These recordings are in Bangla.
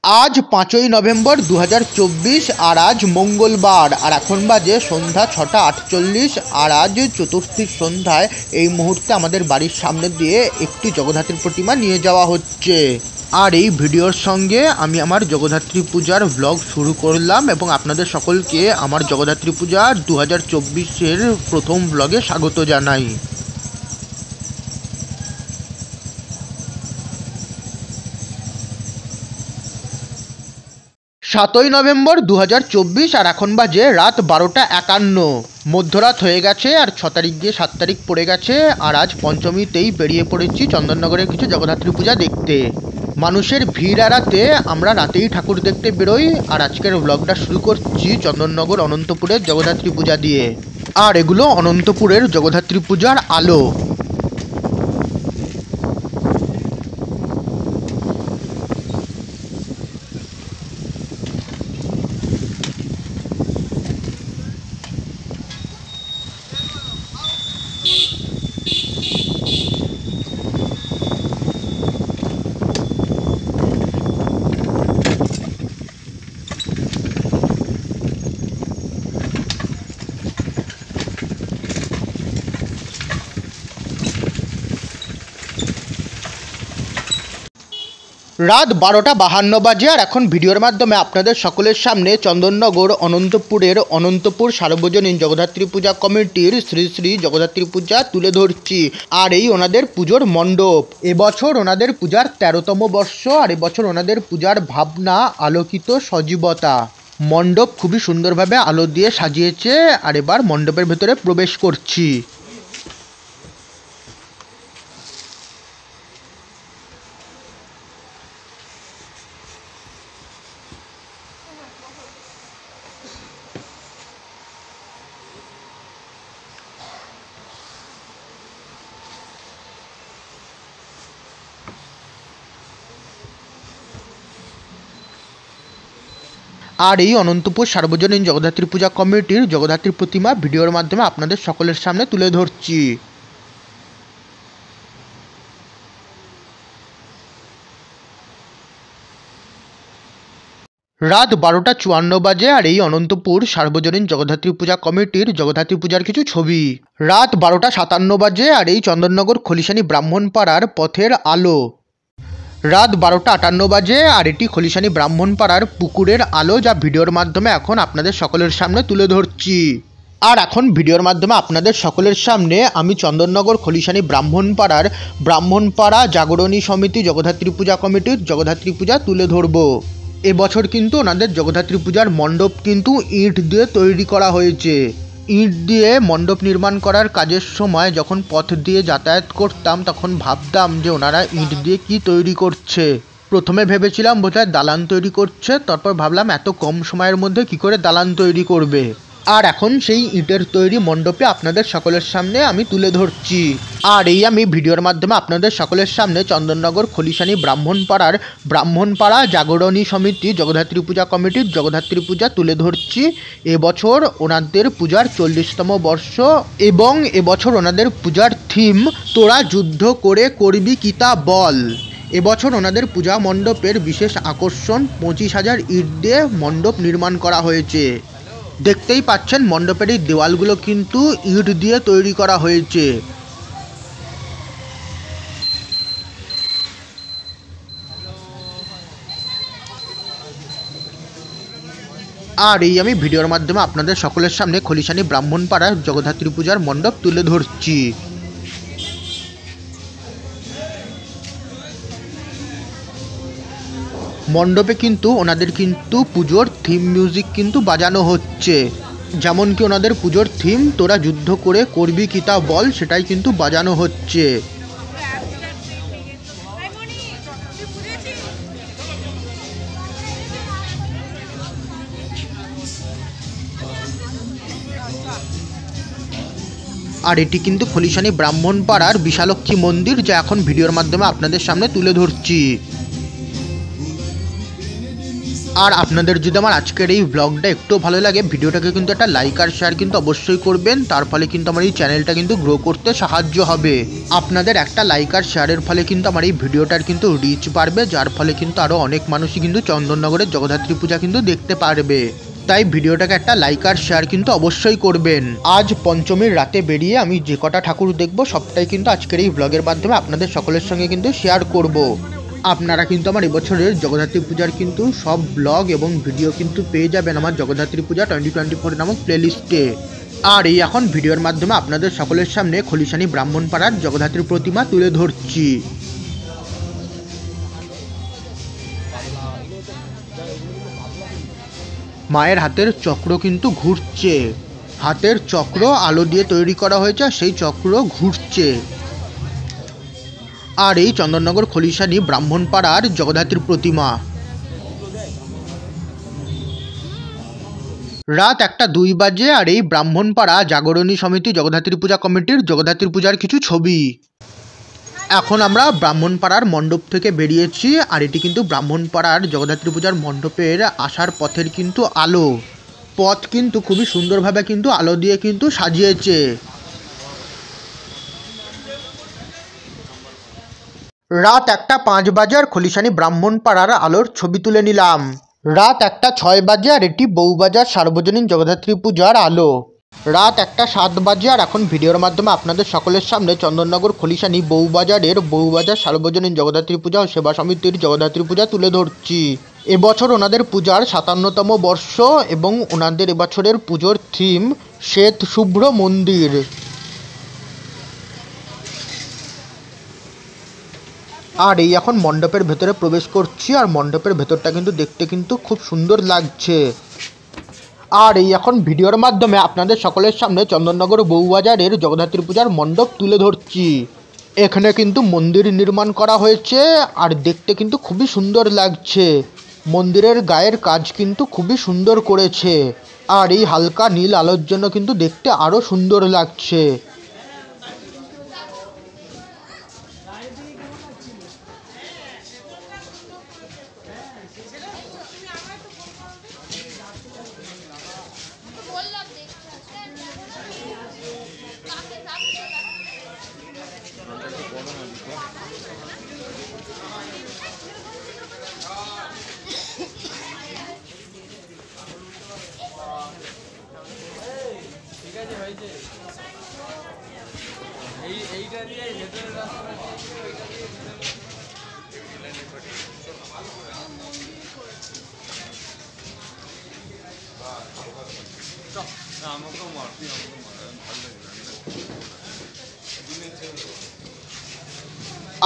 আজ 5ই নভেম্বর 2024 আর আজ মঙ্গলবার আর এখন বাজে সন্ধ্যা 6:48 আর আজ চতুর্থীর সন্ধ্যায় এই মুহূর্তে আমাদের বাড়ির সামনে দিয়ে একটি জগদ্ধাত্রী প্রতিমা নিয়ে যাওয়া হচ্ছে। আর এই ভিডিওর সঙ্গে আমি আমার জগদ্ধাত্রী পূজার ব্লগ শুরু করলাম এবং আপনাদের সকলকে আমার জগদ্ধাত্রী পূজা 2024-এর প্রথম ব্লগে স্বাগত জানাই। 7ই নভেম্বর 2024 আর এখন বাজে রাত 12:51। মধ্যরাত হয়ে গেছে আর 6 তারিখ গিয়ে 7 তারিখ পড়ে গেছে আর আজ পঞ্চমীতেই বেরিয়ে পড়েছি চন্দননগরের কিছু জগদ্ধাত্রী পূজা দেখতে। মানুষের ভিড় এড়াতে আমরা রাতেই ঠাকুর দেখতে বেরোই আর আজকের ব্লগটা শুরু করছি চন্দননগর অনন্তপুরের জগদ্ধাত্রী পূজা দিয়ে। আর এগুলো অনন্তপুরের জগদ্ধাত্রী পূজার আলো। রাত 12:52 বাজে আর এখন ভিডিওর মাধ্যমে আপনাদের সকলের সামনে চন্দননগর অনন্তপুরের অনন্তপুর সার্বজনীন জগদ্ধাত্রী পূজা কমিটির শ্রী শ্রী জগদ্ধাত্রী পূজা তুলে ধরছি। আর এই ওনাদের পুজোর মণ্ডপ, এবছর ওনাদের পূজার 13তম বর্ষ আর এবছর ওনাদের পূজার ভাবনা আলোকিত সজীবতা। মণ্ডপ খুবই সুন্দরভাবে আলো দিয়ে সাজিয়েছে আর এবার মণ্ডপের ভেতরে প্রবেশ করছি। আর এই অনন্তপুর সার্বজনীন জগদ্ধাত্রী পূজা কমিটির জগদ্ধাত্রী প্রতিমা ভিডিওর মাধ্যমে আপনাদের সকলের সামনে তুলে ধরছি। রাত 12:54 বাজে আর এই অনন্তপুর সার্বজনীন জগদ্ধাত্রী পূজা কমিটির জগদ্ধাত্রী পূজার কিছু ছবি। রাত 12:57 বাজে আর এই চন্দননগর খলিশানি ব্রাহ্মণপাড়ার পথের আলো। রাত 12:58 বাজে আর এটি খলিশানি ব্রাহ্মণপাড়ার পুকুরের আলো, যা ভিডিওর মাধ্যমে এখন আপনাদের সকলের সামনে তুলে ধরছি। আর এখন ভিডিওর মাধ্যমে আপনাদের সকলের সামনে আমি চন্দননগর খলিশানি ব্রাহ্মণপাড়া জাগরণী সমিতি জগদ্ধাত্রী পূজা কমিটির জগদ্ধাত্রী পূজা তুলে ধরব। এবছর কিন্তু ওনাদের জগদ্ধাত্রী পূজার মণ্ডপ কিন্তু ইট দিয়ে তৈরি করা হয়েছে। ইট দিয়ে মণ্ডপ নির্মাণ করার কাজের সময় যখন পথ দিয়ে যাতায়াত করতাম তখন ভাবতাম যে ওনারা ইট দিয়ে কি তৈরি করছে। প্রথমে ভেবেছিলাম বোধহয় দালান তৈরি করছে, তারপর ভাবলাম এত কম সময়ের মধ্যে কি করে দালান তৈরি করবে। আর এখন সেই ইটের তৈরি মণ্ডপে আপনাদের সকলের সামনে আমি তুলে ধরছি। আর এই আমি ভিডিওর মাধ্যমে আপনাদের সকলের সামনে চন্দননগর খলিশানি ব্রাহ্মণপাড়া জাগরণী সমিতি জগদ্ধাত্রী পূজা কমিটির জগদ্ধাত্রী পূজা তুলে ধরছি। এবছর ওনাদের পূজার 40তম বর্ষ এবং এবছর ওনাদের পূজার থিম তোরা যুদ্ধ করে করবি কি তা বল। এবছর ওনাদের পূজা মণ্ডপের বিশেষ আকর্ষণ 25,000 ইট দিয়ে মণ্ডপ নির্মাণ করা হয়েছে। দেখতেই পাচ্ছেন মণ্ডপের এই দেওয়ালগুলো কিন্তু ইট দিয়ে তৈরি করা হয়েছে। আর এই আমি ভিডিওর মাধ্যমে আপনাদের সকলের সামনে খলিশানি ব্রাহ্মণপাড়ার জগদ্ধাত্রী পূজার মণ্ডপ তুলে ধরছি। মণ্ডপে কিন্তু ওনাদের কিন্তু পুজোর থিম মিউজিক কিন্তু বাজানো হচ্ছে, যেমন কি ওনাদের পুজোর থিম তোরা যুদ্ধ করে করবি কি তা বল, সেটাই কিন্তু বাজানো হচ্ছে। আর এটি কিন্তু খলিশানি ব্রাহ্মণপাড়ার বিশালক্ষী মন্দির, যা এখন ভিডিওর মাধ্যমে আপনাদের সামনে তুলে ধরছি। আর আপনাদের যদি আমার আজকের এই ব্লগটা একটু ভালো লাগে ভিডিওটাকে কিন্তু একটা লাইক আর শেয়ার কিন্তু অবশ্যই করবেন, তার ফলে কিন্তু আমার এই চ্যানেলটা কিন্তু গ্রো করতে সাহায্য হবে। আপনাদের একটা লাইক আর শেয়ারের ফলে কিন্তু আমার এই ভিডিওটার কিন্তু রিচ বাড়বে, যার ফলে কিন্তু আরও অনেক মানুষই কিন্তু চন্দননগরের জগদ্ধাত্রী পূজা কিন্তু দেখতে পারবে। তাই ভিডিওটাকে একটা লাইক আর শেয়ার কিন্তু অবশ্যই করবেন। আজ পঞ্চমীর রাতে বেরিয়ে আমি যে কটা ঠাকুর দেখব সবটাই কিন্তু আজকের এই ব্লগের মাধ্যমে আপনাদের সকলের সঙ্গে কিন্তু শেয়ার করব। আপনারা কিন্তু আমার এবছরের জগদ্ধাত্রী পূজার কিন্তু সব ব্লগ এবং ভিডিও কিন্তু পেয়ে যাবেন আমার জগদ্ধাত্রী পূজা 2024 নামক প্লেলিস্টে। আর এই এখন ভিডিওর মাধ্যমে আপনাদের সকলের সামনে খলিশানি ব্রাহ্মণপাড়ার জগদ্ধাত্রীর প্রতিমা তুলে ধরছি। মায়ের হাতের চক্র কিন্তু ঘুরছে, হাতের চক্র আলো দিয়ে তৈরি করা হয়েছে, সেই চক্র ঘুরছে। আর এই চন্দননগর খলিশানি ব্রাহ্মণপাড়ার জগদ্ধাত্রীর প্রতিমা। রাত 1:02 বাজে আর এই ব্রাহ্মণপাড়া জাগরণী সমিতি জগদ্ধাত্রী পূজা কমিটির জগদ্ধাত্রী পূজার কিছু ছবি। এখন আমরা ব্রাহ্মণপাড়ার মণ্ডপ থেকে বেরিয়েছি, আর এটি কিন্তু ব্রাহ্মণপাড়ার জগদ্ধাত্রী পূজার মণ্ডপের আসার পথের কিন্তু আলো। পথ কিন্তু খুবই সুন্দরভাবে কিন্তু আলো দিয়ে কিন্তু সাজিয়েছে। রাত 1:05 বাজে আর খলিশানি ব্রাহ্মণপাড়ার আলোর ছবি তুলে নিলাম। রাত 1:06 বাজে আর এটি বউবাজার সার্বজনীন জগদ্ধাত্রী পূজার আলো। রাত 1:07 বাজে আর এখন ভিডিওর মাধ্যমে আপনাদের সকলের সামনে চন্দননগর খলিশানি বউবাজার সার্বজনীন জগদ্ধাত্রী পূজা ও সেবা সমিতির জগদ্ধাত্রী পূজা তুলে ধরছি। এবছর ওনাদের পূজার 57তম বর্ষ এবং ওনাদের এবছরের পুজোর থিম শ্বেত শুভ্র মন্দির। আর এই এখন মণ্ডপের ভেতরে প্রবেশ করছি, আর মণ্ডপের ভেতরটা কিন্তু দেখতে কিন্তু খুব সুন্দর লাগছে। আর এই এখন ভিডিওর মাধ্যমে আপনাদের সকলের সামনে চন্দননগর বউবাজারের জগদ্ধাত্রী পূজার মণ্ডপ তুলে ধরছি। এখানে কিন্তু মন্দির নির্মাণ করা হয়েছে আর দেখতে কিন্তু খুবই সুন্দর লাগছে। মন্দিরের গায়ের কাজ কিন্তু খুবই সুন্দর করেছে, আর এই হালকা নীল আলোর জন্য কিন্তু দেখতে আরও সুন্দর লাগছে।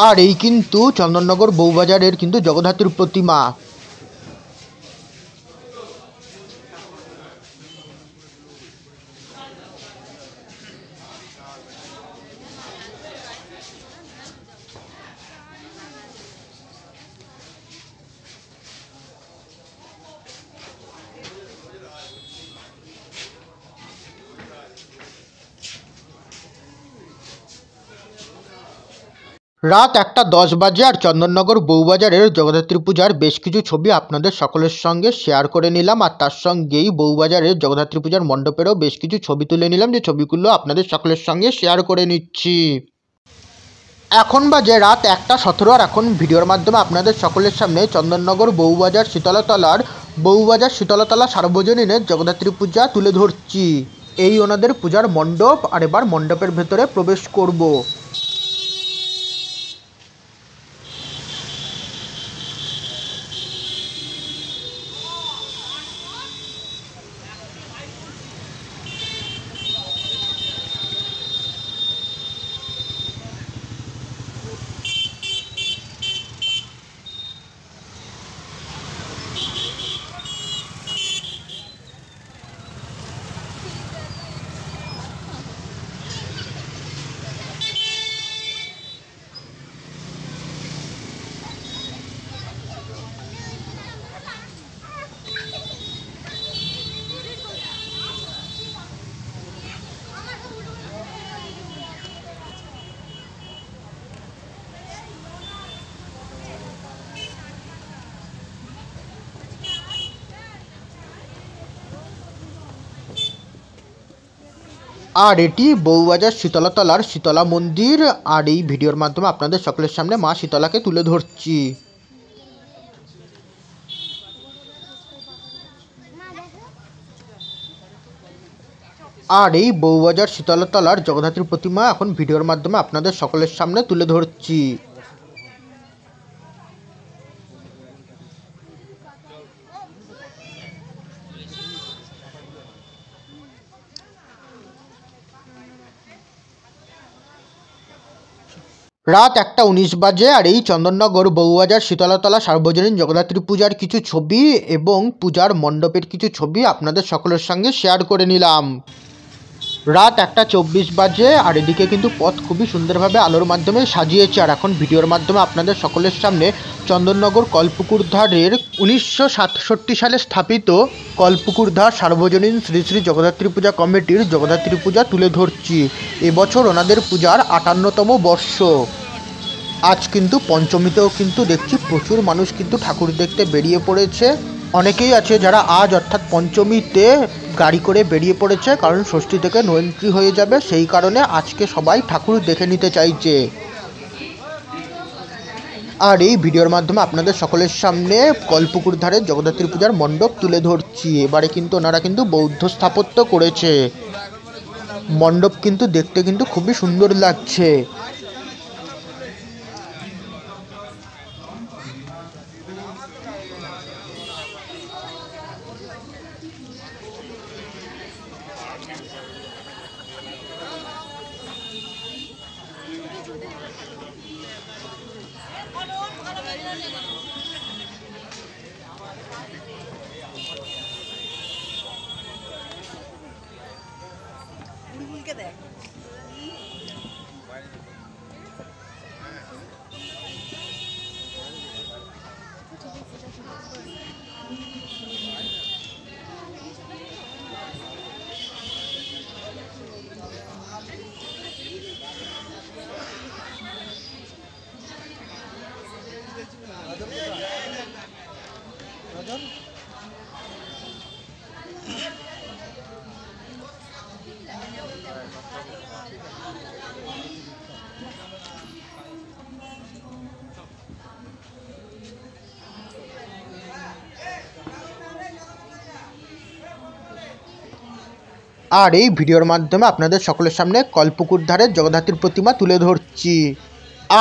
আর এই কিন্তু চন্দননগর বউবাজারের কিন্তু জগদ্ধাত্রীর প্রতিমা। রাত 1:10 বাজে আর চন্দননগর বউবাজারের জগদ্ধাত্রী পূজার বেশ কিছু ছবি আপনাদের সকলের সঙ্গে শেয়ার করে নিলাম, আর তার সঙ্গেই বউবাজারের জগদ্ধাত্রী পূজার মণ্ডপেরও বেশ কিছু ছবি তুলে নিলাম, যে ছবিগুলো আপনাদের সকলের সঙ্গে শেয়ার করে নিচ্ছি। এখন বাজে রাত 1:17 আর এখন ভিডিওর মাধ্যমে আপনাদের সকলের সামনে চন্দননগর বউবাজার শীতলতলা সার্বজনীনের জগদ্ধাত্রী পূজা তুলে ধরছি। এই ওনাদের পূজার মণ্ডপ, আর এবার মণ্ডপের ভেতরে প্রবেশ করব। আর এটি বউবাজার শীতলাতলার শীতলা মন্দির। আর এই ভিডিওর মাধ্যমে আপনাদের সকলের সামনে মা শীতলাকে তুলে ধরছি। আর এই বউবাজার শীতলাতলার জগদ্ধাত্রীর প্রতিমা এখন ভিডিওর মাধ্যমে আপনাদের সকলের সামনে তুলে ধরছি। রাত 1:19 বাজে আর এই চন্দননগর বউবাজার শীতলাতলা সার্বজনীন জগদ্ধাত্রী পূজার কিছু ছবি এবং পূজার মণ্ডপের কিছু ছবি আপনাদের সকলের সঙ্গে শেয়ার করে নিলাম। রাত 1:24 বাজে আর এদিকে কিন্তু পথ খুবই সুন্দরভাবে আলোর মাধ্যমে সাজিয়েছে। আর এখন ভিডিওর মাধ্যমে আপনাদের সকলের সামনে চন্দননগর কলপুকুরধারের 1967 সালে স্থাপিত কলপুকুরধার সার্বজনীন শ্রী শ্রী জগদ্ধাত্রী পূজা কমিটির জগদ্ধাত্রী পূজা তুলে ধরছি। এবছর ওনাদের পূজার 58তম বর্ষ। আজ কিন্তু পঞ্চমীতেও কিন্তু দেখছি প্রচুর মানুষ কিন্তু ঠাকুর দেখতে বেরিয়ে পড়েছে। অনেকেই আছে যারা আজ অর্থাৎ পঞ্চমীতে গাড়ি করে বেরিয়ে পড়েছে, কারণ ষষ্ঠী থেকে নো এন্ট্রি হয়ে যাবে, সেই কারণে আজকে সবাই ঠাকুর দেখে নিতে চাইছে। আর এই ভিডিওর মাধ্যমে আপনাদের সকলের সামনে কলপুকুরধারের জগদ্ধাত্রী পূজার মণ্ডপ তুলে ধরছি। এবারে কিন্তু ওনারা কিন্তু বৌদ্ধ স্থাপত্য করেছে। মণ্ডপ কিন্তু দেখতে কিন্তু খুবই সুন্দর লাগছে। আর এই ভিডিওর মাধ্যমে আপনাদের সকলের সামনে কলপুকুরধারের জগদ্ধাত্রীর প্রতিমা তুলে ধরছি।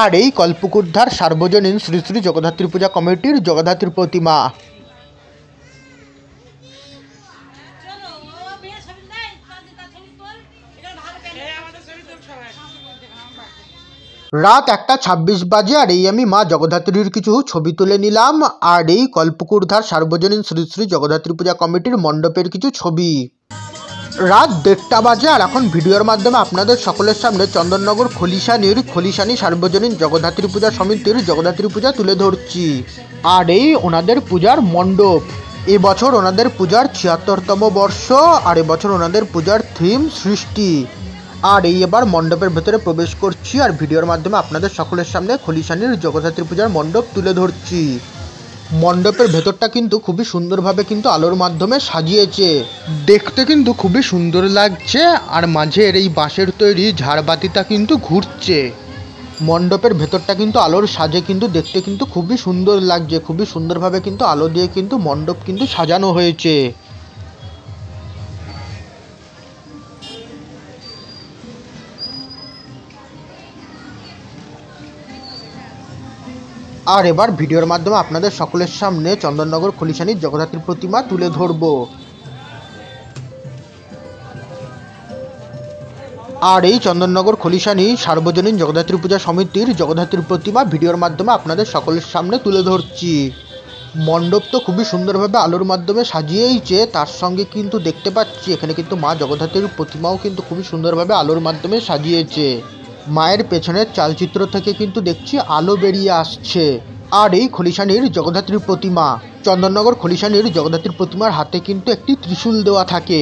আর এই কলপুকুরধার সার্বজনীন শ্রী শ্রী জগদ্ধাত্রী পূজা কমিটির জগদ্ধাত্রীর প্রতিমা। রাত 1:26 বাজে আর এই আমি মা জগদ্ধাত্রীর কিছু ছবি তুলে নিলাম। আর এই কলপুকুরধার সার্বজনীন শ্রী শ্রী জগদ্ধাত্রী পূজা কমিটির মণ্ডপের কিছু ছবি। রাত 1:30 বাজে আর এখন ভিডিওর মাধ্যমে আপনাদের সকলের সামনে চন্দননগর খলিশানি সার্বজনীন জগদ্ধাত্রী পূজা সমিতির জগদ্ধাত্রী পূজা তুলে ধরছি। আর এই ওনাদের পূজার মণ্ডপ। এবছর ওনাদের পূজার 76তম বর্ষ। আর এবছর ওনাদের পূজার থিম সৃষ্টি। আর এই এবার মণ্ডপের ভেতরে প্রবেশ করছি আর ভিডিওর মাধ্যমে আপনাদের সকলের সামনে খলিশানির জগদ্ধাত্রী পূজার মণ্ডপ তুলে ধরছি। মণ্ডপের ভেতরটা কিন্তু খুবই সুন্দরভাবে কিন্তু আলোর মাধ্যমে সাজিয়েছে। দেখতে কিন্তু খুবই সুন্দর লাগছে। আর মাঝের এই বাঁশের তৈরি ঝাড়বাতিটা কিন্তু ঘুরছে। মণ্ডপের ভেতরটা কিন্তু আলোর সাজে কিন্তু দেখতে কিন্তু খুবই সুন্দর লাগছে। খুবই সুন্দরভাবে কিন্তু আলো দিয়ে কিন্তু মণ্ডপ কিন্তু সাজানো হয়েছে। আর এবার ভিডিওর মাধ্যমে আপনাদের সকলের সামনে চন্দননগর খলিশানির জগদ্ধাত্রী প্রতিমা তুলে ধরব। আর এই চন্দননগর খলিশানি সার্বজনীন জগদ্ধাত্রী পূজা সমিতির জগদ্ধাত্রী প্রতিমা ভিডিওর মাধ্যমে আপনাদের সকলের সামনে তুলে ধরছি। মণ্ডপ তো খুবই সুন্দরভাবে আলোর মাধ্যমে সাজিয়েইছে, তার সঙ্গে কিন্তু দেখতে পাচ্ছি এখানে কিন্তু মা জগদ্ধাত্রীর প্রতিমাও কিন্তু খুবই সুন্দরভাবে আলোর মাধ্যমে সাজিয়েছে। মায়ের পেছনের চালচিত্র থেকে কিন্তু দেখছি আলো বেরিয়ে আসছে। আর এই খলিশানির জগদ্ধাত্রীর প্রতিমা, চন্দননগর খলিশানির জগদ্ধাত্রীর প্রতিমার হাতে কিন্তু একটি ত্রিশূল দেওয়া থাকে।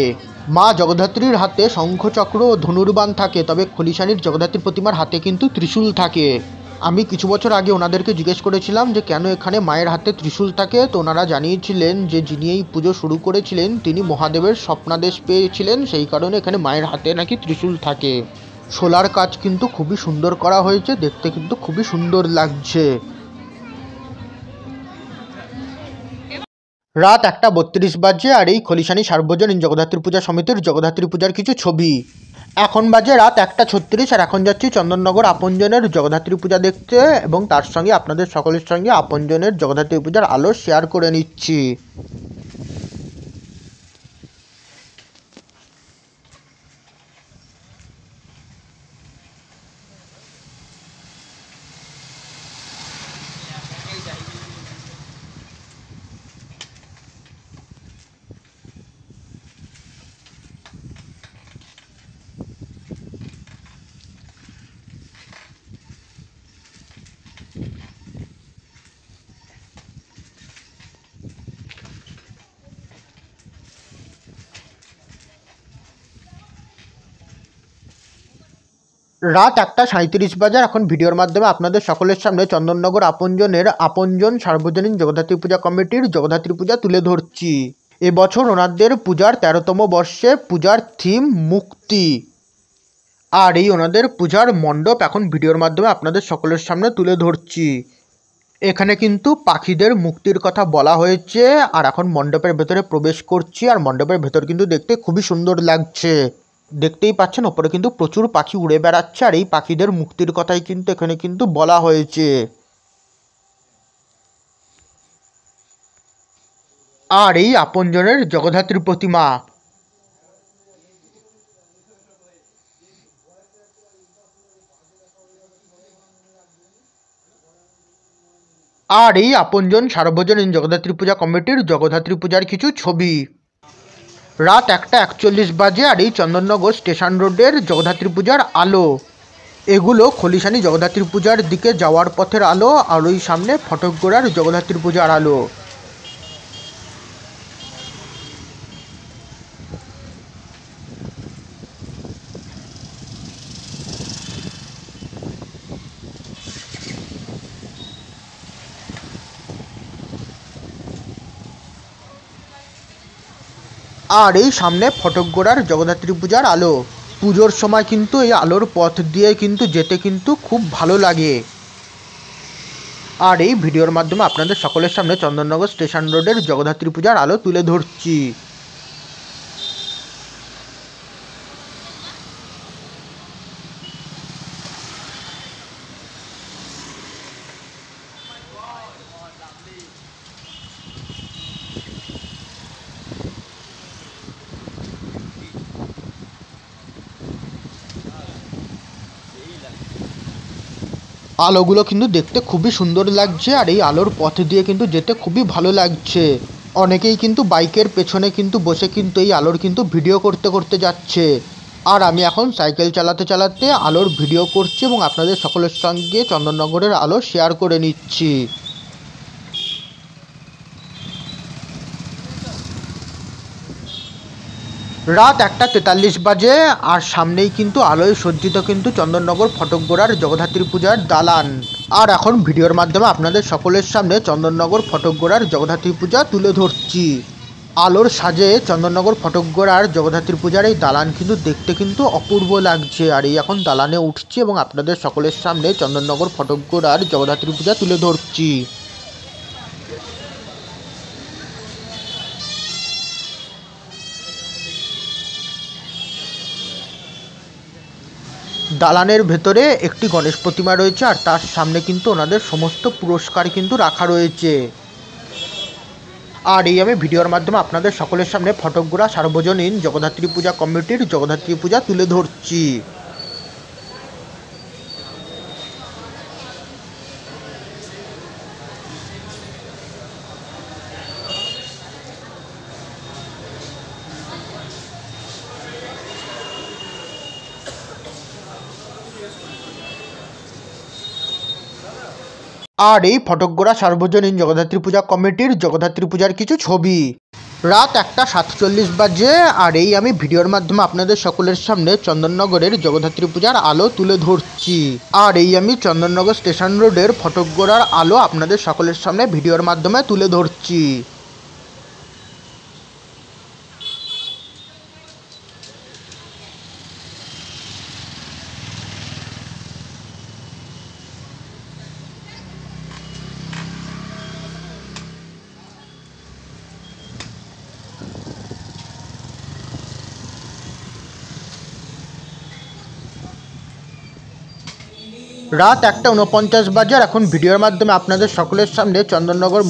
মা জগদ্ধাত্রীর হাতে শঙ্খচক্র ও ধনুর্বাণ থাকে, তবে খলিশানির জগদ্ধাত্রীর প্রতিমার হাতে কিন্তু ত্রিশূল থাকে। আমি কিছু বছর আগে ওনাদেরকে জিজ্ঞেস করেছিলাম যে কেন এখানে মায়ের হাতে ত্রিশূল থাকে, তো ওনারা জানিয়েছিলেন যে যিনি এই পুজো শুরু করেছিলেন তিনি মহাদেবের স্বপ্নাদেশ পেয়েছিলেন, সেই কারণে এখানে মায়ের হাতে নাকি ত্রিশূল থাকে। শোলার কাজ কিন্তু খুবই সুন্দর করা হয়েছে, দেখতে কিন্তু খুবই সুন্দর লাগছে। রাত 1:32 বাজে আর এই খলিশানি সার্বজনীন জগদ্ধাত্রী পূজা সমিতির জগদ্ধাত্রী পূজার কিছু ছবি। এখন বাজে রাত 1:36 আর এখন যাচ্ছি চন্দননগর আপনজনের জগদ্ধাত্রী পূজা দেখতে, এবং তার সঙ্গে আপনাদের সকলের সঙ্গে আপনজনের জগদ্ধাত্রী পূজার আলো শেয়ার করে নিচ্ছি। রাত 1:37 বাজে, এখন ভিডিওর মাধ্যমে আপনাদের সকলের সামনে চন্দননগর আপনজনের আপনজন সার্বজনীন জগদ্ধাত্রী পূজা কমিটির জগদ্ধাত্রী পূজা তুলে ধরছি। এবছর ওনাদের পূজার 13তম বর্ষে পূজার থিম মুক্তি, আর এই ওনাদের পূজার মণ্ডপ এখন ভিডিওর মাধ্যমে আপনাদের সকলের সামনে তুলে ধরছি। এখানে কিন্তু পাখিদের মুক্তির কথা বলা হয়েছে, আর এখন মণ্ডপের ভেতরে প্রবেশ করছি, আর মণ্ডপের ভেতর কিন্তু দেখতে খুবই সুন্দর লাগছে। দেখতেই পাচ্ছেন ওপরে কিন্তু প্রচুর পাখি উড়ে বেড়াচ্ছে, আর এই পাখিদের মুক্তির কথাই কিন্তু এখানে কিন্তু বলা হয়েছে। আর এই আপনজনের জগদ্ধাত্রী প্রতিমা, আর এই আপনজন সার্বজনীন জগদ্ধাত্রী পূজা কমিটির জগদ্ধাত্রী পূজার কিছু ছবি। রাত 1:41 বাজে আর এই চন্দননগর স্টেশন রোডের জগদ্ধাত্রী পূজার আলো। এগুলো খলিশানি জগদ্ধাত্রী পূজার দিকে যাওয়ার পথের আলো, আর ওই সামনে ফটকগোড়ার জগদ্ধাত্রী পূজার আলো। আর এই সামনে ফটকগোড়ার জগদ্ধাত্রী পূজার আলো। পুজোর সময় কিন্তু এই আলোর পথ দিয়ে কিন্তু যেতে কিন্তু খুব ভালো লাগে। আর এই ভিডিওর মাধ্যমে আপনাদের সকলের সামনে চন্দননগর স্টেশন রোডের জগদ্ধাত্রী পূজার আলো তুলে ধরছি। আলোগুলো কিন্তু দেখতে খুবই সুন্দর লাগছে, আর এই আলোর পথ দিয়ে কিন্তু যেতে খুবই ভালো লাগছে। অনেকেই কিন্তু বাইকের পেছনে কিন্তু বসে কিন্তু এই আলোর কিন্তু ভিডিও করতে করতে যাচ্ছে, আর আমি এখন সাইকেল চালাতে চালাতে আলোর ভিডিও করছি এবং আপনাদের সকলের সঙ্গে চন্দননগরের আলো শেয়ার করে নিচ্ছি। রাত 1:43 বাজে, আর সামনেই কিন্তু আলোয় সজ্জিত কিন্তু চন্দননগর ফটকগোড়ার জগদ্ধাত্রী পূজার দালান। আর এখন ভিডিওর মাধ্যমে আপনাদের সকলের সামনে চন্দননগর ফটকগোড়ার জগদ্ধাত্রী পূজা তুলে ধরছি। আলোর সাজে চন্দননগর ফটকগোড়ার জগদ্ধাত্রী পূজার এই দালান কিন্তু দেখতে কিন্তু অপূর্ব লাগছে, আর এই এখন দালানে উঠছি এবং আপনাদের সকলের সামনে চন্দননগর ফটকগোড়ার জগদ্ধাত্রী পূজা তুলে ধরছি। দালানের ভেতরে একটি গণেশ প্রতিমা রয়েছে, আর তার সামনে কিন্তু ওনাদের সমস্ত পুরস্কার কিন্তু রাখা রয়েছে। আর এই আমি ভিডিওর মাধ্যমে আপনাদের সকলের সামনে ফটকগোড়া সার্বজনীন জগদ্ধাত্রী পূজা কমিটির জগদ্ধাত্রী পূজা তুলে ধরছি। আর এই ফটকগোড়া সার্বজনীন জগদ্ধাত্রী পূজা কমিটির জগদ্ধাত্রী পূজার কিছু ছবি। রাত 1:47 বাজে আর এই আমি ভিডিওর মাধ্যমে আপনাদের সকলের সামনে চন্দননগরের জগদ্ধাত্রী পূজার আলো তুলে ধরছি। আর এই আমি চন্দননগর স্টেশন রোডের ফটকগোড়ার আলো আপনাদের সকলের সামনে ভিডিওর মাধ্যমে তুলে ধরছি। রাত 1:49 বাজে আর এখন ভিডিওর মাধ্যমে আপনাদের সকলের সামনে চন্দননগর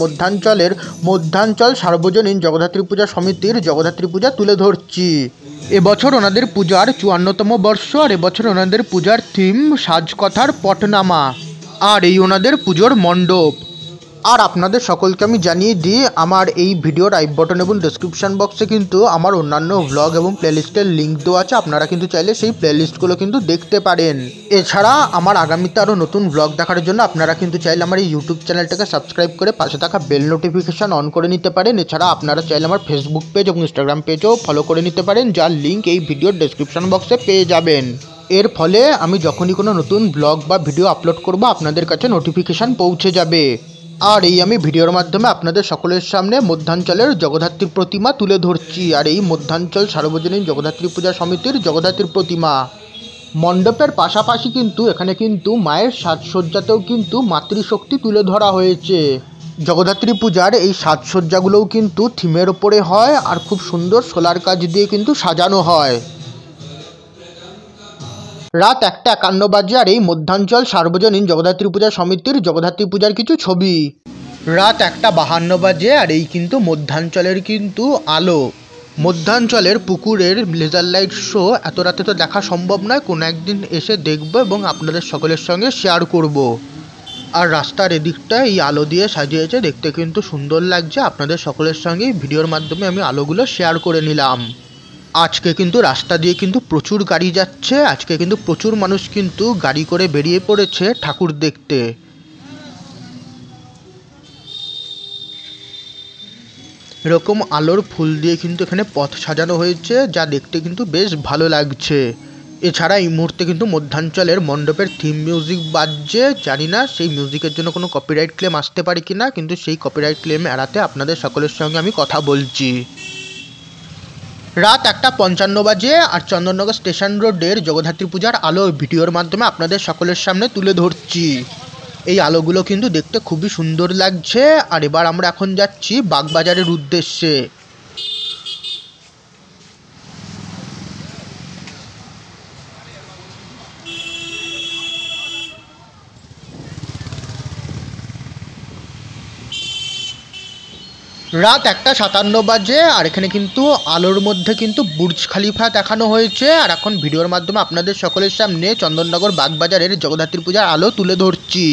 মধ্যাঞ্চল সার্বজনীন জগদ্ধাত্রী পূজা সমিতির জগদ্ধাত্রী পূজা তুলে ধরছি। এবছর ওনাদের পূজার 54তম বর্ষ আর এবছর ওনাদের পূজার থিম সাজকথার পটনামা আর এই ওনাদের পুজোর মণ্ডপ। আর আপনাদের সকলকে আমি জানিয়ে দিই, আমার এই ভিডিওর আই বটন এবং ডেসক্রিপশন বক্সে কিন্তু আমার অন্যান্য ভ্লগ এবং প্লেলিস্টের লিঙ্ক দেওয়া আছে, আপনারা কিন্তু চাইলে সেই প্লেলিস্টগুলো কিন্তু দেখতে পারেন। এছাড়া আমার আগামীতে আরও নতুন ভ্লগ দেখার জন্য আপনারা কিন্তু চাইলে আমার এই ইউটিউব চ্যানেলটাকে সাবস্ক্রাইব করে পাশে থাকা বেল নোটিফিকেশান অন করে নিতে পারেন। এছাড়া আপনারা চাইলে আমার ফেসবুক পেজ এবং ইনস্টাগ্রাম পেজও ফলো করে নিতে পারেন, যার লিঙ্ক এই ভিডিওর ডেসক্রিপশন বক্সে পেয়ে যাবেন। এর ফলে আমি যখনই কোনো নতুন ব্লগ বা ভিডিও আপলোড করব আপনাদের কাছে নোটিফিকেশান পৌঁছে যাবে। আর এই আমি ভিডিওর মাধ্যমে আপনাদের সকলের সামনে মধ্যাঞ্চলের জগদ্ধাত্রী প্রতিমা তুলে ধরছি। আর এই মধ্যাঞ্চল সার্বজনীন জগদ্ধাত্রী পূজা সমিতির জগদ্ধাত্রী প্রতিমা মণ্ডপের পাশাপাশি কিন্তু এখানে কিন্তু মায়ের সাজসজ্জাতেও কিন্তু মাতৃশক্তি তুলে ধরা হয়েছে। জগদ্ধাত্রী পূজার এই সাজসজ্জাগুলোও কিন্তু থিমের ওপরে হয় আর খুব সুন্দর সোলার কাজ দিয়ে কিন্তু সাজানো হয়। রাত 1:51 বাজে আর এই মধ্যাঞ্চল সার্বজনীন জগদ্ধাত্রী পূজা সমিতির জগদ্ধাত্রী পূজার কিছু ছবি। রাত 1:52 বাজে আর এই কিন্তু মধ্যাঞ্চলের কিন্তু আলো। মধ্যাঞ্চলের পুকুরের লেজার লাইট শো এত রাতে তো দেখা সম্ভব নয়, কোনো একদিন এসে দেখবো এবং আপনাদের সকলের সঙ্গে শেয়ার করব। আর রাস্তার এদিকটা এই আলো দিয়ে সাজিয়েছে, দেখতে কিন্তু সুন্দর লাগছে। আপনাদের সকলের সঙ্গে ভিডিওর মাধ্যমে আমি আলোগুলো শেয়ার করে নিলাম। আজকে কিন্তু রাস্তা দিয়ে কিন্তু প্রচুর গাড়ি যাচ্ছে, আজকে কিন্তু প্রচুর মানুষ কিন্তু গাড়ি করে বেরিয়ে পড়েছে ঠাকুর দেখতে। এরকম আলোর ফুল দিয়ে কিন্তু এখানে পথ সাজানো হয়েছে, যা দেখতে কিন্তু বেশ ভালো লাগছে। এছাড়া এই মুহূর্তে কিন্তু মধ্যাঞ্চলের মণ্ডপের থিম মিউজিক বাজছে, জানি না সেই মিউজিকের জন্য কোনো কপিরাইট ক্লেম আসতে পারে কিনা, কিন্তু সেই কপিরাইট ক্লেম এড়াতে আপনাদের সকলের সঙ্গে আমি কথা বলছি। রাত 1:55 বাজে আর চন্দননগর স্টেশন রোডের জগদ্ধাত্রী পূজার আলো ভিডিওর মাধ্যমে আপনাদের সকলের সামনে তুলে ধরছি। এই আলোগুলো কিন্তু দেখতে খুবই সুন্দর লাগছে। আর এবার আমরা এখন যাচ্ছি বাগবাজারের উদ্দেশ্যে। রাত 1:57 বাজে আর এখানে কিন্তু আলোর মধ্যে কিন্তু বুর্জ খালিফা দেখানো হয়েছে। আর এখন ভিডিওর মাধ্যমে আপনাদের সকলের সামনে চন্দননগর বাগবাজারের জগদ্ধাত্রী পূজার আলো তুলে ধরছি।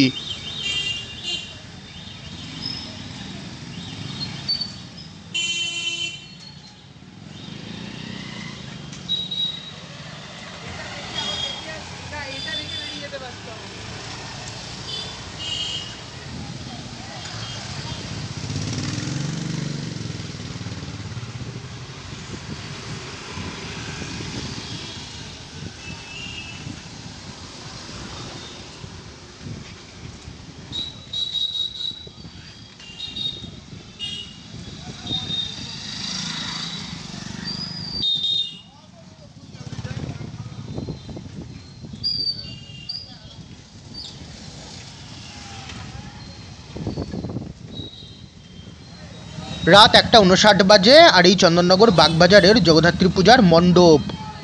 রাত 1:59 বাজে আর এই চন্দননগর বাগবাজারের জগদ্ধাত্রী পূজার মণ্ডপ।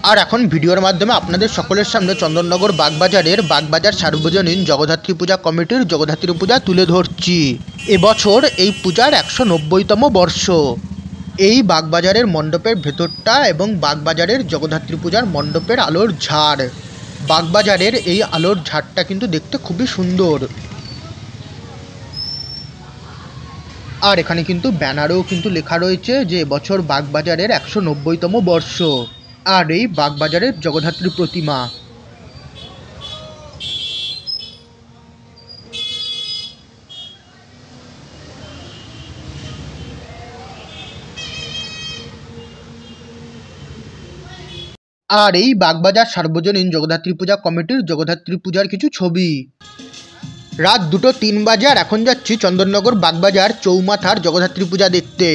আর এখন ভিডিওর মাধ্যমে আপনাদের সকলের সামনে চন্দননগর বাগবাজার সার্বজনীন জগদ্ধাত্রী পূজা কমিটির জগদ্ধাত্রী পূজা তুলে ধরছি। এবছর এই পূজার 190তম বর্ষ। এই বাগবাজারের মণ্ডপের ভেতরটা এবং বাগবাজারের জগদ্ধাত্রী পূজার মণ্ডপের আলোর ঝাড়, বাগবাজারের এই আলোর ঝাড়টা কিন্তু দেখতে খুবই সুন্দর। আর এখানে কিন্তু ব্যানারেও কিন্তু লেখা রয়েছে যে এবছর বাগবাজারের 190তম বর্ষ আর এই বাগবাজারের জগদ্ধাত্রী প্রতিমা। আর এই বাগবাজার সার্বজনীন জগদ্ধাত্রী পূজা কমিটির জগদ্ধাত্রী পূজার কিছু ছবি। রাত 2:03 বাজে আর এখন যাচ্ছি চন্দননগর বাগবাজার চৌমাথার জগদ্ধাত্রী পূজা দেখতে।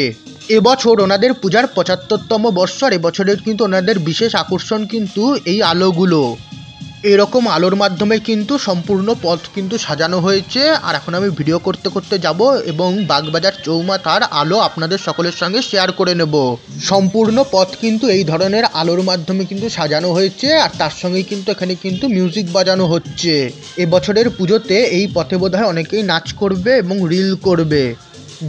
এবছর ওনাদের পূজার 75তম বর্ষ আর এবছরের কিন্তু ওনাদের বিশেষ আকর্ষণ কিন্তু এই আলোগুলো। এরকম আলোর মাধ্যমে কিন্তু সম্পূর্ণ পথ কিন্তু সাজানো হয়েছে। আর এখন আমি ভিডিও করতে করতে যাব এবং বাগবাজার চৌমাথার আলো আপনাদের সকলের সঙ্গে শেয়ার করে নেব। সম্পূর্ণ পথ কিন্তু এই ধরনের আলোর মাধ্যমে কিন্তু সাজানো হয়েছে আর তার সঙ্গে কিন্তু এখানে কিন্তু মিউজিক বাজানো হচ্ছে। এবছরের পুজোতে এই পথে বোধহয় অনেকেই নাচ করবে এবং রিল করবে।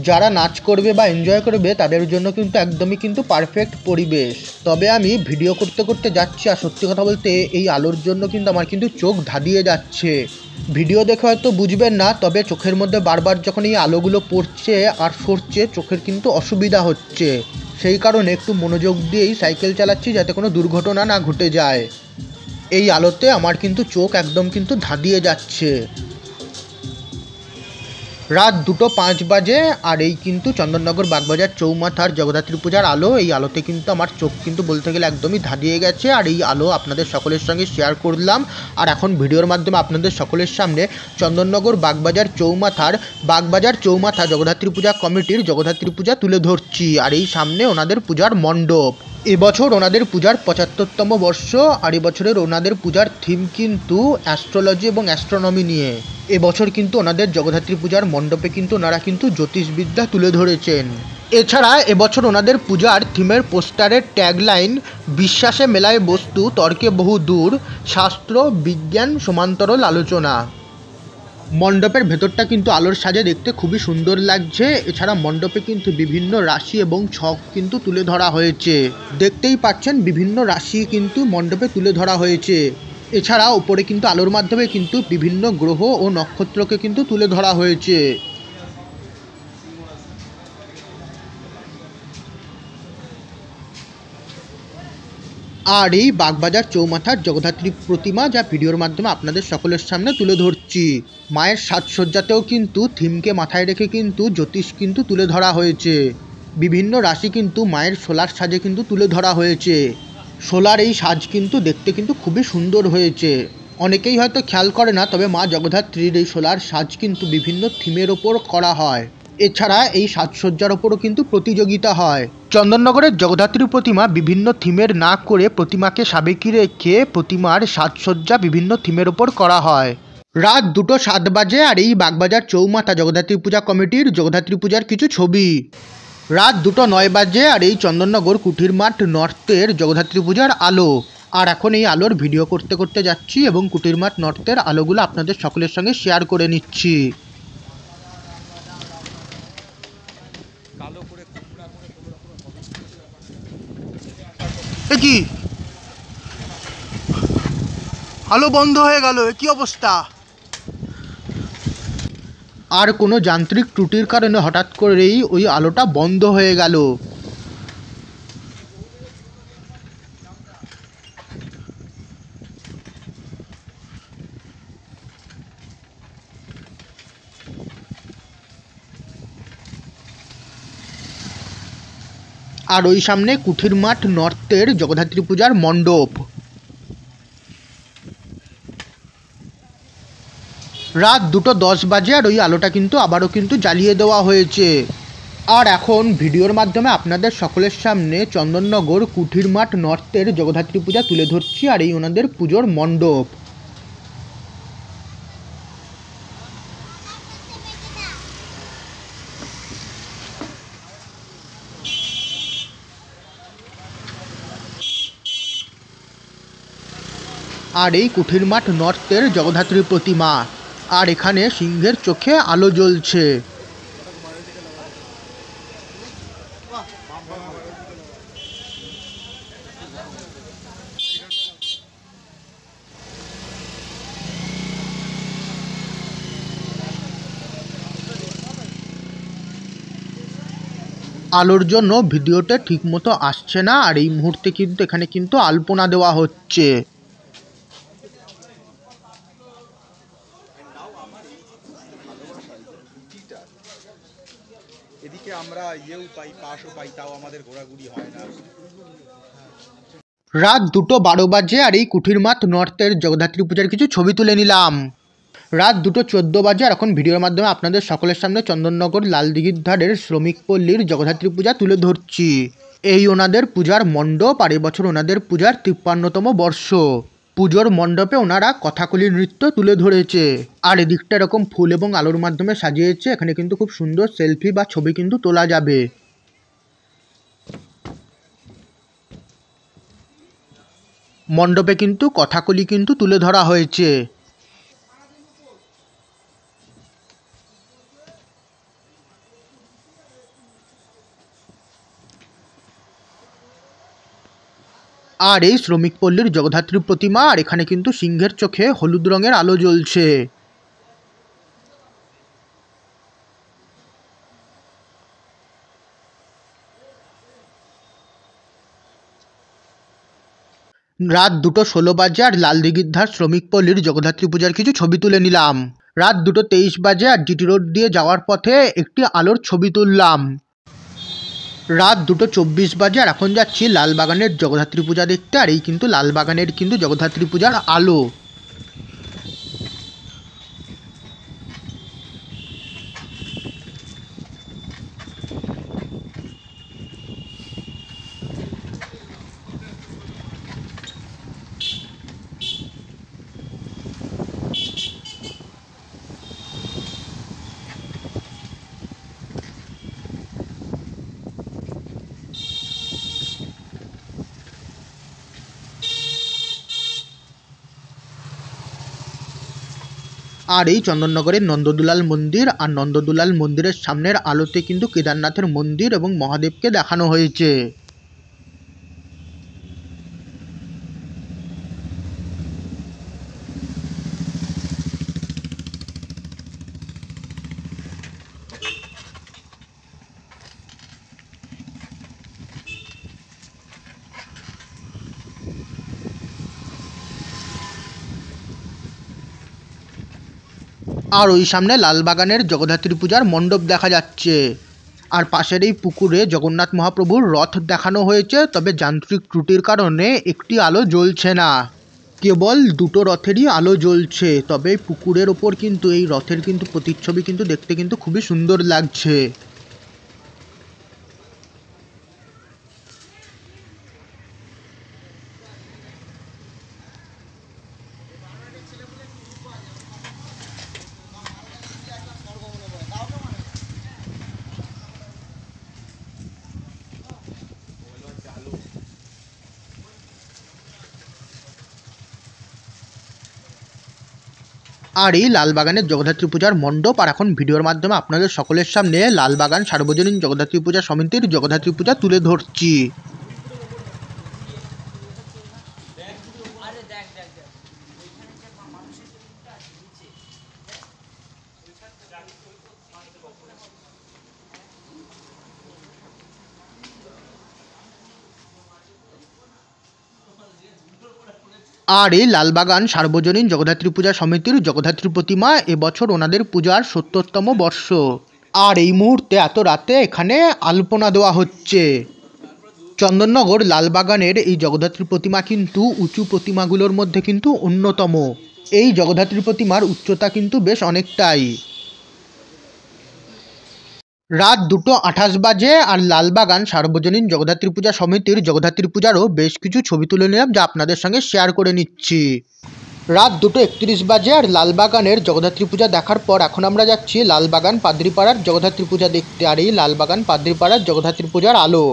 যারা নাচ করবে বা এনজয় করবে তাদের জন্য কিন্তু একদমই কিন্তু পারফেক্ট পরিবেশ। তবে আমি ভিডিও করতে করতে যাচ্ছি আর সত্যি কথা বলতে এই আলোর জন্য কিন্তু আমার কিন্তু চোখ ধাঁধিয়ে যাচ্ছে। ভিডিও দেখে হয়তো বুঝবেন না, তবে চোখের মধ্যে বারবার যখন এই আলোগুলো পড়ছে আর সরছে চোখের কিন্তু অসুবিধা হচ্ছে। সেই কারণে একটু মনোযোগ দিয়েই সাইকেল চালাচ্ছি যাতে কোনো দুর্ঘটনা না ঘটে যায়। এই আলোতে আমার কিন্তু চোখ একদম কিন্তু ধাঁধিয়ে যাচ্ছে। রাত 2:05 বাজে আর এই কিন্তু চন্দননগর বাগবাজার চৌমাথার জগদ্ধাত্রী পূজার আলো। এই আলোতে কিন্তু আমার চোখ কিন্তু বলতে গেলে একদমই ধাঁধিয়ে গেছে আর এই আলো আপনাদের সকলের সঙ্গে শেয়ার করলাম। আর এখন ভিডিওর মাধ্যমে আপনাদের সকলের সামনে চন্দননগর বাগবাজার চৌমাথা জগদ্ধাত্রী পূজা কমিটির জগদ্ধাত্রী পূজা তুলে ধরছি। আর এই সামনে ওনাদের পূজার মণ্ডপ। এবছর ওনাদের পূজার 75তম বর্ষ আর এবছরের ওনাদের পূজার থিম কিন্তু অ্যাস্ট্রোলজি এবং অ্যাস্ট্রোনমি নিয়ে। এবছর কিন্তু ওনাদের জগদ্ধাত্রী পূজার মণ্ডপে কিন্তু ওনারা কিন্তু জ্যোতিষবিদ্যা তুলে ধরেছেন। এছাড়া এবছর ওনাদের পূজার থিমের পোস্টারের ট্যাগলাইন বিশ্বাসে মেলায় বস্তু, তর্কে বহু দূর, শাস্ত্র বিজ্ঞান সমান্তরাল আলোচনা। মণ্ডপের ভেতরটা কিন্তু আলোর সাজে দেখতে খুবই সুন্দর লাগছে। এছাড়া মণ্ডপে কিন্তু বিভিন্ন রাশি এবং ছক কিন্তু তুলে ধরা হয়েছে। দেখতেই পাচ্ছেন বিভিন্ন রাশি কিন্তু মণ্ডপে তুলে ধরা হয়েছে। এছাড়া উপরে কিন্তু আলোর মাধ্যমে কিন্তু বিভিন্ন গ্রহ ও নক্ষত্রকে কিন্তু তুলে ধরা হয়েছে। আর এই বাগবাজার চৌমাথার জগদ্ধাত্রী প্রতিমা যা ভিডিওর মাধ্যমে আপনাদের সকলের সামনে তুলে ধরছি। মায়ের সাজসজ্জাতেও কিন্তু থিমকে মাথায় রেখে কিন্তু জ্যোতিষ কিন্তু তুলে ধরা হয়েছে। বিভিন্ন রাশি কিন্তু মায়ের সোলার সাজে কিন্তু তুলে ধরা হয়েছে। সোলার এই সাজ কিন্তু দেখতে কিন্তু খুবই সুন্দর হয়েছে। অনেকেই হয়তো খেয়াল করে না, তবে মা জগদ্ধাত্রীর এই সোলার সাজ কিন্তু বিভিন্ন থিমের ওপর করা হয়। এছাড়া এই সাজসজ্জার ওপরও কিন্তু প্রতিযোগিতা হয়। চন্দননগরের জগদ্ধাত্রী প্রতিমা বিভিন্ন থিমের না করে প্রতিমাকে সাবেকি রেখে প্রতিমার সাজসজ্জা বিভিন্ন থিমের ওপর করা হয়। রাত 2:07 বাজে আর এই বাগবাজার চৌমাথা জগদ্ধাত্রী পূজা কমিটির জগদ্ধাত্রী পূজার কিছু ছবি। রাত 2:09 বাজে আর এই চন্দননগর কুঠির মাঠ নর্থের জগদ্ধাত্রী পূজার আলো। আর এখন এই আলোর ভিডিও করতে করতে যাচ্ছি এবং কুঠির মাঠ নর্থের আলোগুলো আপনাদের সকলের সঙ্গে শেয়ার করে নিচ্ছি। কি আলো বন্ধ হয়ে গেল, কি অবস্থা! আর কোনো যান্ত্রিক ত্রুটির কারণে হঠাৎ করেই ওই আলোটা বন্ধ হয়ে গেল। আর ওই সামনে কুঠির মাঠ নর্থের জগদ্ধাত্রী পূজার মণ্ডপ। রাত 2:10 বাজে আর ওই আলোটা কিন্তু আবারও কিন্তু জ্বালিয়ে দেওয়া হয়েছে। আর এখন ভিডিওর মাধ্যমে আপনাদের সকলের সামনে চন্দননগর কুঠির মাঠ নর্থের জগদ্ধাত্রী পূজা তুলে ধরছি আর এই ওনাদের পুজোর মণ্ডপ। আর এই কুঠির মাঠ নর্থের জগদ্ধাত্রী প্রতিমা। আর এখানে সিংহের চোখে আলো জ্বলছে। আলোর জন্য ভিডিওটা ঠিকমতো আসছে না আর এই মুহূর্তে কিন্তু এখানে কিন্তু আলপনা দেওয়া হচ্ছে। এদিকে আমরা ইয়েও পাই, পাশও পাই, তাও আমাদের ঘোরাঘুরি হয় না। রাত 2:12 বাজে আর এই কুঠির মাঠ নর্থের জগদ্ধাত্রী পূজার কিছু ছবি তুলে নিলাম। রাত 2:14 বাজে আর এখন ভিডিওর মাধ্যমে আপনাদের সকলের সামনে চন্দননগর লালদিঘির ধারের শ্রমিক পল্লীর জগদ্ধাত্রী পূজা তুলে ধরছি। এই ওনাদের পূজার মণ্ডপ আর এবছর ওনাদের পূজার 53তম বর্ষ। পুজোর মণ্ডপে ওনারা কথাকলি নৃত্য তুলে ধরেছে আর এদিকটা এরকম ফুল এবং আলোর মাধ্যমে সাজিয়েছে। এখানে কিন্তু খুব সুন্দর সেলফি বা ছবি কিন্তু তোলা যাবে। মণ্ডপে কিন্তু কথাকলি কিন্তু তুলে ধরা হয়েছে। আর এই শ্রমিক পল্লীর জগদ্ধাত্রী প্রতিমা, আর এখানে কিন্তু সিংহের চোখে হলুদ রঙের আলো জ্বলছে। রাত 2:16 বাজে আর লালদিঘির ধার শ্রমিক পল্লীর জগদ্ধাত্রী পূজার কিছু ছবি তুলে নিলাম। রাত 2:23 বাজে আর জিটি রোড দিয়ে যাওয়ার পথে একটি আলোর ছবি তুললাম। রাত 2:24 বাজে আর এখন যাচ্ছি লালবাগানের জগদ্ধাত্রী পূজা দেখতে। আর এই কিন্তু লালবাগানের কিন্তু জগদ্ধাত্রী পূজার আলো। আর এই চন্দননগরের নন্দদুলাল মন্দির, আর নন্দদুলাল মন্দিরের সামনের আলোতে কিন্তু কেদারনাথের মন্দির এবং মহাদেবকে দেখানো হয়েছে। আর ওই সামনে লালবাগানের জগদ্ধাত্রী পূজার মণ্ডপ দেখা যাচ্ছে। আর পাশের এই পুকুরে জগন্নাথ মহাপ্রভুর রথ দেখানো হয়েছে, তবে যান্ত্রিক ত্রুটির কারণে একটি আলো জ্বলছে না, কেবল দুটো রথেরই আলো জ্বলছে। তবে পুকুরের ওপর কিন্তু এই রথের কিন্তু প্রতিচ্ছবি কিন্তু দেখতে কিন্তু খুবই সুন্দর লাগছে। আর এই লালবাগানের জগদ্ধাত্রী পূজার মণ্ডপ, আর এখন ভিডিওর মাধ্যমে আপনাদের সকলের সামনে লালবাগান সার্বজনীন জগদ্ধাত্রী পূজা সমিতির জগদ্ধাত্রী পূজা তুলে ধরছি। আর এই লালবাগান সার্বজনীন জগদ্ধাত্রী পূজা সমিতির জগদ্ধাত্রী প্রতিমা এবছর ওনাদের পূজার 70তম বর্ষ। আর এই মুহূর্তে এত রাতে এখানে আলপনা দেওয়া হচ্ছে। চন্দননগর লালবাগানের এই জগদ্ধাত্রী প্রতিমা কিন্তু উঁচু প্রতিমাগুলোর মধ্যে কিন্তু অন্যতম। এই জগদ্ধাত্রী প্রতিমার উচ্চতা কিন্তু বেশ অনেকটাই। রাত 2:28 বাজে আর লালবাগান সার্বজনীন জগদ্ধাত্রী পূজা সমিতির জগদ্ধাত্রী পূজারও বেশ কিছু ছবি তুলে নিলাম, যা আপনাদের সঙ্গে শেয়ার করে নিচ্ছি। রাত 2:31 বাজে আর লালবাগানের জগদ্ধাত্রী পূজা দেখার পর এখন আমরা যাচ্ছি লালবাগান পাদ্রিপাড়ার জগদ্ধাত্রী পূজা দেখতে। আর এই লালবাগান পাদ্রিপাড়ার জগদ্ধাত্রী পূজার আলো।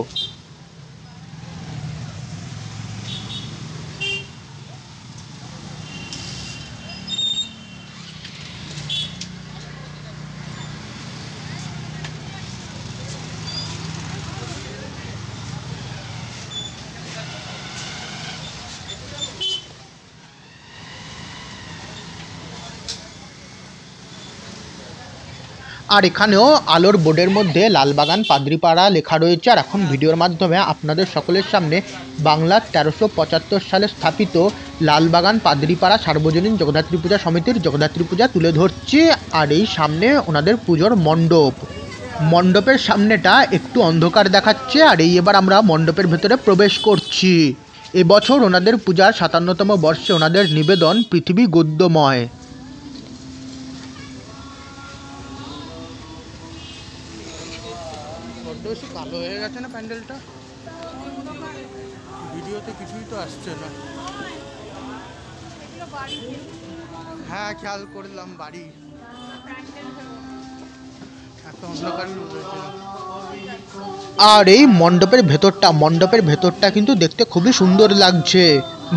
আর এখানেও আলোর বোর্ডের মধ্যে লালবাগান পাদ্রিপাড়া লেখা রয়েছে। আর এখন ভিডিওর মাধ্যমে আপনাদের সকলের সামনে বাংলার 1375 সালে স্থাপিত লালবাগান পাদ্রিপাড়া সার্বজনীন জগদ্ধাত্রী পূজা সমিতির জগদ্ধাত্রী পূজা তুলে ধরছি। আর এই সামনে ওনাদের পুজোর মণ্ডপ, মণ্ডপের সামনেটা একটু অন্ধকার দেখাচ্ছে। আর এই এবার আমরা মণ্ডপের ভেতরে প্রবেশ করছি। এবছর ওনাদের পূজার ৫৭তম বর্ষে ওনাদের নিবেদন পৃথিবী গদ্যময়। বড্ড বেশি কালো হয়ে গেছে না প্যান্ডেলটা, ভিডিওতে কিছুই তো আসছে না। হ্যাঁ খেয়াল করলাম বাড়ি, এত অন্ধকার রয়েছে। আর এই মণ্ডপের ভেতরটা কিন্তু দেখতে খুবই সুন্দর লাগছে।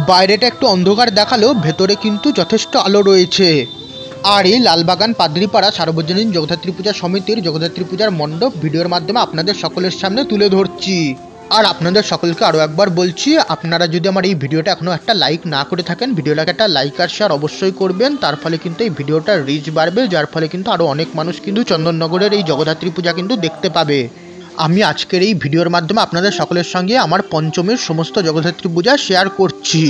বাইরেটা একটু অন্ধকার দেখালেও ভেতরে কিন্তু যথেষ্ট আলো রয়েছে। আর এই লালবাগান পাদ্রিপাড়া সার্বজনীন জগদ্ধাত্রী পূজা সমিতির জগদ্ধাত্রী পূজার মণ্ডপ ভিডিওর মাধ্যমে আপনাদের সকলের সামনে তুলে ধরছি। আর আপনাদের সকলকে আরও একবার বলছি, আপনারা যদি আমার এই ভিডিওটা এখনও একটা লাইক না করে থাকেন, ভিডিওটাকে একটা লাইক আর শেয়ার অবশ্যই করবেন। তার ফলে কিন্তু এই ভিডিওটার রিচ বাড়বে, যার ফলে কিন্তু আরও অনেক মানুষ কিন্তু চন্দননগরের এই জগদ্ধাত্রী পূজা কিন্তু দেখতে পাবে। আমি আজকের এই ভিডিওর মাধ্যমে আপনাদের সকলের সঙ্গে আমার পঞ্চমীর সমস্ত জগদ্ধাত্রী পূজা শেয়ার করছি।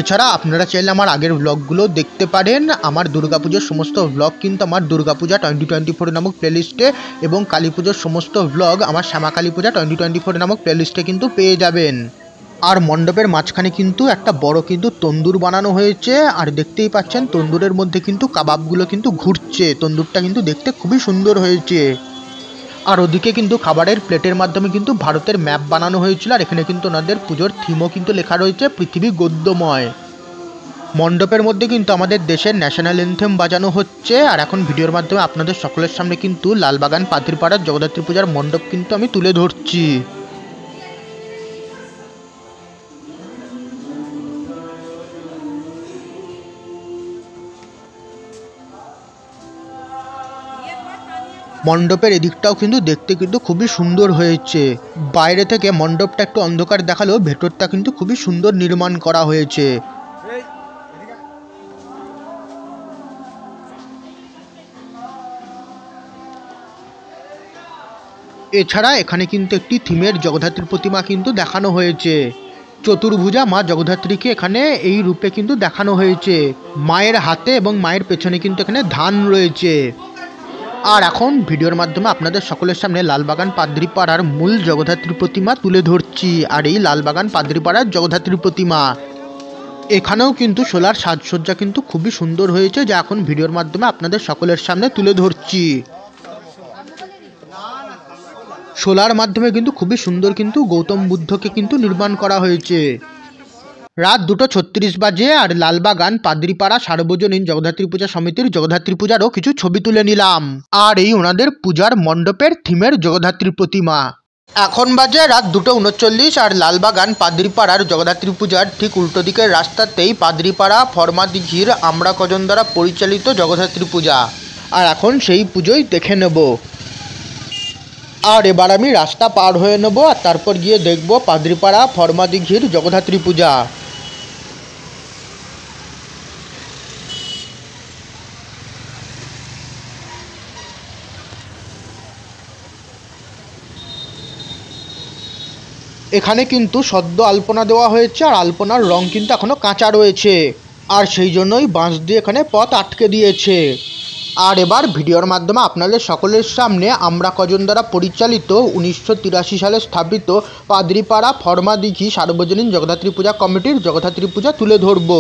এছাড়া আপনারা চাইলে আমার আগের ব্লগগুলো দেখতে পারেন। আমার দুর্গাপুজোর সমস্ত ব্লগ কিন্তু আমার দুর্গাপূজা 2024 নামক প্লেলিস্টে এবং কালী পুজোর সমস্ত ব্লগ আমার শ্যামা কালী পূজা 2024 নামক প্লেলিস্টে কিন্তু পেয়ে যাবেন। আর মণ্ডপের মাঝখানে কিন্তু একটা বড় কিন্তু তন্দুর বানানো হয়েছে, আর দেখতেই পাচ্ছেন তন্দুরের মধ্যে কিন্তু কাবাবগুলো কিন্তু ঘুরছে। তন্দুরটা কিন্তু দেখতে খুবই সুন্দর হয়েছে। আর ওদিকে কিন্তু খাবারের প্লেটের মাধ্যমে কিন্তু ভারতের ম্যাপ বানানো হয়েছিল, আর এখানে কিন্তু ওনাদের পুজোর থিমও কিন্তু লেখা রয়েছে পৃথিবী গদ্যময়। মণ্ডপের মধ্যে কিন্তু আমাদের দেশের ন্যাশনাল এনথেম বাজানো হচ্ছে। আর এখন ভিডিওর মাধ্যমে আপনাদের সকলের সামনে কিন্তু লালবাগান পাদ্রিপাড়ার জগদ্ধাত্রী পূজার মণ্ডপ কিন্তু আমি তুলে ধরছি। মণ্ডপের এদিকটাও কিন্তু দেখতে কিন্তু খুবই সুন্দর হয়েছে। বাইরে থেকে মণ্ডপটা একটু অন্ধকার দেখালেও ভেতরটা কিন্তু খুবই সুন্দর নির্মাণ করা হয়েছে। এছাড়া এখানে কিন্তু একটি থিমের জগদ্ধাত্রীর প্রতিমা কিন্তু দেখানো হয়েছে। চতুর্ভুজা মা জগদ্ধাত্রীকে এখানে এই রূপে কিন্তু দেখানো হয়েছে। মায়ের হাতে এবং মায়ের পেছনে কিন্তু এখানে ধান রয়েছে। আর এখন ভিডিওর মাধ্যমে আপনাদের সকলের সামনে লালবাগান পাদ্রিপাড়ার মূল জগদ্ধাত্রী প্রতিমা তুলে ধরছি। আর এই লালবাগান পাদ্রিপাড়ার জগদ্ধাত্রী প্রতিমা, এখানেও কিন্তু সোলার সাজসজ্জা কিন্তু খুবই সুন্দর হয়েছে, যা এখন ভিডিওর মাধ্যমে আপনাদের সকলের সামনে তুলে ধরছি। সোলার মাধ্যমে কিন্তু খুবই সুন্দর কিন্তু গৌতম বুদ্ধকে কিন্তু নির্মাণ করা হয়েছে। রাত 2:36 বাজে, আর লালবাগান পাদ্রিপাড়া সার্বজনীন জগদ্ধাত্রী পূজা সমিতির জগদ্ধাত্রী পূজারও কিছু ছবি তুলে নিলাম। আর এই ওনাদের পূজার মণ্ডপের থিমের জগদ্ধাত্রী প্রতিমা। এখন বাজে রাত 2:39, আর লালবাগান পাদ্রিপাড়ার জগদ্ধাত্রী পূজার ঠিক উল্টো দিকের রাস্তাতেই পাদ্রিপাড়া ফরমাদিঘির আমরা কজন দ্বারা পরিচালিত জগদ্ধাত্রী পূজা। আর এখন সেই পুজোই দেখে নেব। আর এবার আমি রাস্তা পার হয়ে নেব, আর তারপর গিয়ে দেখব পাদ্রিপাড়া ফরমাদিঘির জগদ্ধাত্রী পূজা। এখানে কিন্তু সদ্য আলপনা দেওয়া হয়েছে, আর আলপনার রং কিন্তু এখনও কাঁচা রয়েছে, আর সেই জন্যই বাঁশ দিয়ে এখানে পথ আটকে দিয়েছে। আর এবার ভিডিওর মাধ্যমে আপনাদের সকলের সামনে আমরা কজন দ্বারা পরিচালিত 1983 সালে স্থাপিত পাদ্রিপাড়া ফরমাদিঘি সার্বজনীন জগদ্ধাত্রী পূজা কমিটির জগদ্ধাত্রী পূজা তুলে ধরব।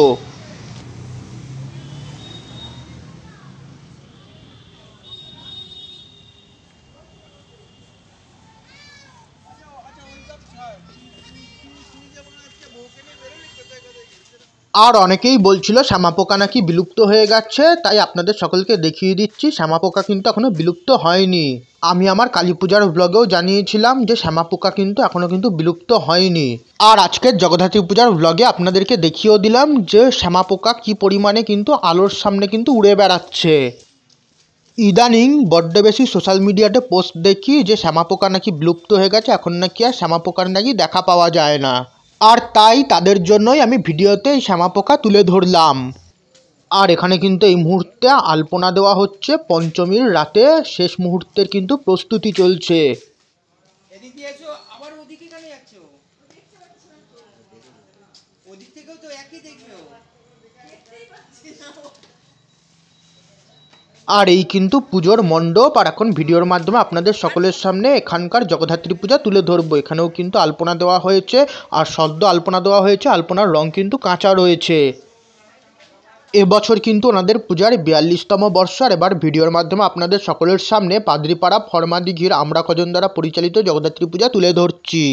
আর অনেকেই বলছিল শ্যামাপোকা নাকি বিলুপ্ত হয়ে গেছে, তাই আপনাদের সকলকে দেখিয়ে দিচ্ছি শ্যামাপোকা কিন্তু এখনো বিলুপ্ত হয়নি। আমি আমার কালী পূজার ব্লগেও জানিয়েছিলাম যে শ্যামাপোকা কিন্তু এখনো কিন্তু বিলুপ্ত হয়নি। আর আজকের জগদ্ধাত্রী পূজার ব্লগে আপনাদেরকে দেখিয়েও দিলাম যে শ্যামাপোকা কি পরিমাণে কিন্তু আলোর সামনে কিন্তু উড়ে বেড়াচ্ছে। ইদানিং বড্ড বেশি সোশ্যাল মিডিয়াতে পোস্ট দেখি যে শ্যামাপোকা নাকি বিলুপ্ত হয়ে গেছে, এখন নাকি আর শ্যামাপোকার নাকি দেখা পাওয়া যায় না। আর তাই তাদের জন্যই আমি ভিডিওতে এই শ্যামাপোকা তুলে ধরলাম। আর এখানে কিন্তু এই মুহূর্তে আলপনা দেওয়া হচ্ছে পঞ্চমীর রাতে, শেষ মুহূর্তের কিন্তু প্রস্তুতি চলছে। আর এই কিন্তু পুজোর মণ্ডপ। আর এখন ভিডিওর মাধ্যমে আপনাদের সকলের সামনে এখানকার জগদ্ধাত্রী পূজা তুলে ধরবো। এখানেও কিন্তু আলপনা দেওয়া হয়েছে, আর সদ্য আলপনা দেওয়া হয়েছে, আলপনার রং কিন্তু কাঁচা রয়েছে। এবছর কিন্তু ওনাদের পূজার 42তম বর্ষ। আর এবার ভিডিওর মাধ্যমে আপনাদের সকলের সামনে পাদ্রিপাড়া ফরমাদিঘির আমরা কজন দ্বারা পরিচালিত জগদ্ধাত্রী পূজা তুলে ধরছি।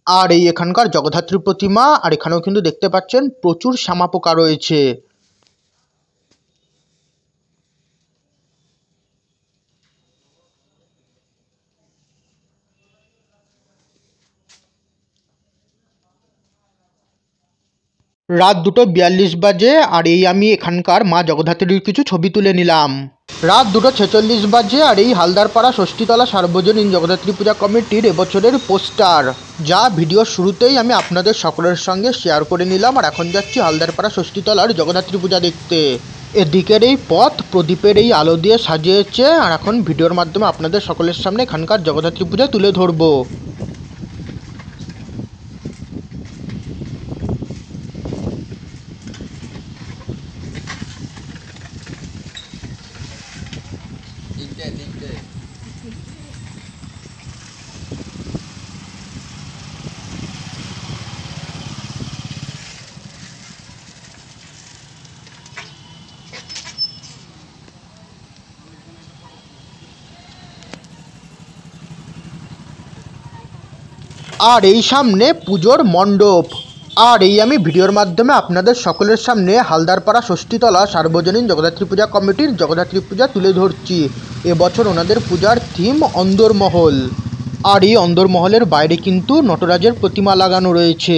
আর এই এখানকার জগদ্ধাত্রী প্রতিমা। আর এখানেও কিন্তু দেখতে পাচ্ছেন প্রচুর শ্যামা পোকা রয়েছে। রাত 2:42 বাজে। আর এই আমি এখানকার মা জগদ্ধাত্রীর কিছু ছবি তুলে নিলাম। রাত 2:46 বাজে। আর এই হালদারপাড়া ষষ্ঠীতলা সার্বজনীন জগদ্ধাত্রী পূজা কমিটির এবছরের পোস্টার, যা ভিডিওর শুরুতেই আমি আপনাদের সকলের সঙ্গে শেয়ার করে নিলাম। আর এখন যাচ্ছি হালদারপাড়া ষষ্ঠীতলার জগদ্ধাত্রী পূজা দেখতে। এদিকের এই পথ প্রদীপের এই আলো দিয়ে সাজিয়েছে। আর এখন ভিডিওর মাধ্যমে আপনাদের সকলের সামনে এখানকার জগদ্ধাত্রী পূজা তুলে ধরবো। আর এই সামনে পুজোর মণ্ডপ। আর এই আমি ভিডিওর মাধ্যমে আপনাদের সকলের সামনে হালদারপাড়া ষষ্ঠীতলা সার্বজনীন জগদ্ধাত্রী পূজা কমিটির জগদ্ধাত্রী পূজা তুলে ধরছি। এবছর ওনাদের পূজার থিম অন্দরমহল। আর এই অন্দরমহলের বাইরে কিন্তু নটরাজের প্রতিমা লাগানো রয়েছে।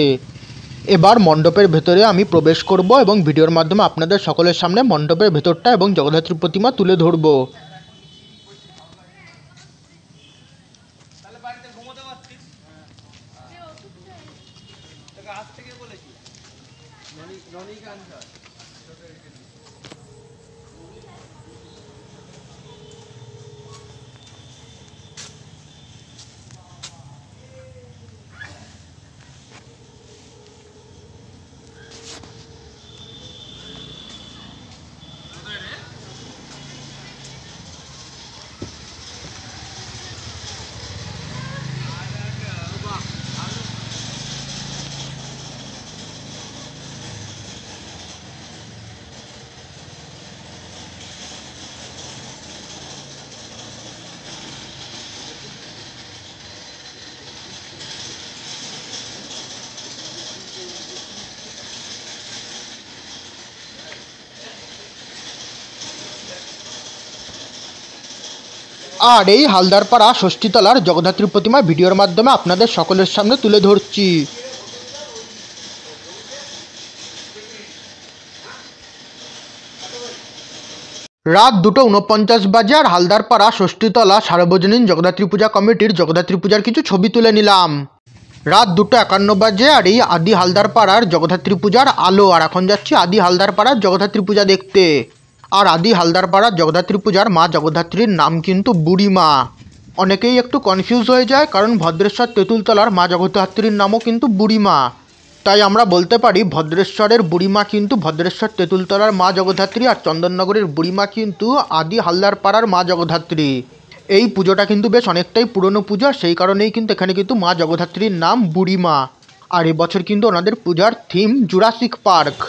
এবার মণ্ডপের ভেতরে আমি প্রবেশ করব এবং ভিডিওর মাধ্যমে আপনাদের সকলের সামনে মণ্ডপের ভেতরটা এবং জগদ্ধাত্রী প্রতিমা তুলে ধরবো। আর এই হালদারপাড়া ষষ্ঠীতলার জগদ্ধাত্রী প্রতিমা ভিডিওর মাধ্যমে আপনাদের সকলের সামনে তুলে ধরছি। রাত 2:49 বাজে। আর হালদারপাড়া ষষ্ঠীতলা সার্বজনীন জগদ্ধাত্রী পূজা কমিটির জগদ্ধাত্রী পূজার কিছু ছবি তুলে নিলাম। রাত 2:51 বাজে। আর এই আদি হালদারপাড়ার জগদ্ধাত্রী পূজার আলো। আর এখন যাচ্ছি আদি হালদারপাড়ার জগদ্ধাত্রী পূজা দেখতে। আর আদি হালদারপাড়ার জগদ্ধাত্রী পূজার মা জগদ্ধাত্রীর নাম কিন্তু বুড়িমা। অনেকেই একটু কনফিউজ হয়ে যায়, কারণ ভদ্রেশ্বর তেঁতুলতলার মা জগদ্ধাত্রীর নামও কিন্তু বুড়িমা। তাই আমরা বলতে পারি ভদ্রেশ্বরের বুড়িমা কিন্তু ভদ্রেশ্বর তেঁতুলতলার মা জগদ্ধাত্রী, আর চন্দননগরের বুড়িমা কিন্তু আদি হালদারপাড়ার মা জগদ্ধাত্রী। এই পুজোটা কিন্তু বেশ অনেকটাই পুরনো পুজো, সেই কারণেই কিন্তু এখানে কিন্তু মা জগদ্ধাত্রীর নাম বুড়িমা। আর এবছর কিন্তু ওনাদের পূজার থিম জুরাসিক পার্ক।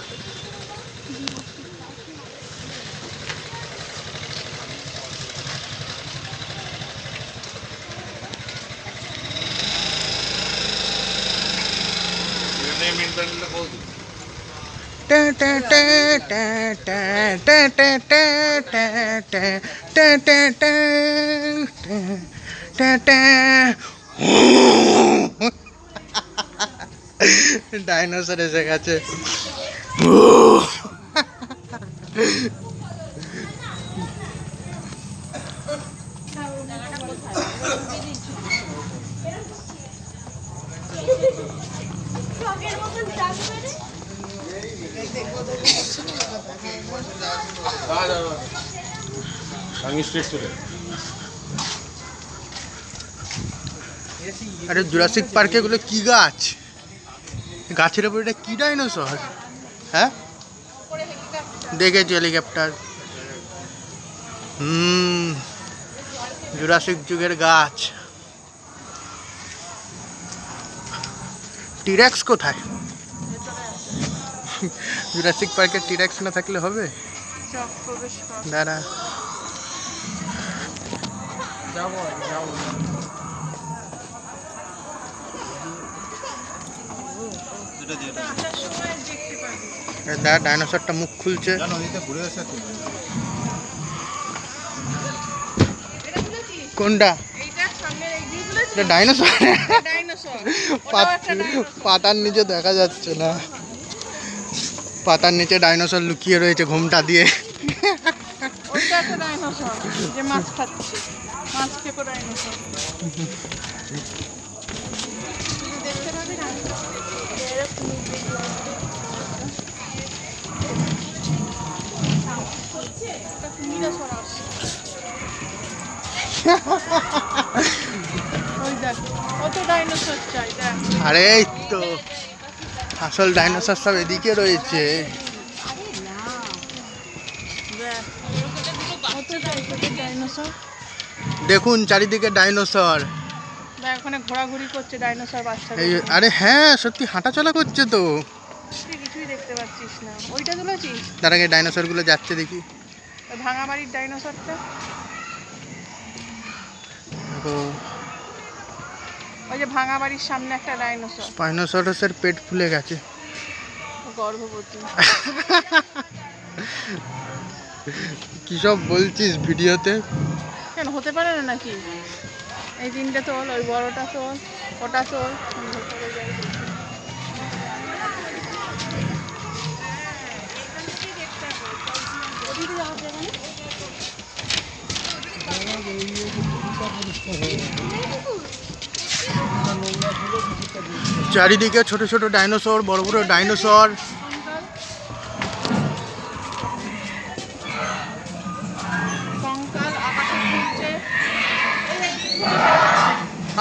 ডাইনোসর এসে গেছে। Straight to আরে জুরাসিক পার্কে এগুলো কি গাছ? গাছের উপর এটা কি ডাইনোসর? হ্যাঁ দেখেছি হেলিকপ্টার। জুরাসিক যুগের গাছ। টিরেক্স কোথায়? জুরাসিক পার্কে টিরেক্স না থাকলে হবে? দাঁড়া ডাইনোসরটা মুখ খুলছে। কোনটা? ডাইনোসর? পাতার নিচে দেখা যাচ্ছে না, পাতার নিচে ডাইনোসর লুকিয়ে রয়েছে ঘোমটা দিয়ে। আরে এই তো আসল ডাইনোসর সব এদিকে রয়েছে। দেখুন চারিদিকে ডাইনোসর, ঘোরাঘুরি করছে ডাইনোসর বাচ্চা। আরে হ্যাঁ সত্যি হাঁটাচলা করছে তো, কিছুই দেখতে পাচ্ছিস না। ওইটা তুলেছিস? তার আগে ডাইনোসর গুলো যাচ্ছে দেখি। ভাঙা বাড়ির ডাইনোসরটা ওই যে ভাঙা বাড়ির সামনে একটা ডাইনোসর। ডাইনোসরের পেট ফুলে গেছে, গর্ভবতী। কি সব বলছিস ভিডিওতে? কেন হতে পারে না নাকি? এই তিনটে তোল, ওই বড়টা তোল, ওটা তোল। চারিদিকে ছোট ছোট ডাইনোসর, বড় বড় ডাইনোসর।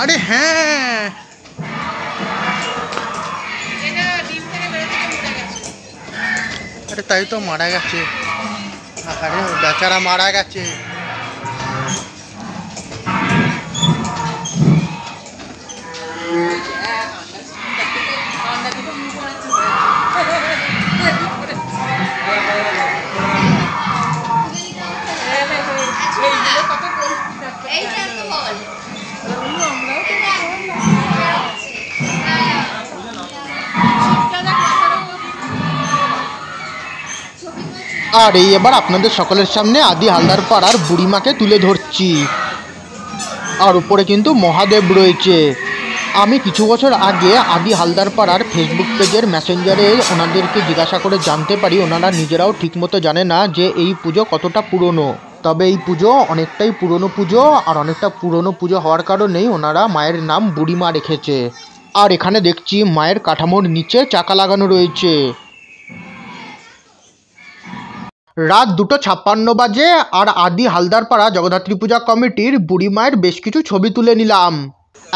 আরে হ্যাঁ আরে তাই তো মারা গেছে। আরে বেচারা মারা গেছে। আর এই এবার আপনাদের সকলের সামনে আদি হালদার পাড়ার বুড়িমাকে তুলে ধরছি। আর উপরে কিন্তু মহাদেব রয়েছে। আমি কিছু বছর আগে আদি হালদার পাড়ার ফেসবুক পেজের মেসেঞ্জারে ওনাদেরকে জিজ্ঞাসা করে জানতে পারি, ওনারা নিজেরাও ঠিকমতো জানে না যে এই পুজো কতটা পুরনো। তবে এই পুজো অনেকটাই পুরনো পুজো, আর অনেকটা পুরনো পুজো হওয়ার কারণেই ওনারা মায়ের নাম বুড়িমা রেখেছে। আর এখানে দেখছি মায়ের কাঠামোর নিচে চাকা লাগানো রয়েছে। রাত 2:56 বাজে আর আদি হালদারপাড়া জগদ্ধাত্রী পূজা কমিটির বুড়ি মায়ের বেশ কিছু ছবি তুলে নিলাম।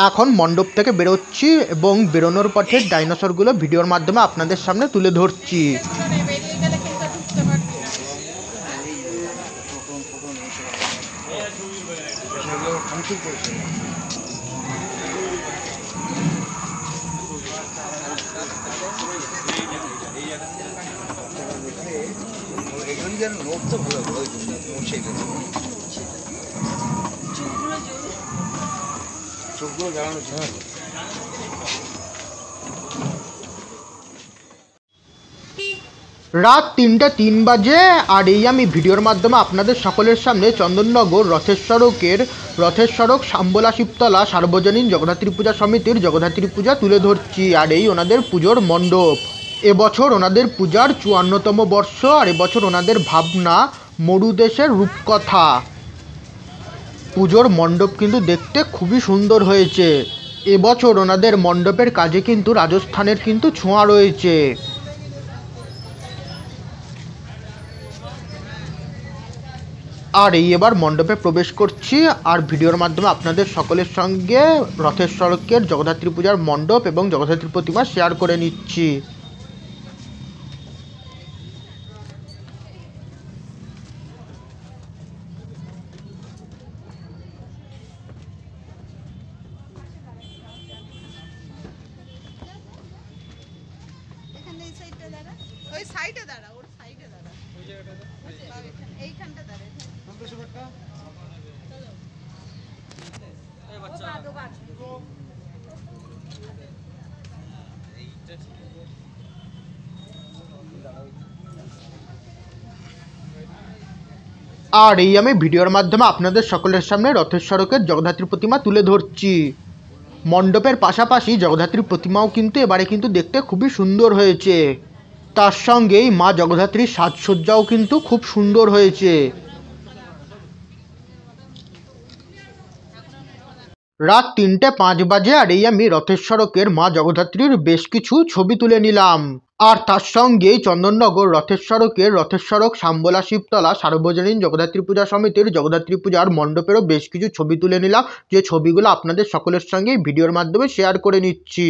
এখন মণ্ডপ থেকে বেরোচ্ছি এবং বেরোনোর পথে ডাইনোসরগুলো ভিডিওর মাধ্যমে আপনাদের সামনে তুলে ধরছি। রাত 3:03 বাজে আর এই আমি ভিডিওর মাধ্যমে আপনাদের সকলের সামনে চন্দননগর রথের সড়ক শাম্বলা শিবতলা সার্বজনীন জগদ্ধাত্রী পূজা সমিতির জগদ্ধাত্রী পূজা তুলে ধরছি। আর এই ওনাদের পুজোর মণ্ডপ। এবছর ওনাদের পূজার 54তম বর্ষ। আর এবছর ওনাদের ভাবনা মরুদেশের রূপকথা। পুজোর মণ্ডপ কিন্তু দেখতে খুবই সুন্দর হয়েছে। এবছর ওনাদের মণ্ডপের কাজে কিন্তু রাজস্থানের কিন্তু ছোঁয়া রয়েছে। আর এই এবার মণ্ডপে প্রবেশ করছি আর ভিডিওর মাধ্যমে আপনাদের সকলের সঙ্গে রথের সড়কের জগদ্ধাত্রী পূজার মণ্ডপ এবং জগদ্ধাত্রী প্রতিমা শেয়ার করে নিচ্ছি। আর এই আমি ভিডিওর মাধ্যমে আপনাদের সকলের সামনে রথের সড়কের জগদ্ধাত্রী প্রতিমা তুলে ধরছি। মণ্ডপের পাশাপাশি জগদ্ধাত্রী প্রতিমাও কিন্তু এবারে কিন্তু দেখতে খুবই সুন্দর হয়েছে। তার সঙ্গেই মা জগদ্ধাত্রীর সাজসজ্জাও কিন্তু খুব সুন্দর হয়েছে। রাত 3:05 বাজে আর এই আমি রথের সড়কের মা জগদ্ধাত্রীর বেশ কিছু ছবি তুলে নিলাম। আর তার সঙ্গেই চন্দননগর রথের সড়ক শাম্বলা শিবতলা সার্বজনীন জগদ্ধাত্রী পূজা সমিতির জগদ্ধাত্রী পূজার মণ্ডপেরও বেশ কিছু ছবি তুলে নিলাম, যে ছবিগুলো আপনাদের সকলের সঙ্গে ভিডিওর মাধ্যমে শেয়ার করে নিচ্ছি।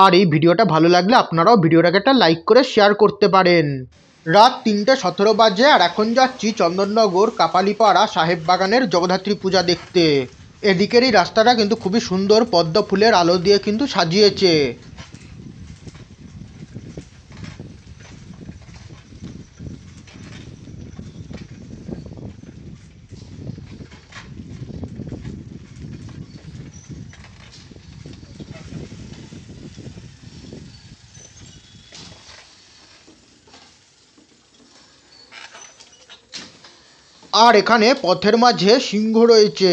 আর এই ভিডিওটা ভালো লাগলে আপনারাও ভিডিওটাকে একটা লাইক করে শেয়ার করতে পারেন। রাত 3:17 বাজে আর এখন যাচ্ছি চন্দননগর কাপালিপাড়া সাহেব বাগানের জগদ্ধাত্রী পূজা দেখতে। এদিকের এই রাস্তাটা কিন্তু খুবই সুন্দর পদ্ম ফুলের আলো দিয়ে কিন্তু সাজিয়েছে। আর এখানে পথের মাঝে সিংহ রয়েছে।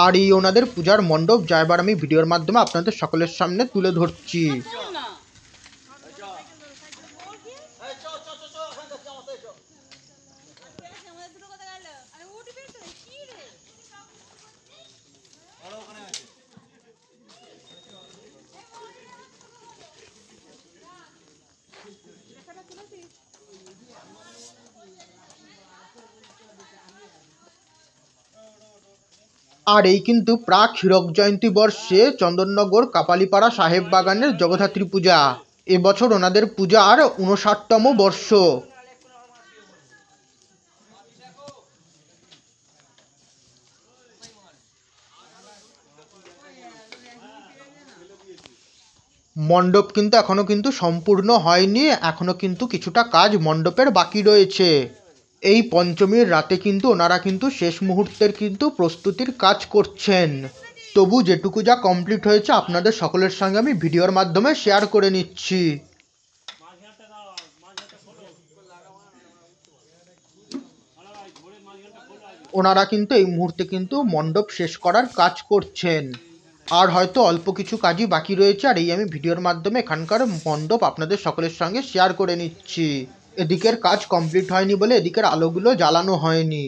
আর এই ওনাদের পূজার মণ্ডপ যা এবার আমি ভিডিওর মাধ্যমে আপনাদের সকলের সামনে তুলে ধরছি। আর এই কিন্তু প্রাক হীরক জয়ন্তী বর্ষে চন্দননগর কাপালিপাড়া সাহেব বাগানের জগদ্ধাত্রী পূজা। এবছর ওনাদের পূজার 59তম বর্ষ। মণ্ডপ কিন্তু এখনো কিন্তু সম্পূর্ণ হয়নি, এখনো কিন্তু কিছুটা কাজ মণ্ডপের বাকি রয়েছে। এই পঞ্চমীর রাতে কিন্তু ওনারা কিন্তু শেষ মুহূর্তের কিন্তু প্রস্তুতির কাজ করছেন। তবু যেটুকু যা কমপ্লিট হয়েছে আপনাদের সকলের সঙ্গে আমি ভিডিওর মাধ্যমে শেয়ার করে নিচ্ছি। ওনারা কিন্তু এই মুহূর্তে কিন্তু মণ্ডপ শেষ করার কাজ করছেন, আর হয়তো অল্প কিছু কাজই বাকি রয়েছে। আর এই আমি ভিডিওর মাধ্যমে এখানকার মণ্ডপ আপনাদের সকলের সঙ্গে শেয়ার করে নিচ্ছি। এদিকের কাজ কমপ্লিট হয়নি বলে এদিকের আলোগুলো জ্বালানো হয়নি।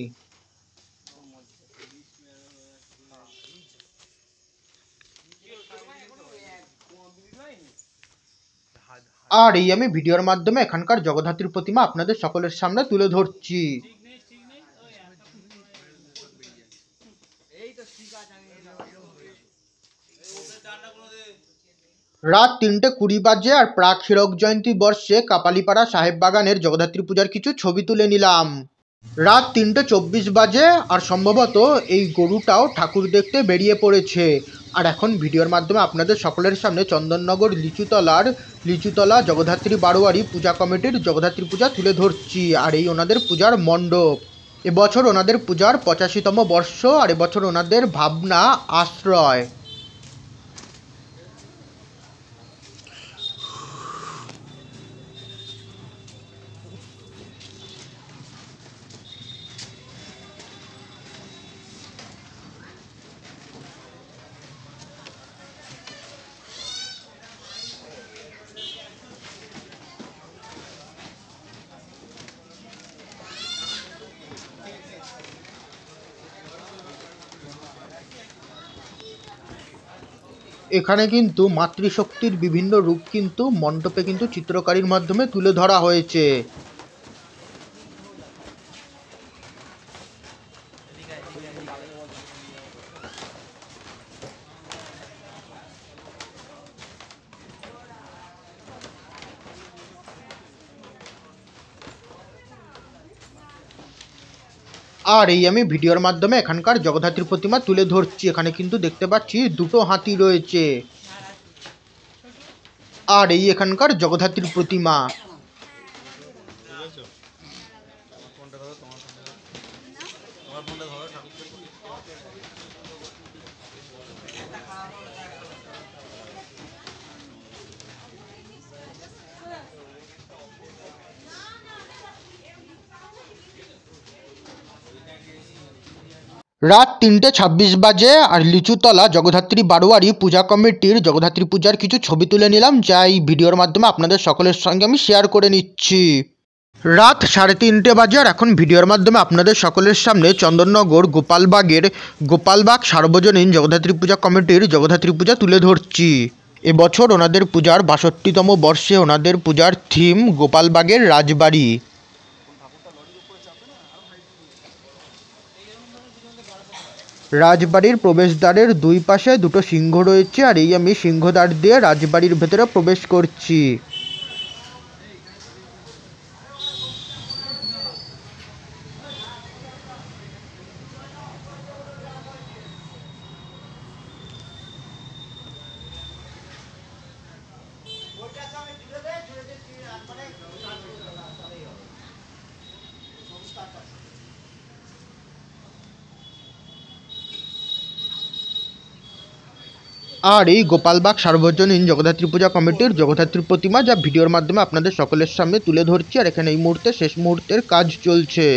আর এই আমি ভিডিওর মাধ্যমে এখানকার জগদ্ধাত্রীর প্রতিমা আপনাদের সকলের সামনে তুলে ধরছি। রাত 3:20 বাজে আর প্রাক হীরক জয়ন্তী বর্ষে কাপালিপাড়া সাহেব বাগানের জগদ্ধাত্রী পূজার কিছু ছবি তুলে নিলাম। রাত 3:24 বাজে আর সম্ভবত এই গরুটাও ঠাকুর দেখতে বেরিয়ে পড়েছে। আর এখন ভিডিওর মাধ্যমে আপনাদের সকলের সামনে চন্দননগর লিচুতলা জগদ্ধাত্রী বারোয়ারি পূজা কমিটির জগদ্ধাত্রী পূজা তুলে ধরছি। আর এই ওনাদের পূজার মণ্ডপ। এবছর ওনাদের পূজার 85তম বর্ষ আর এবছর ওনাদের ভাবনা আশ্রয়। এখানে কিন্তু মাতৃশক্তির বিভিন্ন রূপ কিন্তু মণ্ডপে কিন্তু চিত্রকারির মাধ্যমে তুলে ধরা হয়েছে। আর এই আমি ভিডিওর মাধ্যমে এখানকার জগদ্ধাত্রীর প্রতিমা তুলে ধরছি। এখানে কিন্তু দেখতে পাচ্ছি দুটো হাতি রয়েছে। আর এই এখানকার জগদ্ধাত্রীর প্রতিমা। রাত 3:26 বাজে আর লিচুতলা জগদ্ধাত্রী বারোয়ারি পূজা কমিটির জগদ্ধাত্রী পূজার কিছু ছবি তুলে নিলাম, যা এই ভিডিওর মাধ্যমে আপনাদের সকলের সঙ্গে আমি শেয়ার করে নিচ্ছি। রাত 3:30 বাজে আর এখন ভিডিওর মাধ্যমে আপনাদের সকলের সামনে চন্দননগর গোপালবাগের গোপালবাগ সার্বজনীন জগদ্ধাত্রী পূজা কমিটির জগদ্ধাত্রী পূজা তুলে ধরছি। এবছর ওনাদের পূজার 62তম বর্ষে ওনাদের পূজার থিম গোপালবাগের রাজবাড়ি। রাজবাড়ির প্রবেশদ্বারের দুই পাশে দুটো সিংহ রয়েছে আর এই আমি সিংহদ্বার দিয়ে রাজবাড়ির ভেতরে প্রবেশ করছি। আর এই গোপালবাগ সার্বজনীন জগদ্ধাত্রী পূজা কমিটির জগদ্ধাত্রী প্রতিমা, যা ভিডিওর মাধ্যমে আপনাদের সকলের সামনে তুলে ধরছি। আর এখানে এই মুহূর্তে শেষ মুহূর্তের কাজ চলছে।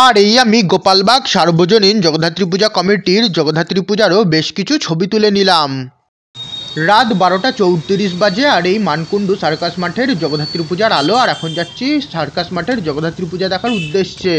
আর এই আমি গোপালবাগ সার্বজনীন জগদ্ধাত্রী পূজা কমিটির জগদ্ধাত্রী পূজারও বেশ কিছু ছবি তুলে নিলাম। রাত 12:34 বাজে আর এই মানকুণ্ডু সার্কাস মাঠের জগদ্ধাত্রী পূজার আলো। আর এখন যাচ্ছি সার্কাস মাঠের জগদ্ধাত্রী পূজা দেখার উদ্দেশ্যে।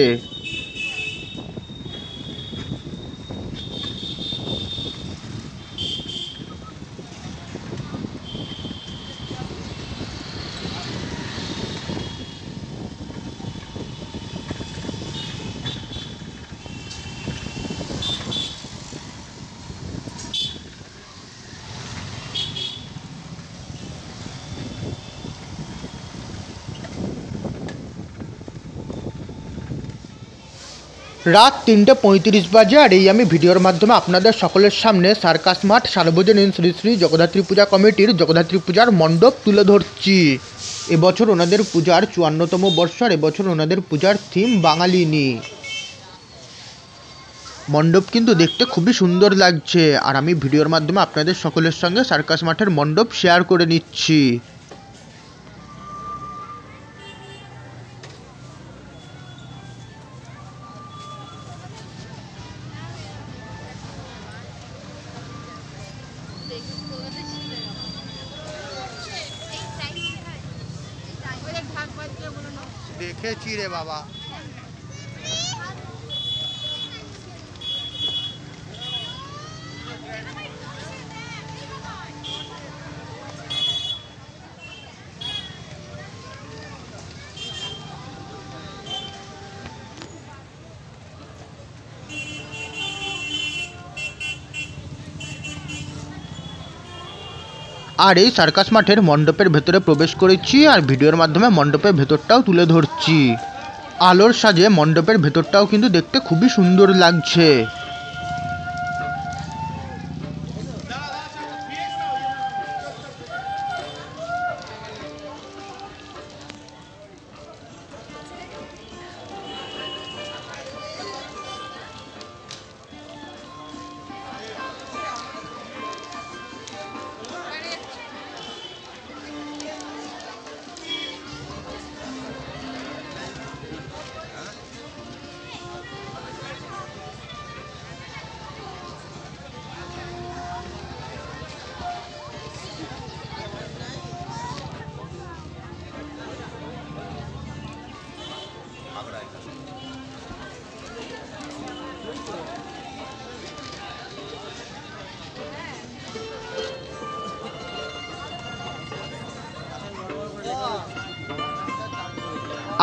রাত 3:35 বাজে আর এই আমি ভিডিওর মাধ্যমে আপনাদের সকলের সামনে সার্কাস মাঠ সার্বজনীন শ্রী শ্রী জগদ্ধাত্রী পূজা কমিটির জগদ্ধাত্রী পূজার মণ্ডপ তুলে ধরছি। এবছর ওনাদের পূজার 54তম বর্ষ আর এবছর ওনাদের পূজার থিম বাঙালিনী। মণ্ডপ কিন্তু দেখতে খুবই সুন্দর লাগছে আর আমি ভিডিওর মাধ্যমে আপনাদের সকলের সঙ্গে সার্কাস মাঠের মণ্ডপ শেয়ার করে নিচ্ছি। দেখেছি রে বাবা। আর এই সার্কাস মাঠের মণ্ডপের ভেতরে প্রবেশ করেছি আর ভিডিওর মাধ্যমে মণ্ডপের ভেতরটাও তুলে ধরছি। আলোর সাজে মণ্ডপের ভেতরটাও কিন্তু দেখতে খুবই সুন্দর লাগছে।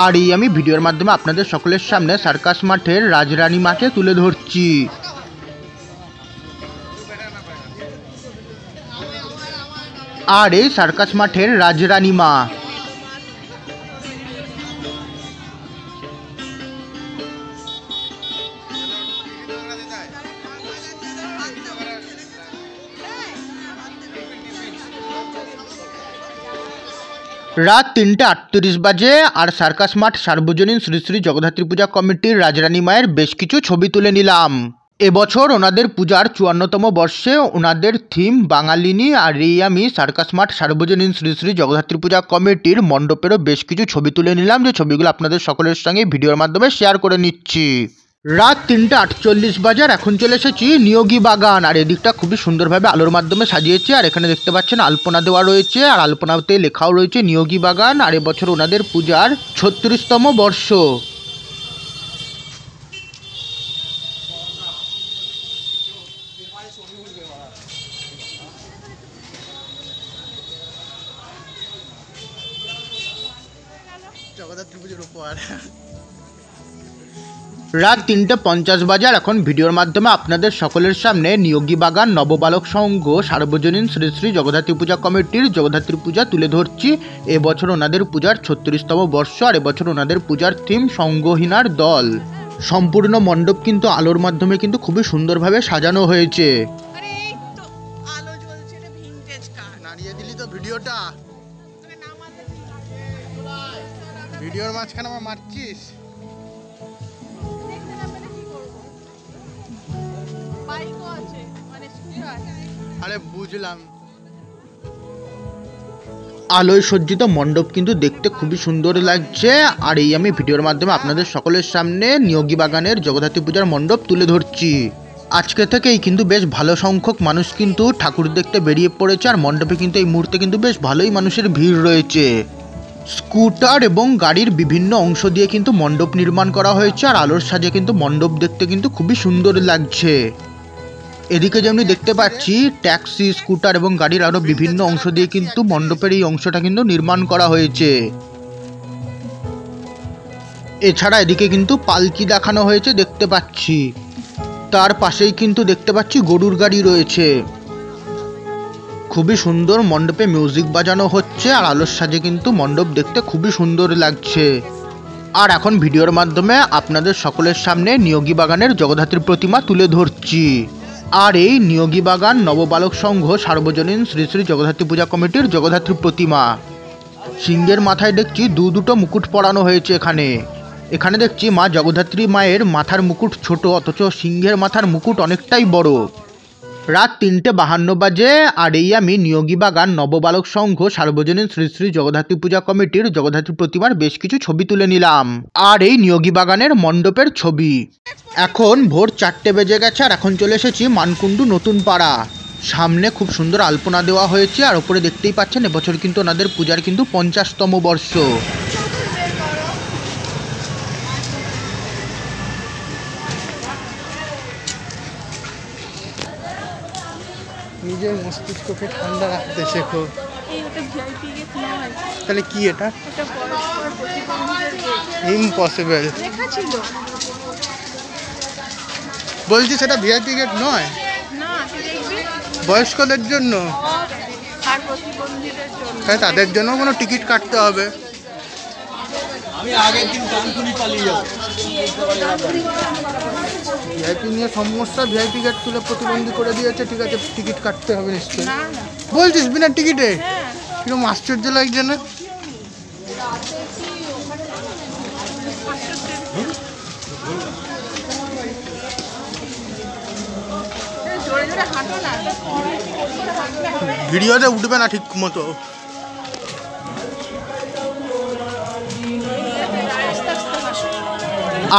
আর এই আমি ভিডিওর মাধ্যমে আপনাদের সকলের সামনে সার্কাস মাঠের রাজরানী মাকে তুলে ধরছি। আর এই সার্কাস মাঠের রাজরানী মা। রাত ৩:৩৮ বাজে আর সার্কাস মাঠ সার্বজনীন শ্রী শ্রী জগদ্ধাত্রী পূজা কমিটির রাজরানী মায়ের বেশ কিছু ছবি তুলে নিলাম। এবছর ওনাদের পূজার ৫৪তম বর্ষে ওনাদের থিম বাঙালিনী। আর এই আমি সার্কাস মাঠ সার্বজনীন শ্রী শ্রী জগদ্ধাত্রী পূজা কমিটির মণ্ডপেরও বেশ কিছু ছবি তুলে নিলাম, যে ছবিগুলো আপনাদের সকলের সঙ্গে ভিডিওর মাধ্যমে শেয়ার করে নিচ্ছি। রাত ৩:৪৮ বাজে আর এখন চলে এসেছি নিয়োগী বাগান। আর এদিকটা খুবই সুন্দরভাবে আলোর মাধ্যমে সাজিয়েছে। আর এখানে দেখতে পাচ্ছেন আলপনা দেওয়া রয়েছে, আর আলপনাতে লেখাও রয়েছে নিয়োগী বাগান। আর এবছর ওনাদের পূজার ৩৬তম বর্ষ। জগদ্ধাত্রী পুজোর উপহার। রাত ৩:৫০ বাজে আর এখন ভিডিওর মাধ্যমে আপনাদের সকলের সামনে নিয়োগী বাগান নববালক সংঘ সার্বজনীন শ্রী শ্রী জগদ্ধাত্রী পূজা কমিটির জগদ্ধাত্রী পূজা তুলে ধরছি। এবছর ওনাদের পূজার ৩৬তম বর্ষ। আর এবছর ওনাদের পূজার থিম সঙ্গহীনার দল। সম্পূর্ণ মণ্ডপ কিন্তু আলোর মাধ্যমে কিন্তু খুবই সুন্দরভাবে সাজানো হয়েছে। ভিডিওর মাঝখানে আমার মারছিস। আরে বুঝলাম। আলোয় সজ্জিত মণ্ডপ কিন্তু দেখতে খুবই সুন্দর লাগছে। আর এই আমি ভিডিওর মাধ্যমে আপনাদের সকলের সামনে নিয়োগী বাগানের জগদ্ধাত্রী পূজার মণ্ডপ তুলে ধরছি। আজকে থেকেই কিন্তু বেশ ভালো সংখ্যক মানুষ কিন্তু ঠাকুর দেখতে বেরিয়ে পড়েছে। আর মণ্ডপে কিন্তু এই মুহূর্তে কিন্তু বেশ ভালোই মানুষের ভিড় রয়েছে। স্কুটার এবং গাড়ির বিভিন্ন অংশ দিয়ে কিন্তু মণ্ডপ নির্মাণ করা হয়েছে। আর আলোর সাজে কিন্তু মণ্ডপ দেখতে কিন্তু খুবই সুন্দর লাগছে। এদিকে যেমনি দেখতে পাচ্ছি ট্যাক্সি, স্কুটার এবং গাড়ির আরো বিভিন্ন অংশ দিয়ে কিন্তু মণ্ডপের এই অংশটা কিন্তু নির্মাণ করা হয়েছে। এছাড়া এদিকে কিন্তু পালকি দেখানো হয়েছে দেখতে পাচ্ছি। তার পাশেই কিন্তু দেখতে পাচ্ছি গরুর গাড়ি রয়েছে। খুবই সুন্দর মণ্ডপে মিউজিক বাজানো হচ্ছে। আর আলোর সাজে কিন্তু মণ্ডপ দেখতে খুবই সুন্দর লাগছে। আর এখন ভিডিওর মাধ্যমে আপনাদের সকলের সামনে নিয়োগী বাগানের জগদ্ধাত্রী প্রতিমা তুলে ধরছি। আর এই নিয়োগী বাগান নববালক সংঘ সার্বজনীন শ্রী শ্রী জগদ্ধাত্রী পূজা কমিটির জগদ্ধাত্রী প্রতিমা। সিংহের মাথায় দেখছি দুটো মুকুট পরানো হয়েছে। এখানে দেখছি মা জগদ্ধাত্রী মায়ের মাথার মুকুট ছোট, অথচ সিংহের মাথার মুকুট অনেকটাই বড়। রাত ৩:৫২ বাজে আর এই আমি নিয়োগী বাগান নববালক সংঘ সার্বজনীন শ্রী শ্রী জগদ্ধাত্রী পূজা কমিটির জগদ্ধাত্রী প্রতিমার বেশ কিছু ছবি তুলে নিলাম। আর এই নিয়োগী বাগানের মণ্ডপের ছবি। এখন ভোর ৪টে বেজে গেছে আর এখন চলে এসেছি মানকুণ্ডু নতুন পাড়া। সামনে খুব সুন্দর আলপনা দেওয়া হয়েছে। আর ওপরে দেখতেই পাচ্ছেন এবছর কিন্তু ওনাদের পূজার কিন্তু ৫০তম বর্ষ। নিজের মস্তিষ্ককে ঠান্ডা রাখতে শেখো। তাহলে কি এটা? ইম্পসিবল বলছি, সেটা ভিআইপি গেট নয়, বয়স্কদের জন্য। তাই তাদের জন্য কোনো টিকিট কাটতে হবে। আমি আগের দিন ডানকুনি পালিয়ে যাব। ভিআইপি নিয়ে সমস্যা, ভিআইপি গেট তুলে প্রতিবন্ধী করে দিয়েছে। ঠিক আছে, টিকিট কাটতে হবে নিশ্চয়ই। বলছিস বিনা টিকিটে? কিরকম আশ্চর্য লাগছে না? ভিডিওতে উঠবে না ঠিক মতো।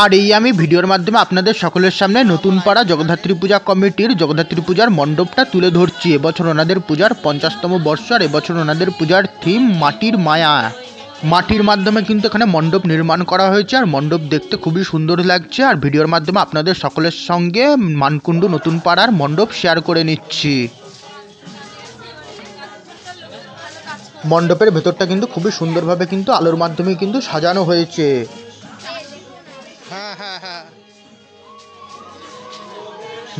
আর এই আমি ভিডিওর মাধ্যমে আপনাদের সকলের সামনে নতুন পাড়া জগদ্ধাত্রী পূজা কমিটির জগদ্ধাত্রী পূজার মণ্ডপটা তুলে ধরছি। এবছর ওনাদের পূজার ৫০তম বর্ষ। আর এবছর ওনাদের পূজার থিম মাটির মায়া। মাটির মাধ্যমে কিন্তু এখানে মণ্ডপ নির্মাণ করা হয়েছে। আর মণ্ডপ দেখতে খুবই সুন্দর লাগছে। আর ভিডিওর মাধ্যমে আপনাদের সকলের সঙ্গে মানকুণ্ডু নতুন পাড়ার মণ্ডপ শেয়ার করে নিচ্ছি। মণ্ডপের ভেতরটা কিন্তু খুবই সুন্দরভাবে কিন্তু আলোর মাধ্যমে কিন্তু সাজানো হয়েছে।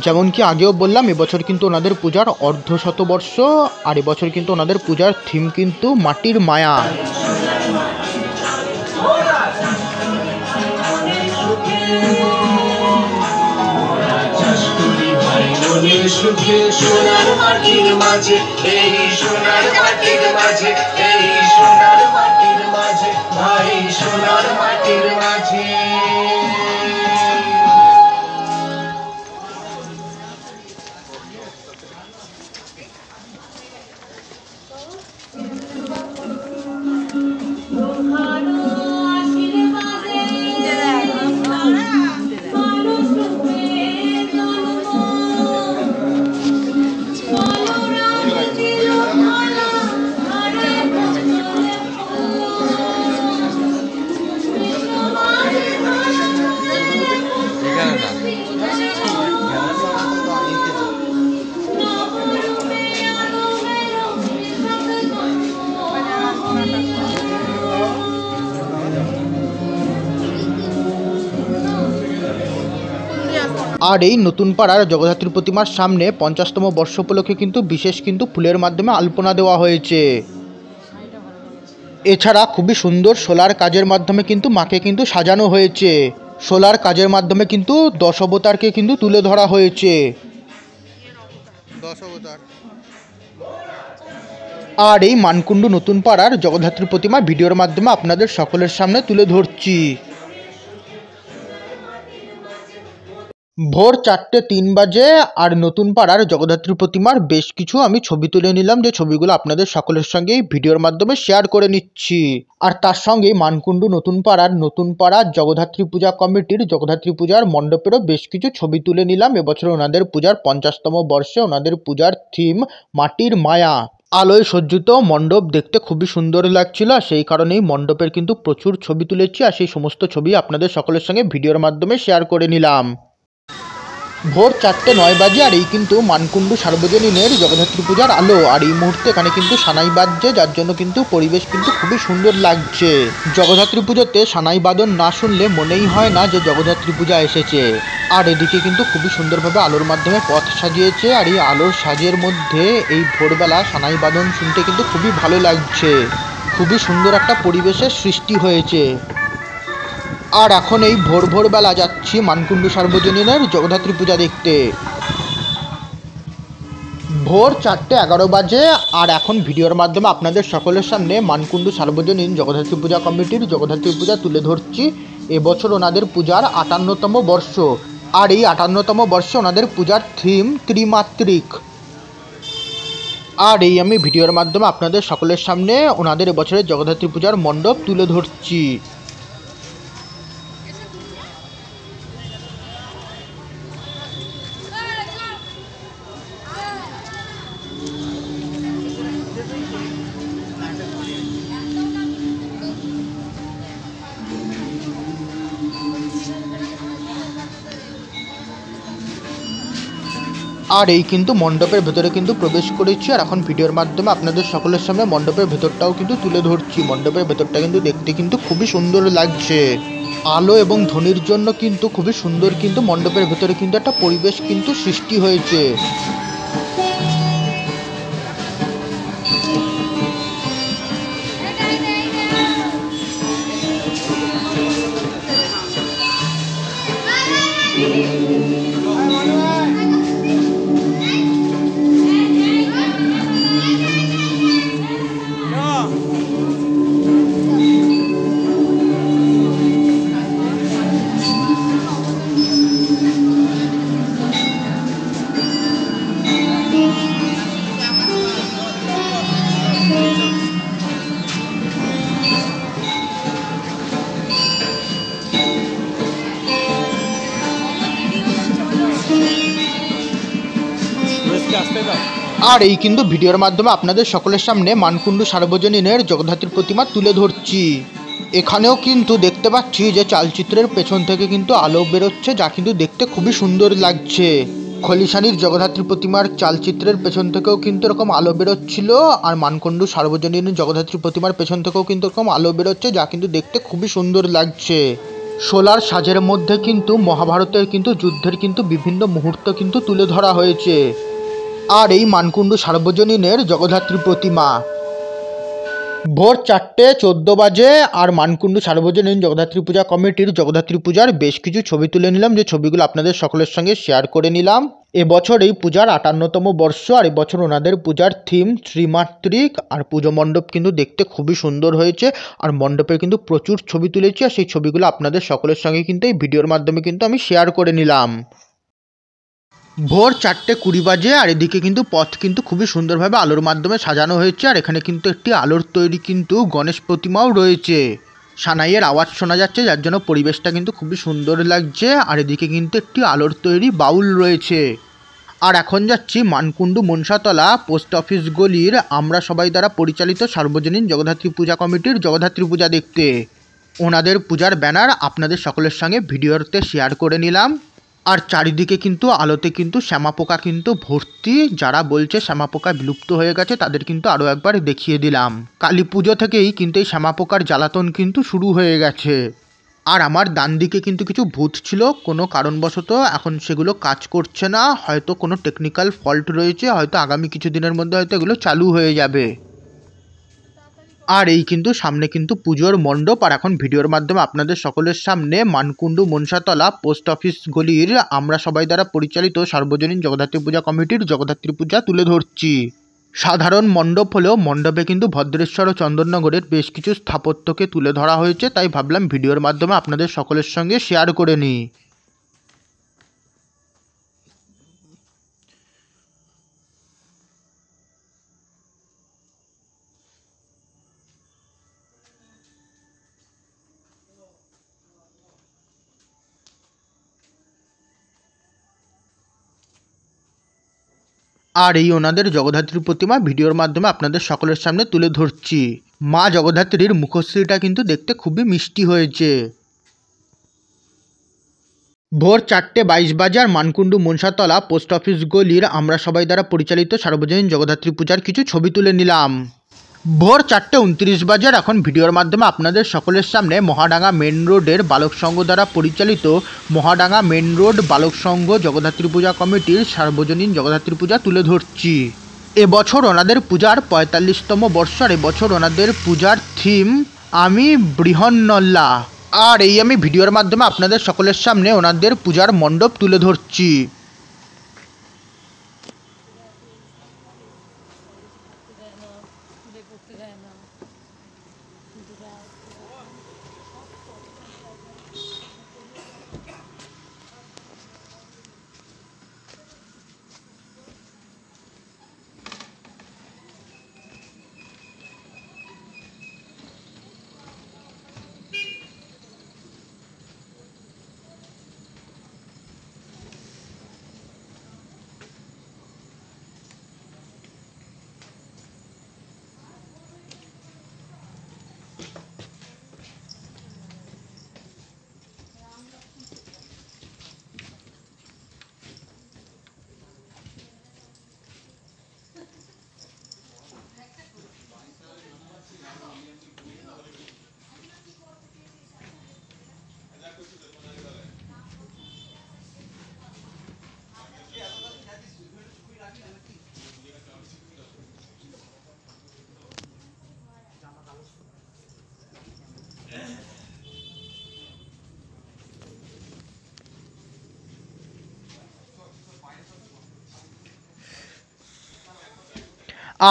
যেমন কি আগেও বললাম, এবছর কিন্তু ওনাদের পূজার অর্ধশতবর্ষ, আর এবছর কিন্তু ওনাদের পূজার থিম কিন্তু মাটির মায়া। সুখে সোনার মাটির মাঝে, এই সোনার মাটির মাঝে, এই সোনার মাটির মাঝে, ভাই সোনার মাটির মাঝে। আর এই নতুন পাড়ার জগদ্ধাত্রী প্রতিমার সামনে 50তম বর্ষ উপলক্ষে কিন্তু বিশেষ কিন্তু ফুলের মাধ্যমে আলপনা দেওয়া হয়েছে। এছাড়া খুবই সুন্দর সোলার কাজের মাধ্যমে কিন্তু মাকে কিন্তু সাজানো হয়েছে। সোলার কাজের মাধ্যমে কিন্তু 10 অবতারকে কিন্তু তুলে ধরা হয়েছে। 10 অবতার। আর এই মানকুণ্ডু নতুন পাড়ার জগদ্ধাত্রী প্রতিমা ভিডিওর মাধ্যমে আপনাদের সকলের সামনে তুলে ধরছি। ভোর 4:03 বাজে আর নতুন পাড়ার জগদ্ধাত্রী প্রতিমার বেশ কিছু আমি ছবি তুলে নিলাম, যে ছবিগুলো আপনাদের সকলের সঙ্গে এই ভিডিওর মাধ্যমে শেয়ার করে নিচ্ছি। আর তার সঙ্গেই মানকুণ্ডু নতুন পাড়ার জগদ্ধাত্রী পূজা কমিটির জগদ্ধাত্রী পূজার মণ্ডপেরও বেশ কিছু ছবি তুলে নিলাম। এবছর ওনাদের পূজার 50তম বর্ষে ওনাদের পূজার থিম মাটির মায়া। আলোয় সজ্জিত মণ্ডপ দেখতে খুবই সুন্দর লাগছিল, সেই কারণেই মণ্ডপের কিন্তু প্রচুর ছবি তুলেছি, আর সেই সমস্ত ছবি আপনাদের সকলের সঙ্গে ভিডিওর মাধ্যমে শেয়ার করে নিলাম। ভোর 4:09 বাজে আর এই কিন্তু মানকুণ্ডু সার্বজনীনের জগদ্ধাত্রী পূজার আলো। আর এই মুহূর্তে এখানে কিন্তু সানাই বাজছে, যার জন্য কিন্তু পরিবেশ কিন্তু খুবই সুন্দর লাগছে। জগদ্ধাত্রী পুজোতে সানাই বাদন না শুনলে মনেই হয় না যে জগদ্ধাত্রী পূজা এসেছে। আর এদিকে কিন্তু খুবই সুন্দরভাবে আলোর মাধ্যমে পথ সাজিয়েছে, আর এই আলোর সাজের মধ্যে এই ভোরবেলা সানাই বাদন শুনতে কিন্তু খুবই ভালো লাগছে। খুবই সুন্দর একটা পরিবেশের সৃষ্টি হয়েছে। আর এখন এই ভোরবেলা যাচ্ছি মানকুণ্ডু সার্বজনীনের জগদ্ধাত্রী পূজা দেখতে। ভোর 4:11 বাজে আর এখন ভিডিওর মাধ্যমে আপনাদের সকলের সামনে মানকুণ্ডু সার্বজনীন জগদ্ধাত্রী পূজা কমিটির জগদ্ধাত্রী পূজা তুলে ধরছি। এবছর ওনাদের পূজার 58তম বর্ষ, আর এই 58তম বর্ষে ওনাদের পূজার থিম ত্রিমাত্রিক। আর এই আমি ভিডিওর মাধ্যমে আপনাদের সকলের সামনে ওনাদের এবছরের জগদ্ধাত্রী পূজার মণ্ডপ তুলে ধরছি। আর এই কিন্তু মণ্ডপের ভেতরে কিন্তু প্রবেশ করেছি, আর এখন ভিডিওর মাধ্যমে আপনাদের সকলের সামনে মণ্ডপের ভেতরটাও কিন্তু তুলে ধরছি। মণ্ডপের ভেতরটা কিন্তু দেখতে কিন্তু খুবই সুন্দর লাগছে। আলো এবং ধ্বনির জন্য কিন্তু খুবই সুন্দর কিন্তু মণ্ডপের ভেতরে কিন্তু একটা পরিবেশ কিন্তু সৃষ্টি হয়েছে। আর এই কিন্তু ভিডিওর মাধ্যমে আপনাদের সকলের সামনে মানকুণ্ডু সার্বজনীনের জগদ্ধাত্রী প্রতিমা তুলে ধরছি। এখানেও কিন্তু দেখতে পাচ্ছি যে চালচিত্রের পেছন থেকে কিন্তু আলো বেরোচ্ছে, যা কিন্তু দেখতে খুবই সুন্দর লাগছে। খলিশানির জগদ্ধাত্রী প্রতিমার চালচিত্রের পেছন থেকেও কিন্তু এরকম আলো বেরোচ্ছিল, আর মানকুণ্ডু সার্বজনীন জগদ্ধাত্রী প্রতিমার পেছন থেকেও কিন্তু এরকম আলো বেরোচ্ছে, যা কিন্তু দেখতে খুবই সুন্দর লাগছে। সোলার সাজের মধ্যে কিন্তু মহাভারতের কিন্তু যুদ্ধের কিন্তু বিভিন্ন মুহূর্ত কিন্তু তুলে ধরা হয়েছে। আর এই মানকুণ্ডু সার্বজনীনের জগদ্ধাত্রী প্রতিমা ভোর 4:14 বাজে, আর মানকুণ্ডু সার্বজনীন জগদ্ধাত্রী পূজা কমিটির জগদ্ধাত্রী পূজার বেশ কিছু ছবি তুলে নিলাম, যে ছবিগুলো আপনাদের সকলের সঙ্গে শেয়ার করে নিলাম। এবছর এই পূজার 58তম বর্ষ, আর এবছর ওনাদের পূজার থিম ত্রিমাত্রিক, আর পুজো মণ্ডপ কিন্তু দেখতে খুবই সুন্দর হয়েছে, আর মণ্ডপে কিন্তু প্রচুর ছবি তুলেছি, আর সেই ছবিগুলো আপনাদের সকলের সঙ্গে কিন্তু এই ভিডিওর মাধ্যমে কিন্তু আমি শেয়ার করে নিলাম। ভোর 4:20 বাজে, আর এদিকে কিন্তু পথ কিন্তু খুবই সুন্দরভাবে আলোর মাধ্যমে সাজানো হয়েছে, আর এখানে কিন্তু একটি আলোর তৈরি কিন্তু গণেশ প্রতিমাও রয়েছে। সানাইয়ের আওয়াজ শোনা যাচ্ছে, যার জন্য পরিবেশটা কিন্তু খুবই সুন্দর লাগছে। আর এদিকে কিন্তু একটি আলোর তৈরি বাউল রয়েছে। আর এখন যাচ্ছি মানকুণ্ডু মনসাতলা পোস্ট অফিস গলির আমরা সবাই দ্বারা পরিচালিত সার্বজনীন জগদ্ধাত্রী পূজা কমিটির জগদ্ধাত্রী পূজা দেখতে। ওনাদের পূজার ব্যানার আপনাদের সকলের সঙ্গে ভিডিওতে শেয়ার করে নিলাম। আর চারিদিকে কিন্তু আলোতে কিন্তু শ্যামাপোকা কিন্তু ভর্তি, যারা বলছে শ্যামাপোকা বিলুপ্ত হয়ে গেছে তাদের কিন্তু আরও একবার দেখিয়ে দিলাম। কালী পুজো থেকেই কিন্তু এই শ্যামাপোকার জ্বালাতন কিন্তু শুরু হয়ে গেছে। আর আমার ডান দিকে কিন্তু কিছু ভূত ছিল, কোনো কারণবশত এখন সেগুলো কাজ করছে না, হয়তো কোনো টেকনিক্যাল ফল্ট রয়েছে, হয়তো আগামী কিছু দিনের মধ্যে হয়তো এগুলো চালু হয়ে যাবে। আর এই কিন্তু সামনে কিন্তু পুজোর মণ্ডপ, আর এখন ভিডিওর মাধ্যমে আপনাদের সকলের সামনে মানকুণ্ডু মনসাতলা পোস্ট অফিস গলির আমরা সবাই দ্বারা পরিচালিত সার্বজনীন জগদ্ধাত্রী পূজা কমিটির জগদ্ধাত্রী পূজা তুলে ধরছি। সাধারণ মণ্ডপ হলেও মণ্ডপে কিন্তু ভদ্রেশ্বর ও চন্দননগরের বেশ কিছু স্থাপত্যকে তুলে ধরা হয়েছে, তাই ভাবলাম ভিডিওর মাধ্যমে আপনাদের সকলের সঙ্গে শেয়ার করে নিই। আর এই ওনাদের জগদ্ধাত্রী প্রতিমা ভিডিওর মাধ্যমে আপনাদের সকলের সামনে তুলে ধরছি। মা জগদ্ধাত্রীর মুখশ্রীটা কিন্তু দেখতে খুবই মিষ্টি হয়েছে। ভোর 4:22 বাজে, আর মানকুণ্ডু মনসাতলা পোস্ট অফিস গলির আমরা সবাই দ্বারা পরিচালিত সার্বজনীন জগদ্ধাত্রী পূজার কিছু ছবি তুলে নিলাম। ভোর 4:29 বাজে, আর এখন ভিডিওর মাধ্যমে আপনাদের সকলের সামনে মহাডাঙ্গা মেন রোডের বালক সংঘ দ্বারা পরিচালিত মহাডাঙ্গা মেন রোড বালক সংঘ জগদ্ধাত্রী পূজা কমিটির সার্বজনীন জগদ্ধাত্রী পূজা তুলে ধরছি। এবছর ওনাদের পূজার 45তম বর্ষ, আর এবছর ওনাদের পূজার থিম আমি বৃহন্নল্লা। আর এই আমি ভিডিওর মাধ্যমে আপনাদের সকলের সামনে ওনাদের পূজার মণ্ডপ তুলে ধরছি।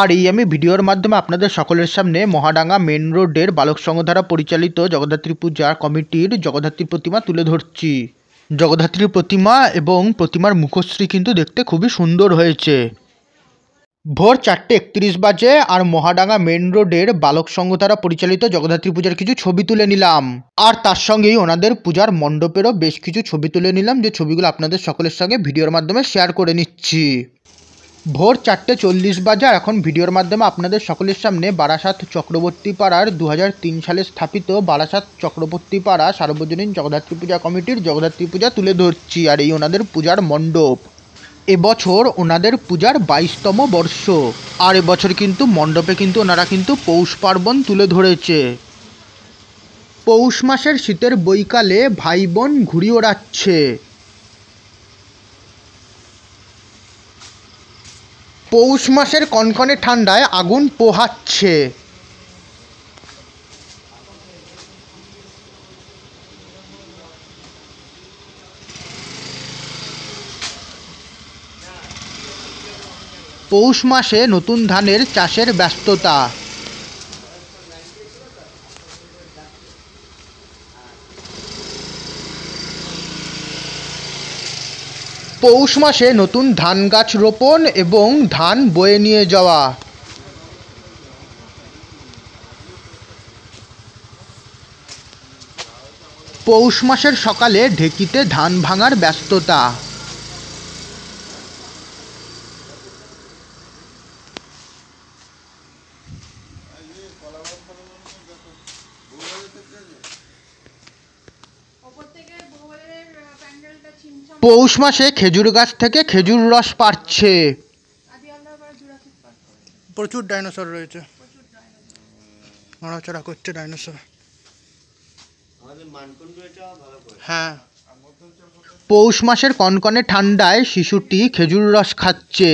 আর এই আমি ভিডিওর মাধ্যমে আপনাদের সকলের সামনে মহাডাঙ্গা মেন রোডের বালক সংঘ দ্বারা পরিচালিত জগদ্ধাত্রী পূজা কমিটির জগদ্ধাত্রী প্রতিমা তুলে ধরছি। জগদ্ধাত্রী প্রতিমা এবং প্রতিমার মুখশ্রী কিন্তু দেখতে খুবই সুন্দর হয়েছে। ভোর 4:31 বাজে, আর মহাডাঙ্গা মেন রোডের বালক সংঘ দ্বারা পরিচালিত জগদ্ধাত্রী পূজার কিছু ছবি তুলে নিলাম, আর তার সঙ্গেই ওনাদের পূজার মণ্ডপেরও বেশ কিছু ছবি তুলে নিলাম, যে ছবিগুলো আপনাদের সকলের সঙ্গে ভিডিওর মাধ্যমে শেয়ার করে নিচ্ছি। ভোর 4:40 বাজে, আর এখন ভিডিওর মাধ্যমে আপনাদের সকলের সামনে বারাসাত চক্রবর্তী পাড়ার 2003 সালে স্থাপিত বারাসাত চক্রবর্তী পাড়া সার্বজনীন জগদ্ধাত্রী পূজা কমিটির জগদ্ধাত্রী পূজা তুলে ধরছি। আর এই ওনাদের পূজার মণ্ডপ। এবছর ওনাদের পূজার 22তম বর্ষ। আর এবছর কিন্তু মণ্ডপে কিন্তু ওনারা কিন্তু পৌষ পার্বণ তুলে ধরেছে। পৌষ মাসের শীতের বৈকালে ভাই বোন ঘুড়ি ওড়াচ্ছে। পৌষ মাসের কনকনে ঠান্ডায় আগুন পোহাচ্ছে। পৌষ মাসে নতুন ধানের চাষের ব্যস্ততা। পৌষ মাসে নতুন ধান গাছ রোপণ এবং ধান বয়ে নিয়ে যাওয়া। পৌষ মাসের সকালে ঢেকিতে ধান ভাঙার ব্যস্ততা। পৌষ মাসে খেজুর গাছ থেকে খেজুর রস পাচ্ছে। প্রচুর ডাইনোসর রয়েছে, নড়াচড়া করছে ডাইনোসর। হ্যাঁ, পৌষ মাসের কনকনে ঠান্ডায় শিশুটি খেজুর রস খাচ্ছে।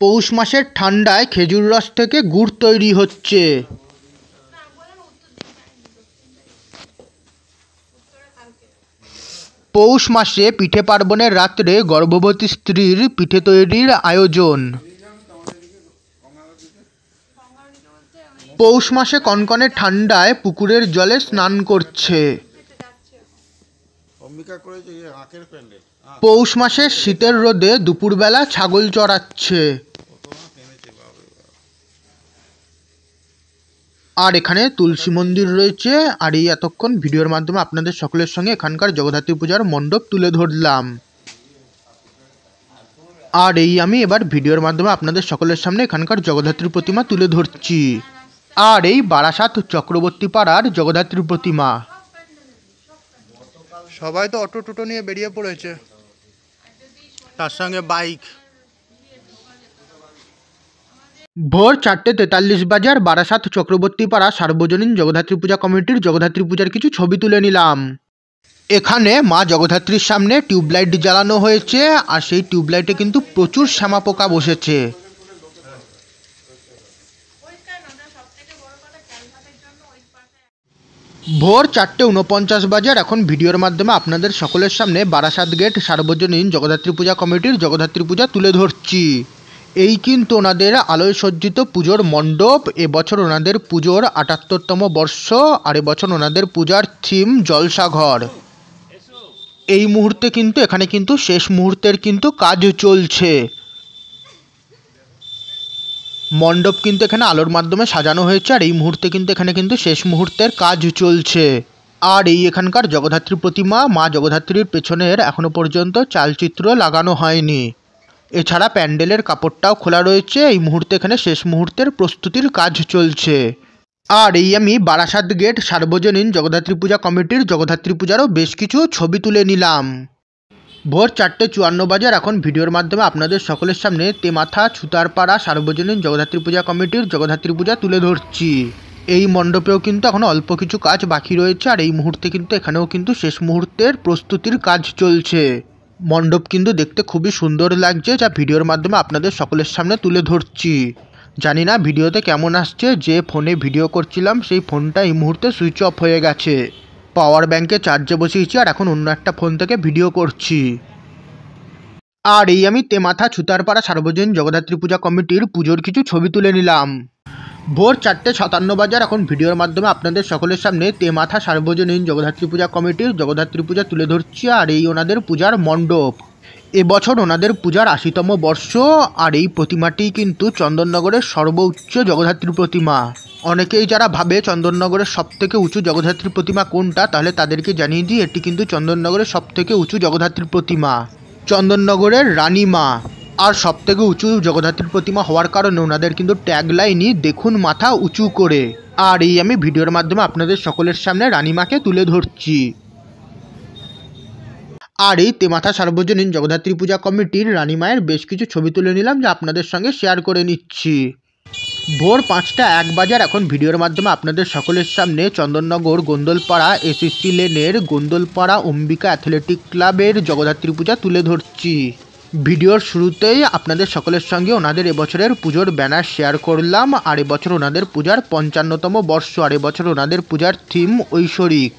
পৌষ মাসের ঠান্ডায় খেজুর রস থেকে গুড় তৈরি হচ্ছে। পৌষ মাসে পিঠে পার্বণের রাত্রে গর্ভবতী স্ত্রীর পিঠে তৈরির আয়োজন। পৌষ মাসে কনকনে ঠান্ডায় পুকুরের জলে স্নান করছে। পৌষ মাসে শীতের রোদে দুপুরবেলা ছাগল চড়াচ্ছে। আর এখানে তুলসী মন্দির রয়েছে। আর এই এতক্ষণ ভিডিওর মাধ্যমে আপনাদের সকলের সঙ্গে এখানকার জগদ্ধাত্রী পূজার মণ্ডপ তুলে ধরলাম। আর এই আমি এবার ভিডিওর মাধ্যমে আপনাদের সকলের সামনে এখানকার জগদ্ধাত্রীর প্রতিমা তুলে ধরছি। আর এই বারাসাত চক্রবর্তী পাড়ার জগদ্ধাত্রীর প্রতিমা। সবাই তো অটো টোটো নিয়ে বেরিয়ে পড়েছে, তার সঙ্গে বাইক। ভোর 4:43 বাজে আর বারাসাত চক্রবর্তী পাড়া সার্বজনীন জগদ্ধাত্রী পূজা কমিটির জগদ্ধাত্রী পূজার কিছু ছবি তুলে নিলাম। এখানে মা জগদ্ধাত্রীর সামনে টিউবলাইট জ্বালানো হয়েছে। আর সেই টিউবলাইটে কিন্তু প্রচুর শ্যামা পোকা বসেছে। ভোর 4:49 বাজে আর এখন ভিডিওর মাধ্যমে আপনাদের সকলের সামনে বারাসাত গেট সার্বজনীন জগদ্ধাত্রী পূজা কমিটির জগদ্ধাত্রী পূজা তুলে ধরছি। এই কিন্তু ওনাদের আলোয় সজ্জিত পুজোর মণ্ডপ। এবছর ওনাদের পুজোর ৭৮তম বর্ষ। আর এবছর ওনাদের পূজার থিম জলসাঘর। এই মুহূর্তে কিন্তু এখানে কিন্তু শেষ মুহূর্তের কিন্তু কাজ চলছে। মণ্ডপ কিন্তু এখানে আলোর মাধ্যমে সাজানো হয়েছে। আর এই মুহূর্তে কিন্তু এখানে কিন্তু শেষ মুহূর্তের কাজ চলছে। আর এই এখানকার জগদ্ধাত্রী প্রতিমা মা জগদ্ধাত্রীর পেছনের এখনো পর্যন্ত চালচিত্র লাগানো হয়নি। এছাড়া প্যান্ডেলের কাপড়টাও খোলা রয়েছে। এই মুহূর্তে এখানে শেষ মুহূর্তের প্রস্তুতির কাজ চলছে। আর এই আমি বারাসাত গেট সার্বজনীন জগদ্ধাত্রী পূজা কমিটির জগদ্ধাত্রী পূজারও বেশ কিছু ছবি তুলে নিলাম। ভোর 4:54 বাজে আর এখন ভিডিওর মাধ্যমে আপনাদের সকলের সামনে তেমাথা ছুতারপাড়া সার্বজনীন জগদ্ধাত্রী পূজা কমিটির জগদ্ধাত্রী পূজা তুলে ধরছি। এই মণ্ডপেও কিন্তু এখন অল্প কিছু কাজ বাকি রয়েছে। আর এই মুহূর্তে কিন্তু এখানেও কিন্তু শেষ মুহূর্তের প্রস্তুতির কাজ চলছে। মণ্ডপ কিন্তু দেখতে খুবই সুন্দর লাগছে, যা ভিডিওর মাধ্যমে আপনাদের সকলের সামনে তুলে ধরছি। জানি না ভিডিওতে কেমন আসছে। যে ফোনে ভিডিও করছিলাম সেই ফোনটা এই মুহূর্তে সুইচ অফ হয়ে গেছে। পাওয়ার ব্যাংকে চার্জে বসিয়েছি আর এখন অন্য একটা ফোন থেকে ভিডিও করছি। আর এই আমি তেমাথা ছুতারপাড়া সার্বজনীন জগদ্ধাত্রী পূজা কমিটির পুজোর কিছু ছবি তুলে নিলাম। ভোর 4:57 বাজে আর এখন ভিডিওর মাধ্যমে আপনাদের সকলের সামনে তেমাথা সার্বজনীন জগদ্ধাত্রী পূজা কমিটির জগদ্ধাত্রী পূজা তুলে ধরছি। আর এই ওনাদের পূজার মণ্ডপ। এবছর ওনাদের পূজার ৮০তম বর্ষ। আর এই প্রতিমাটি কিন্তু চন্দননগরের সর্বোচ্চ জগদ্ধাত্রী প্রতিমা। অনেকেই যারা ভাবে চন্দননগরের সবথেকে উঁচু জগদ্ধাত্রী প্রতিমা কোনটা, তাহলে তাদেরকে জানিয়ে দিই এটি কিন্তু চন্দননগরের সবথেকে উঁচু জগদ্ধাত্রী প্রতিমা, চন্দননগরের রানীমা। আর সবথেকে উঁচু জগদ্ধাত্রীর প্রতিমা হওয়ার কারণে ওনাদের কিন্তু ট্যাগলাইনই দেখুন মাথা উঁচু করে। আর এই আমি ভিডিওর মাধ্যমে আপনাদের সকলের সামনে রানীমাকে তুলে ধরছি। আর এই তেমাথা সার্বজনীন জগদ্ধাত্রী পূজা কমিটির রানীমায়ের বেশ কিছু ছবি তুলে নিলাম, যা আপনাদের সঙ্গে শেয়ার করে নিচ্ছি। ভোর 5টা 1 বাজে এখন ভিডিওর মাধ্যমে আপনাদের সকলের সামনে চন্দননগর গোন্দলপাড়া এসএসসি লেনের গোন্দলপাড়া অম্বিকা অ্যাথলেটিক ক্লাবের জগদ্ধাত্রী পূজা তুলে ধরছি। ভিডিওর শুরুতেই আপনাদের সকলের সঙ্গে ওনাদের এবছরের পুজোর ব্যানার শেয়ার করলাম। আর এবছর ওনাদের পূজার 55তম বর্ষ। আর এবছর ওনাদের পূজার থিম ঐশ্বরিক।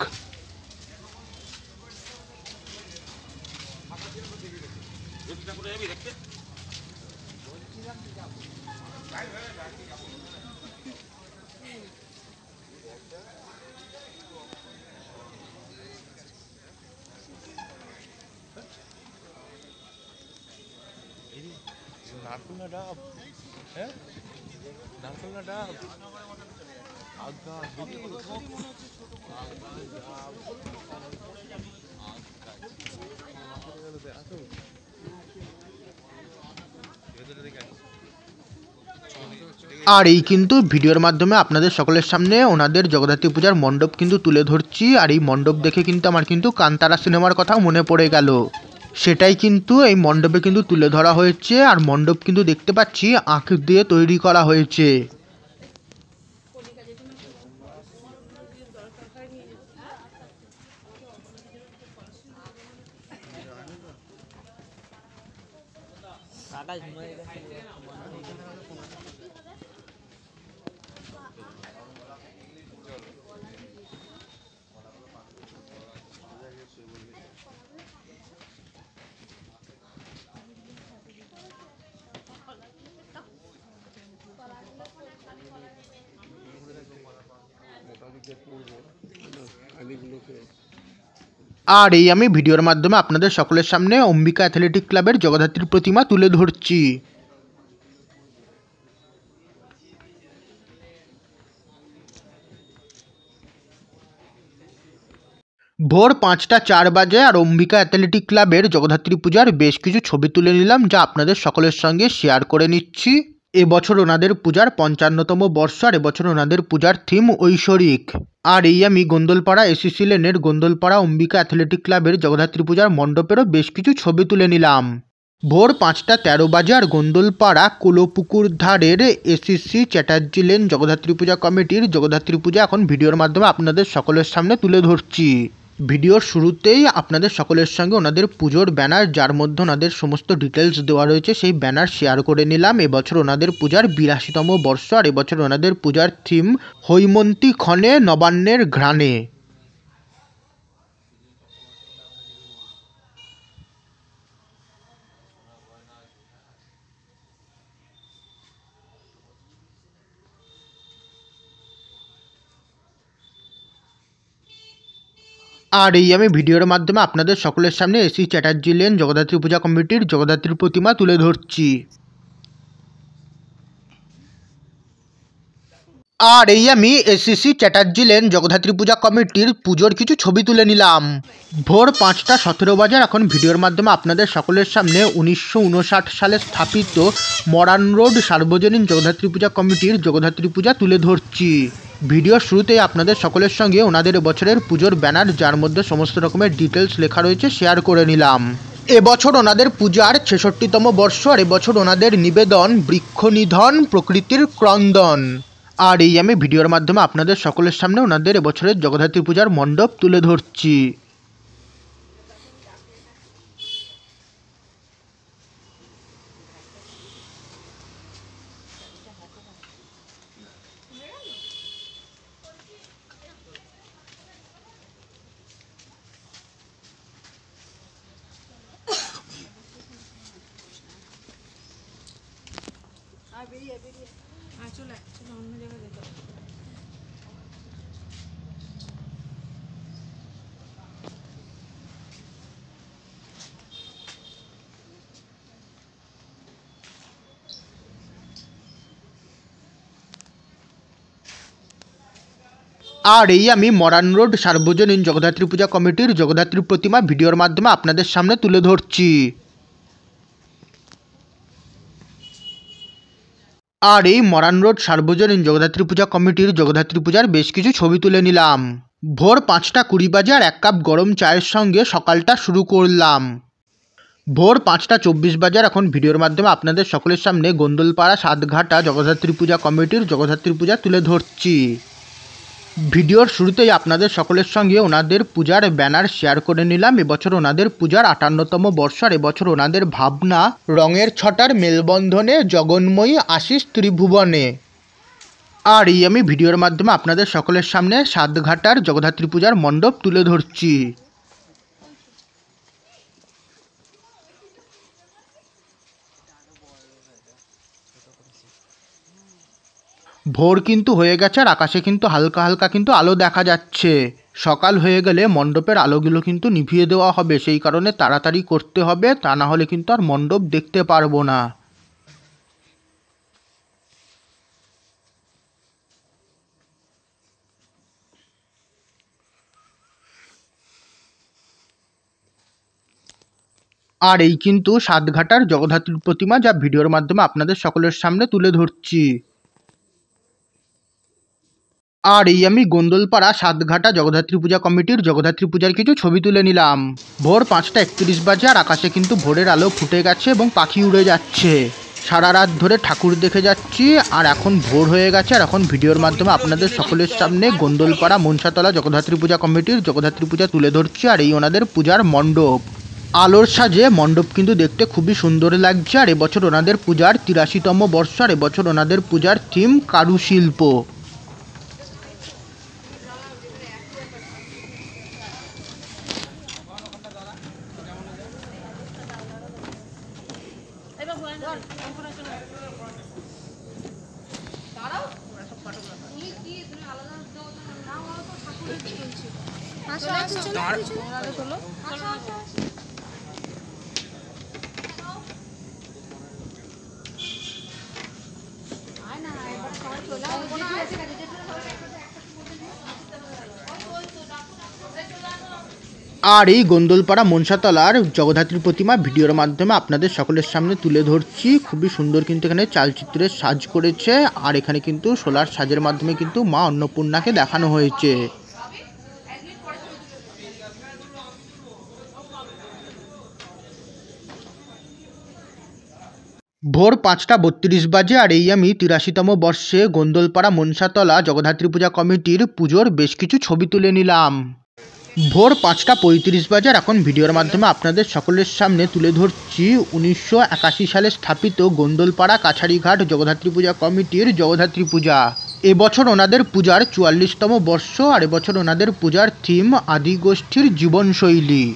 নারকেল না ডাব, হ্যাঁ নারকেল না ডাব, আজ্ঞা আর এই কিন্তু ভিডিওর মাধ্যমে আপনাদের সকলের সামনে ওনাদের জগদ্ধাত্রী পূজার মণ্ডপ কিন্তু তুলে ধরছি। আর এই মণ্ডপ দেখে কিন্তু আমার কিন্তু কান্তারা সিনেমার কথাও মনে পড়ে গেল। সেটাই কিন্তু এই মণ্ডপে কিন্তু তুলে ধরা হয়েছে। আর মণ্ডপ কিন্তু দেখতে পাচ্ছি আখ দিয়ে তৈরি করা হয়েছে। আর এই আমি ভিডিওর মাধ্যমে আপনাদের সকলের সামনে অম্বিকা অ্যাথলেটিক ক্লাবের জগদ্ধাত্রীর প্রতিমা তুলে ধরছি। ভোর 5টা 4 বাজে আর অম্বিকা অ্যাথলেটিক ক্লাবের জগদ্ধাত্রী পূজার বেশ কিছু ছবি তুলে নিলাম, যা আপনাদের সকলের সঙ্গে শেয়ার করে নিচ্ছি। এবছর ওনাদের পূজার 55তম বর্ষ। আর এবছর ওনাদের পূজার থিম ঐশ্বরিক। আর এই আমি গোন্দলপাড়া এসএসসি লেনের গোন্দলপাড়া অম্বিকা অ্যাথলেটিক ক্লাবের জগদ্ধাত্রী পূজার মণ্ডপেরও বেশ কিছু ছবি তুলে নিলাম। ভোর 5টা 13 বাজে আর গোন্দলপাড়া কোলোপুকুর ধারের এসএসসি চ্যাটার্জি লেন জগদ্ধাত্রী পূজা কমিটির জগদ্ধাত্রী পূজা এখন ভিডিওর মাধ্যমে আপনাদের সকলের সামনে তুলে ধরছি। ভিডিওর শুরুতেই আপনাদের সকলের সঙ্গে ওনাদের পুজোর ব্যানার, যার মধ্যে ওনাদের সমস্ত ডিটেলস দেওয়া রয়েছে, সেই ব্যানার শেয়ার করে নিলাম। এবছর ওনাদের পূজার 82তম বর্ষ। আর এবছর ওনাদের পূজার থিম হৈমন্তী ক্ষণে নবান্নের ঘ্রাণে। আর এই আমি ভিডিওর মাধ্যমে আপনাদের সকলের সামনে এসি চ্যাটার্জি লেন জগদ্ধাত্রী পূজা কমিটির জগদ্ধাত্রীর প্রতিমা তুলে ধরছি। আর এই আমি এসিসি চ্যাটার্জি লেন জগদ্ধাত্রী পূজা কমিটির পুজোর কিছু ছবি তুলে নিলাম। ভোর 5টা 17 বাজে এখন ভিডিওর মাধ্যমে আপনাদের সকলের সামনে 1959 সালে স্থাপিত মরান রোড সার্বজনীন জগদ্ধাত্রী পূজা কমিটির জগদ্ধাত্রী পূজা তুলে ধরছি। ভিডিওর শুরুতেই আপনাদের সকলের সঙ্গে ওনাদের বছরের পুজোর ব্যানার, যার মধ্যে সমস্ত রকমের ডিটেলস লেখা রয়েছে, শেয়ার করে নিলাম। এবছর ওনাদের পূজার 66তম বর্ষ। আর এবছর ওনাদের নিবেদন বৃক্ষ নিধন প্রকৃতির ক্রন্দন। আর এই আমি ভিডিওর মাধ্যমে আপনাদের সকলের সামনে ওনাদের এবছরের জগদ্ধাত্রী পূজার মণ্ডপ তুলে ধরছি। চলে অন্য জায়গায় যেতে হবে। আর এই আমি মরান রোড সার্বজনীন জগদ্ধাত্রী পূজা কমিটির জগদ্ধাত্রী প্রতিমা ভিডিওর মাধ্যমে আপনাদের সামনে তুলে ধরছি। আর এই মরান রোড সার্বজনীন জগদ্ধাত্রী পূজা কমিটির জগদ্ধাত্রী পূজার বেশ কিছু ছবি তুলে নিলাম। ভোর 5:20 বাজে আর 1 কাপ গরম চায়ের সঙ্গে সকালটা শুরু করলাম। ভোর 5:24 বাজে আর এখন ভিডিওর মাধ্যমে আপনাদের সকলের সামনে গোন্দলপাড়া সাতঘাটা জগদ্ধাত্রী পূজা কমিটির জগদ্ধাত্রী পূজা তুলে ধরছি। ভিডিওর শুরুতেই আপনাদের সকলের সঙ্গে ওনাদের পূজার ব্যানার শেয়ার করে নিলাম। এবছর ওনাদের পূজার 58তম বর্ষ আর এবছর ওনাদের ভাবনা রঙের ছটার মেলবন্ধনে জগন্ময়ী আশিস ত্রিভুবনে। আর এই আমি ভিডিওর মাধ্যমে আপনাদের সকলের সামনে সাতঘাটার জগদ্ধাত্রী পূজার মণ্ডপ তুলে ধরছি। ভোর কিন্তু হয়ে গেছে আর আকাশে কিন্তু হালকা হালকা কিন্তু আলো দেখা যাচ্ছে। সকাল হয়ে গেলে মণ্ডপের আলোগুলো কিন্তু নিভিয়ে দেওয়া হবে, সেই কারণে তাড়াতাড়ি করতে হবে, তা না হলে কিন্তু আর মণ্ডপ দেখতে পারবো না। আর এই কিন্তু সাতঘাটার জগদ্ধাত্রীর প্রতিমা, যা ভিডিওর মাধ্যমে আপনাদের সকলের সামনে তুলে ধরছি। আর এই আমি গোন্দলপাড়া সাতঘাটা জগদ্ধাত্রী পূজা কমিটির জগদ্ধাত্রী পূজার কিছু ছবি তুলে নিলাম। ভোর 5:31 বাজে আর আকাশে কিন্তু ভোরের আলো ফুটে গেছে এবং পাখি উড়ে যাচ্ছে। সারা রাত ধরে ঠাকুর দেখে যাচ্ছি আর এখন ভোর হয়ে গেছে আর এখন ভিডিওর মাধ্যমে আপনাদের সকলের সামনে গোন্দলপাড়া মনসাতলা জগদ্ধাত্রী পূজা কমিটির জগদ্ধাত্রী পূজা তুলে ধরছি। আর এই ওনাদের পূজার মণ্ডপ, আলোর সাজে মণ্ডপ কিন্তু দেখতে খুবই সুন্দর লাগছে। আর এবছর ওনাদের পূজার 83তম বর্ষ আর এবছর ওনাদের পূজার থিম কারুশিল্প। আর এই গোন্দলপাড়া মনসাতলার জগদ্ধাত্রী প্রতিমা ভিডিওর মাধ্যমে আপনাদের সকলের সামনে তুলে ধরছি। খুবই সুন্দর কিন্তু এখানে চালচিত্রের সাজ করেছে আর এখানে কিন্তু সোলার সাজের মাধ্যমে কিন্তু মা অন্নপূর্ণাকে দেখানো হয়েছে। ভোর 5:32 বাজে আর এই আমি 83তম বর্ষে গোন্দলপাড়া মনসাতলা জগদ্ধাত্রী পূজা কমিটির পুজোর বেশ কিছু ছবি তুলে নিলাম। ভোর 5:35 বাজে আর এখন ভিডিওর মাধ্যমে আপনাদের সকলের সামনে তুলে ধরছি 1981 সালে স্থাপিত গোন্দলপাড়া কাছারিঘাট জগদ্ধাত্রী পূজা কমিটির জগদ্ধাত্রী পূজা। এবছর ওনাদের পূজার 44তম বর্ষ আর এবছর ওনাদের পূজার থিম আদিগোষ্ঠীর জীবনশৈলী।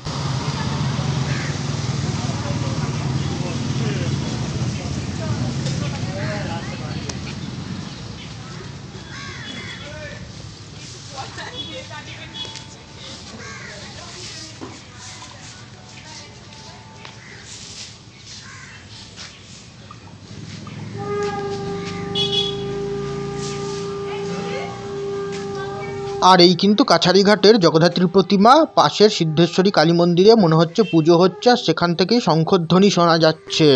আর এই কিন্তু কাছারিঘাটের জগদ্ধাত্রীর প্রতিমা, পাশের সিদ্ধেশ্বরী কালী মন্দিরে মনে হচ্ছে পুজো হচ্ছে আর সেখান থেকেই শঙ্খধ্বনি শোনা যাচ্ছে।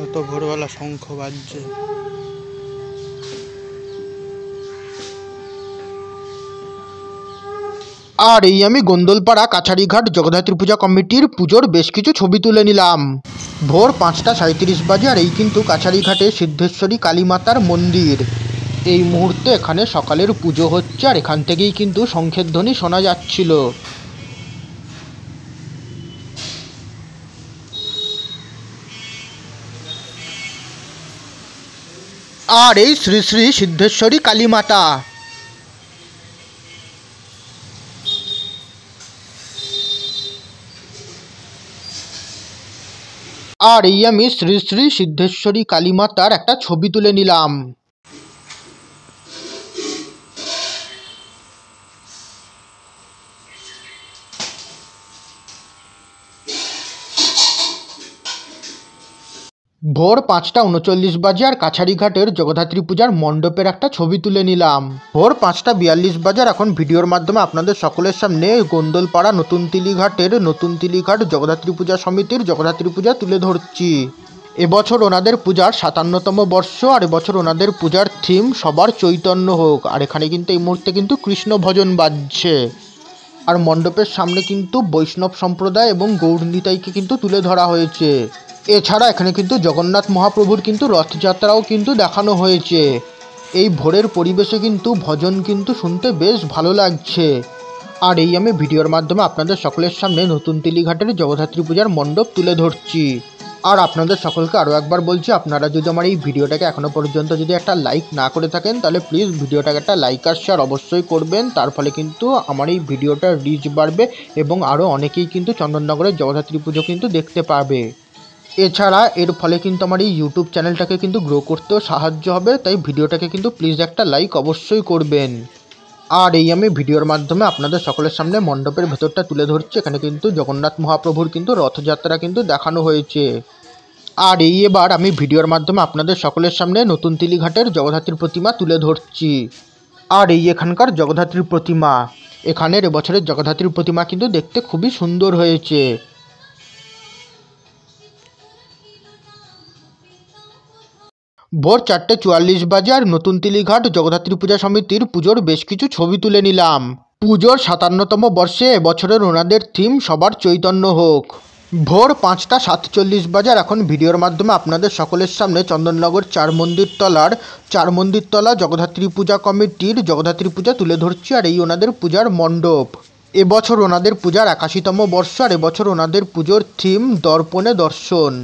এত ভোরবেলা শঙ্খ বাজছে। আর এই আমি গোন্দলপাড়া কাছারিঘাট জগদ্ধাত্রী পূজা কমিটির পুজোর বেশ কিছু ছবি তুলে নিলাম। ভোর 5:37 বাজে আর এই কিন্তু কাছারিঘাটে সিদ্ধেশ্বরী কালীমাতার মন্দির। এই মুহূর্তে এখানে সকালের পুজো হচ্ছে আর এখান থেকেই কিন্তু শঙ্খের ধ্বনি শোনা যাচ্ছিল। আর এই শ্রী শ্রী সিদ্ধেশ্বরী কালীমাতা। আর এই আমি শ্রী শ্রী সিদ্ধেশ্বরী কালীমাতার একটা ছবি তুলে নিলাম। ভোর 5:39 বাজে আর কাছারিঘাটের জগদ্ধাত্রী পূজার মণ্ডপের একটা ছবি তুলে নিলাম। ভোর 5:42 বাজে আর এখন ভিডিওর মাধ্যমে আপনাদের সকলের সামনে গোন্দলপাড়া নতুন তিলিঘাটের নতুন তিলিঘাট জগদ্ধাত্রী পূজা সমিতির জগদ্ধাত্রী পূজা তুলে ধরছি। এবছর ওনাদের পূজার 57তম বর্ষ, আর এবছর ওনাদের পূজার থিম সবার চৈতন্য হোক। আর এখানে কিন্তু এই মুহূর্তে কিন্তু কৃষ্ণ ভজন বাজছে। আর মণ্ডপের সামনে কিন্তু বৈষ্ণব সম্প্রদায় এবং গৌরনিতাইকে কিন্তু তুলে ধরা হয়েছে। এছাড়া এখানে কিন্তু জগন্নাথ মহাপ্রভুর কিন্তু রথযাত্রাও কিন্তু দেখানো হয়েছে। এই ভোরের পরিবেশে কিন্তু ভজন কিন্তু শুনতে বেশ ভালো লাগছে। আর এই আমি ভিডিওর মাধ্যমে আপনাদের সকলের সামনে নতুন তেলিঘাটের জগদ্ধাত্রী পূজার মণ্ডপ তুলে ধরছি। আর আপনাদের সকলকে আরও একবার বলছি, আপনারা যদি আমার এই ভিডিওটাকে এখনও পর্যন্ত যদি একটা লাইক না করে থাকেন, তাহলে প্লিজ ভিডিওটাকে একটা লাইক আর শেয়ার অবশ্যই করবেন। তার ফলে কিন্তু আমার এই ভিডিওটার রিচ বাড়বে এবং আরও অনেকেই কিন্তু চন্দননগরের জগদ্ধাত্রী পুজো কিন্তু দেখতে পাবে। এছাড়া এর ফলে কিন্তু আমার এই ইউটিউব চ্যানেলটাকে কিন্তু গ্রো করতেও সাহায্য হবে। তাই ভিডিওটাকে কিন্তু প্লিজ একটা লাইক অবশ্যই করবেন। আর এই আমি ভিডিওর মাধ্যমে আপনাদের সকলের সামনে মণ্ডপের ভেতরটা তুলে ধরছি। এখানে কিন্তু জগন্নাথ মহাপ্রভুর কিন্তু রথযাত্রা কিন্তু দেখানো হয়েছে। আর এই এবার আমি ভিডিওর মাধ্যমে আপনাদের সকলের সামনে নতুন তেলিঘাটের জগদ্ধাত্রীর প্রতিমা তুলে ধরছি। আর এই এখানকার জগদ্ধাত্রীর প্রতিমা, এখানের এবছরের জগদ্ধাত্রীর প্রতিমা কিন্তু দেখতে খুবই সুন্দর হয়েছে। ভোর 4:44 বাজে আর নতুন তেলিঘাট জগদ্ধাত্রী পূজা সমিতির পুজোর বেশ কিছু ছবি তুলে নিলাম। পুজোর 57তম বর্ষে এবছরের ওনাদের থিম সবার চৈতন্য হোক। ভোর 5:47 বাজে আর এখন ভিডিওর মাধ্যমে আপনাদের সকলের সামনে চন্দননগর চার মন্দিরতলা জগদ্ধাত্রী পূজা কমিটির জগদ্ধাত্রী পূজা তুলে ধরছি। আর এই ওনাদের পূজার মণ্ডপ, এবছর ওনাদের পূজার 81তম বর্ষ, আর এবছর ওনাদের পুজোর থিম দর্পণে দর্শন।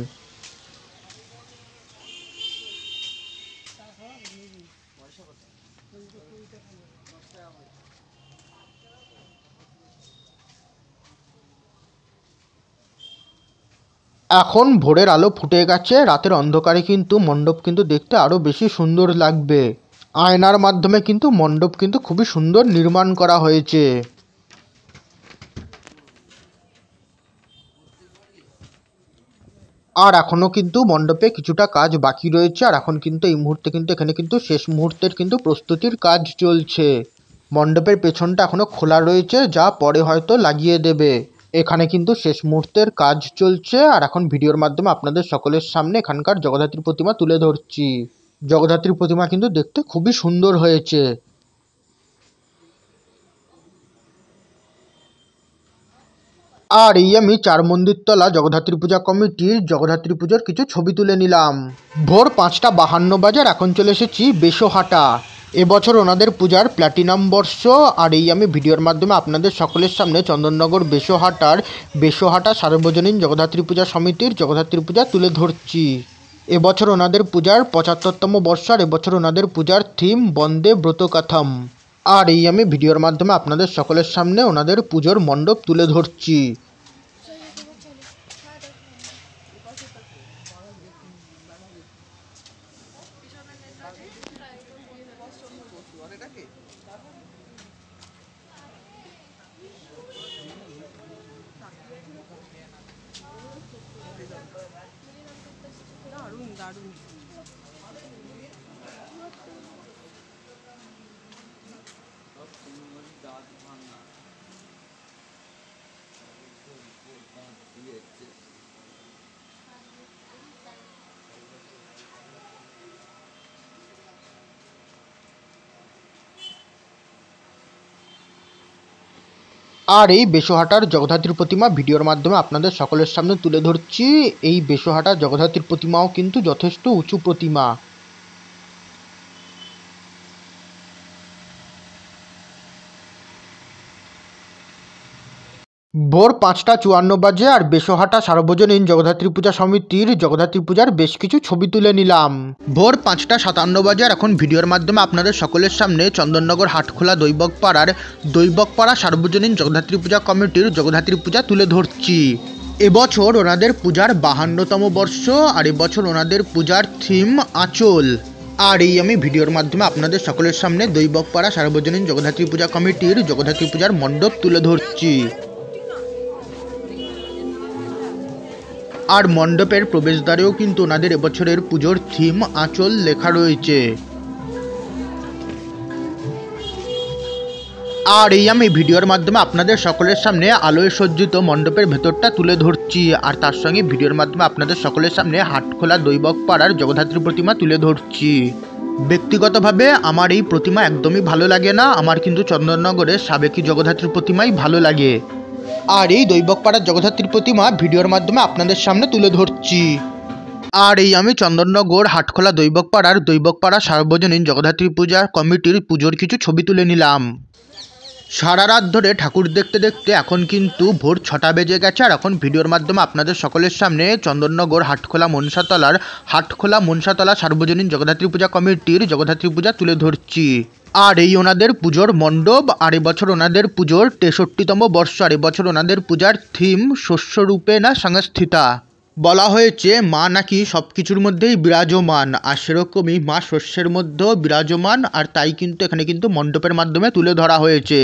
এখন ভোরের আলো ফুটে গেছে, রাতের অন্ধকারে কিন্তু মণ্ডপ কিন্তু দেখতে আরও বেশি সুন্দর লাগবে। আয়নার মাধ্যমে কিন্তু মণ্ডপ কিন্তু খুবই সুন্দর নির্মাণ করা হয়েছে। আর এখনও কিন্তু মণ্ডপে কিছুটা কাজ বাকি রয়েছে। আর এখন কিন্তু এই মুহূর্তে কিন্তু এখানে কিন্তু শেষ মুহূর্তের কিন্তু প্রস্তুতির কাজ চলছে। মণ্ডপের পেছনটা এখনও খোলা রয়েছে, যা পরে হয়তো লাগিয়ে দেবে। এখানে কিন্তু শেষ মুহূর্তের কাজ চলছে। আর এখন ভিডিওর মাধ্যমে আপনাদের সকলের সামনে এখানকার জগদ্ধাত্রী প্রতিমা তুলে ধরছি। জগদ্ধাত্রী প্রতিমা কিন্তু দেখতে খুবই সুন্দর হয়েছে। আর এই আমি চার মন্দিরতলা জগদ্ধাত্রী পূজা কমিটির জগদ্ধাত্রী পুজোর কিছু ছবি তুলে নিলাম। ভোর 5:52 বাজে আর এখন চলে এসেছি বেশহাটা। এবছর ওনাদের পূজার প্ল্যাটিনাম বর্ষ। আর এই আমি ভিডিওর মাধ্যমে আপনাদের সকলের সামনে চন্দননগর বেশহাটা সার্বজনীন জগদ্ধাত্রী পূজা সমিতির জগদ্ধাত্রী পূজা তুলে ধরছি। এবছর ওনাদের পূজার 75তম বর্ষ, আর এবছর ওনাদের পূজার থিম বন্দে ব্রতকথম। আর এই আমি ভিডিওর মাধ্যমে আপনাদের সকলের সামনে ওনাদের পুজোর মণ্ডপ তুলে ধরছি। আর এই বেশহাটার জগদ্ধাত্রীর প্রতিমা ভিডিওর মাধ্যমে আপনাদের সকলের সামনে তুলে ধরছি। এই বেশহাটার জগদ্ধাত্রীর প্রতিমাও কিন্তু যথেষ্ট উঁচু প্রতিমা। ভোর 5:54 বাজে আর বেশহাটা সার্বজনীন জগদ্ধাত্রী পূজা সমিতির জগদ্ধাত্রী পূজার বেশ কিছু ছবি তুলে নিলাম। ভোর 5:57 বাজে আর এখন ভিডিওর মাধ্যমে আপনাদের সকলের সামনে চন্দননগর হাটখোলা দৈবকপাড়া সার্বজনীন জগদ্ধাত্রী পূজা কমিটির জগদ্ধাত্রী পূজা তুলে ধরছি। এবছর ওনাদের পূজার 52তম বর্ষ, আর এবছর ওনাদের পূজার থিম আঁচল। আর এই আমি ভিডিওর মাধ্যমে আপনাদের সকলের সামনে দৈবকপাড়া সার্বজনীন জগদ্ধাত্রী পূজা কমিটির জগদ্ধাত্রী পূজার মণ্ডপ তুলে ধরছি। আর মণ্ডপের প্রবেশদ্বারেও কিন্তু ওনাদের এবছরের পুজোর থিম আঁচল লেখা রয়েছে। আর এই আমি ভিডিওর মাধ্যমে আপনাদের সকলের সামনে আলোয় সজ্জিত মণ্ডপের ভেতরটা তুলে ধরছি, আর তার সঙ্গে ভিডিওর মাধ্যমে আপনাদের সকলের সামনে হাটখোলা দৈবক পাড়ার জগদ্ধাত্রী প্রতিমা তুলে ধরছি। ব্যক্তিগতভাবে আমার এই প্রতিমা একদমই ভালো লাগে না, আমার কিন্তু চন্দননগরের সাবেকি জগদ্ধাত্রী প্রতিমাই ভালো লাগে। আর এই দৈবক পাড়ার জগদ্ধাত্রী প্রতিমা ভিডিওর মাধ্যমে আপনাদের সামনে তুলে ধরছি। আর এই আমি চন্দননগর হাটখোলা দৈবক পাড়া সার্বজনীন জগদ্ধাত্রী পূজা কমিটির পুজোর কিছু ছবি তুলে নিলাম। সারা রাত ধরে ঠাকুর দেখতে দেখতে এখন কিন্তু ভোর 6টা বেজে গেছে, আর এখন ভিডিওর মাধ্যমে আপনাদের সকলের সামনে চন্দননগর হাটখোলা মনসাতলা সার্বজনীন জগদ্ধাত্রী পূজা কমিটির জগদ্ধাত্রী পূজা তুলে ধরছি। আর এই ওনাদের পুজোর মণ্ডপ, আর এবছর ওনাদের পুজোর 63তম বর্ষ, আর এবছর ওনাদের পূজার থিম শস্যরূপে না সংস্থিতা। বলা হয়েছে মা নাকি সব কিছুর মধ্যেই বিরাজমান, আর সেরকমই মা শস্যের মধ্যেও বিরাজমান, আর তাই কিন্তু এখানে কিন্তু মণ্ডপের মাধ্যমে তুলে ধরা হয়েছে।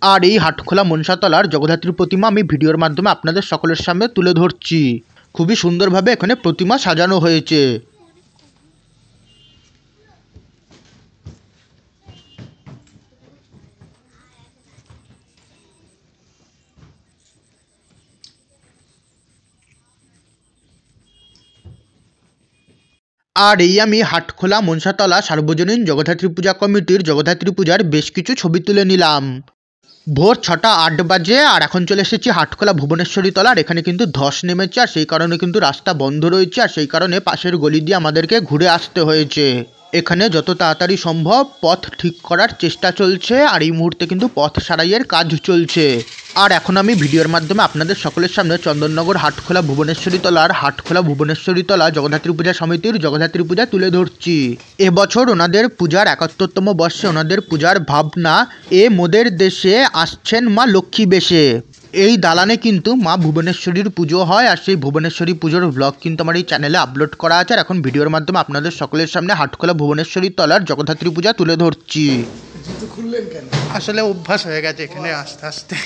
আর এই হাটখোলা মনসাতলার জগদ্ধাত্রী প্রতিমা আমি ভিডিওর মাধ্যমে আপনাদের সকলের সামনে তুলে ধরছি। খুবই সুন্দরভাবে এখানে প্রতিমা সাজানো হয়েছে। আর এই আমি হাটখোলা মনসাতলা সার্বজনীন জগদ্ধাত্রী পূজা কমিটির জগদ্ধাত্রী পূজার বেশ কিছু ছবি তুলে নিলাম। ভোর 6টা 8 বাজে, আর এখন চলে এসেছি হাটখোলা ভুবনেশ্বরী তলা। আর এখানে কিন্তু ধস নেমেছে, আর সেই কারণে কিন্তু রাস্তা বন্ধ রয়েছে, আর সেই কারণে পাশের গলি দিয়ে আমাদেরকে ঘুরে আসতে হয়েছে। এখানে যত তাড়াতাড়ি সম্ভব পথ ঠিক করার চেষ্টা চলছে, আর এই মুহূর্তে কিন্তু পথ সারাইয়ের কাজ চলছে। আর এখন আমি ভিডিওর মাধ্যমে আপনাদের সকলের সামনে চন্দননগর হাটখোলা ভুবনেশ্বরী তলা জগদ্ধাত্রী পূজা সমিতির জগদ্ধাত্রী পূজা তুলে ধরছি। এবছর ওনাদের পূজার 71তম বর্ষে ওনাদের পূজার ভাবনা এ মোদের দেশে আসছেন মা লক্ষ্মী বেশে। এই দালানে কিন্তু মা ভুবনেশ্বরীর পুজো হয়, আর সেই ভুবনেশ্বরী পুজোর ব্লগ কিন্তু আমার এই চ্যানেলে আপলোড করা আছে। আর এখন ভিডিওর মাধ্যমে আপনাদের সকলের সামনে হাটখোলা ভুবনেশ্বরী তলার জগদ্ধাত্রী পূজা তুলে ধরছি। আসলে অভ্যাস হয়ে গেছে এখানে আস্তে আস্তে।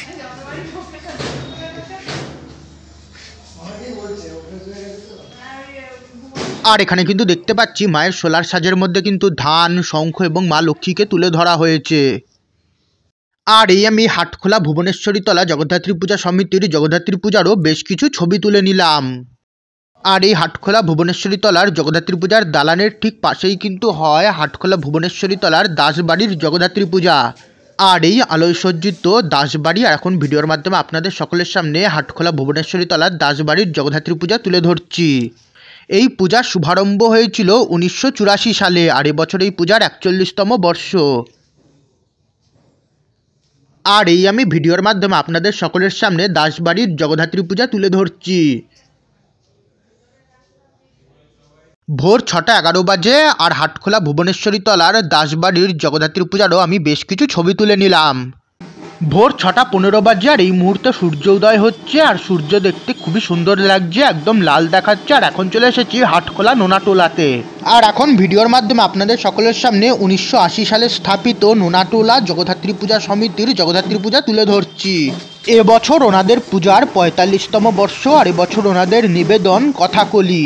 আর এখানে কিন্তু দেখতে পাচ্ছি মায়ের সোলার সাজের মধ্যে কিন্তু ধান, শঙ্খ এবং মা লক্ষ্মীকে তুলে ধরা হয়েছে। আর এই আমি হাটখোলা ভুবনেশ্বরী তলা জগদ্ধাত্রী পূজা সমিতির জগদ্ধাত্রী পূজারও বেশ কিছু ছবি তুলে নিলাম। আর এই হাটখোলা ভুবনেশ্বরী তলার জগদ্ধাত্রী পূজার দালানের ঠিক পাশেই কিন্তু হয় হাটখোলা ভুবনেশ্বরী তলার দাসবাড়ির জগদ্ধাত্রী পূজা। আর এই আলোয় সজ্জিত দাসবাড়ি, আর এখন ভিডিওর মাধ্যমে আপনাদের সকলের সামনে হাটখোলা ভুবনেশ্বরী তলার দাসবাড়ির জগদ্ধাত্রী পূজা তুলে ধরছি। এই পূজার শুভারম্ভ হয়েছিল 1984 সালে, আর এবছর এই পূজার 41তম বর্ষ। আর এই আমি ভিডিওর মাধ্যমে আপনাদের সকলের সামনে দাসবাড়ির জগদ্ধাত্রী পূজা তুলে ধরছি। ভোর 6টা 11 বাজে, আর হাটখোলা ভুবনেশ্বরী তলার দাসবাড়ির জগদ্ধাত্রী পূজারও আমি বেশ কিছু ছবি তুলে নিলাম। ভোর 6টা 15 বাজে, আর এই মুহূর্তে সূর্য উদয় হচ্ছে, আর সূর্য দেখতে খুবই সুন্দর লাগছে, একদম লাল দেখাচ্ছে। আর এখন চলে এসেছি হাটখোলা নোনাটোলাতে। আর এখন ভিডিওর মাধ্যমে আপনাদের সকলের সামনে 1980 সালে স্থাপিত নোনাটোলা জগদ্ধাত্রী পূজা সমিতির জগদ্ধাত্রী পূজা তুলে ধরছি। এবছর ওনাদের পূজার 45তম বর্ষ, আর এবছর ওনাদের নিবেদন কথাকলি।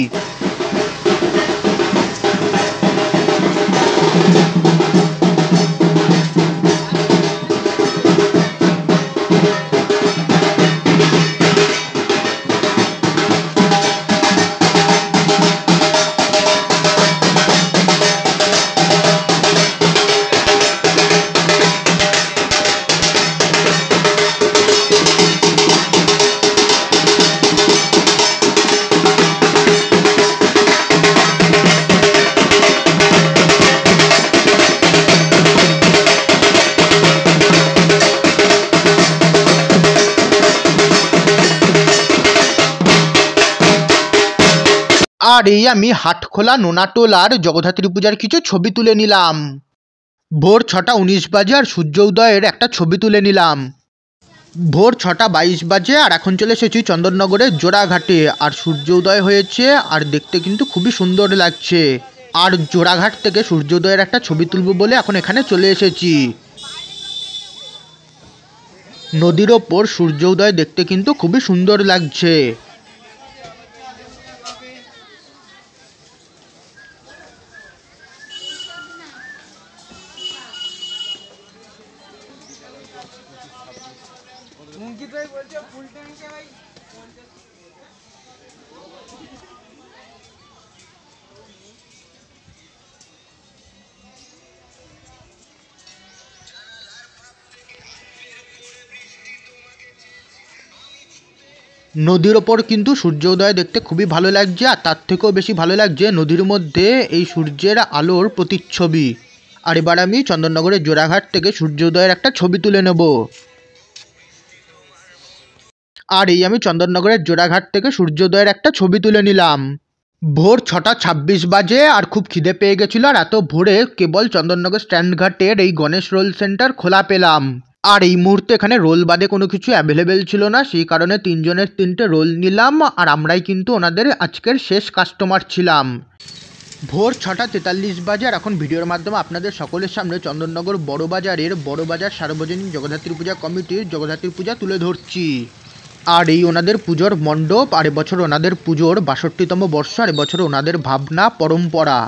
আর এই আমি হাটখোলা নোনাটোলার জগদ্ধাত্রী পূজার কিছু ছবি তুলে নিলাম। ভোর 6টা 19 বাজে, আর সূর্য উদয়ের একটা ছবি তুলে নিলাম। ভোর 6টা 22 বাজে, আর এখন চলে এসেছি চন্দননগরের জোড়াঘাটে। আর সূর্য উদয় হয়েছে, আর দেখতে কিন্তু খুবই সুন্দর লাগছে। আর জোড়াঘাট থেকে সূর্যোদয়ের একটা ছবি তুলব বলে এখন এখানে চলে এসেছি। নদীর ওপর সূর্য উদয় দেখতে কিন্তু খুবই সুন্দর লাগছে। নদীর ওপর কিন্তু সূর্যোদয় দেখতে খুবই ভালো লাগছে, আর তার থেকেও বেশি ভালো লাগছে নদীর মধ্যে এই সূর্যের আলোর প্রতিচ্ছবি। আর এবার আমি চন্দননগরের জোড়াঘাট থেকে সূর্যোদয়ের একটা ছবি তুলে নেব। আর এই আমি চন্দননগরের জোড়াঘাট থেকে সূর্যোদয়ের একটা ছবি তুলে নিলাম। ভোর 6:26 বাজে, আর খুব খিদে পেয়ে গেছিল, আর এত ভোরে কেবল চন্দননগর স্ট্যান্ডঘাটের এই গণেশ রোল সেন্টার খোলা পেলাম। আর এই মুহূর্তে এখানে রোল বাদে কোনো কিছু অ্যাভেলেবেল ছিল না, সেই কারণে 3 জনের 3টে রোল নিলাম, আর আমরাই কিন্তু ওনাদের আজকের শেষ কাস্টমার ছিলাম। ভোর 6:43 বাজে, আর এখন ভিডিওর মাধ্যমে আপনাদের সকলের সামনে চন্দননগর বড়বাজারের বড়বাজার সার্বজনীন জগদ্ধাত্রী পূজা কমিটির জগদ্ধাত্রী পূজা তুলে ধরছি। আর এই ওনাদের পুজোর মণ্ডপ, আর এবছর ওনাদের পুজোর 62তম বর্ষ, আর এবছর ওনাদের ভাবনা পরম্পরা।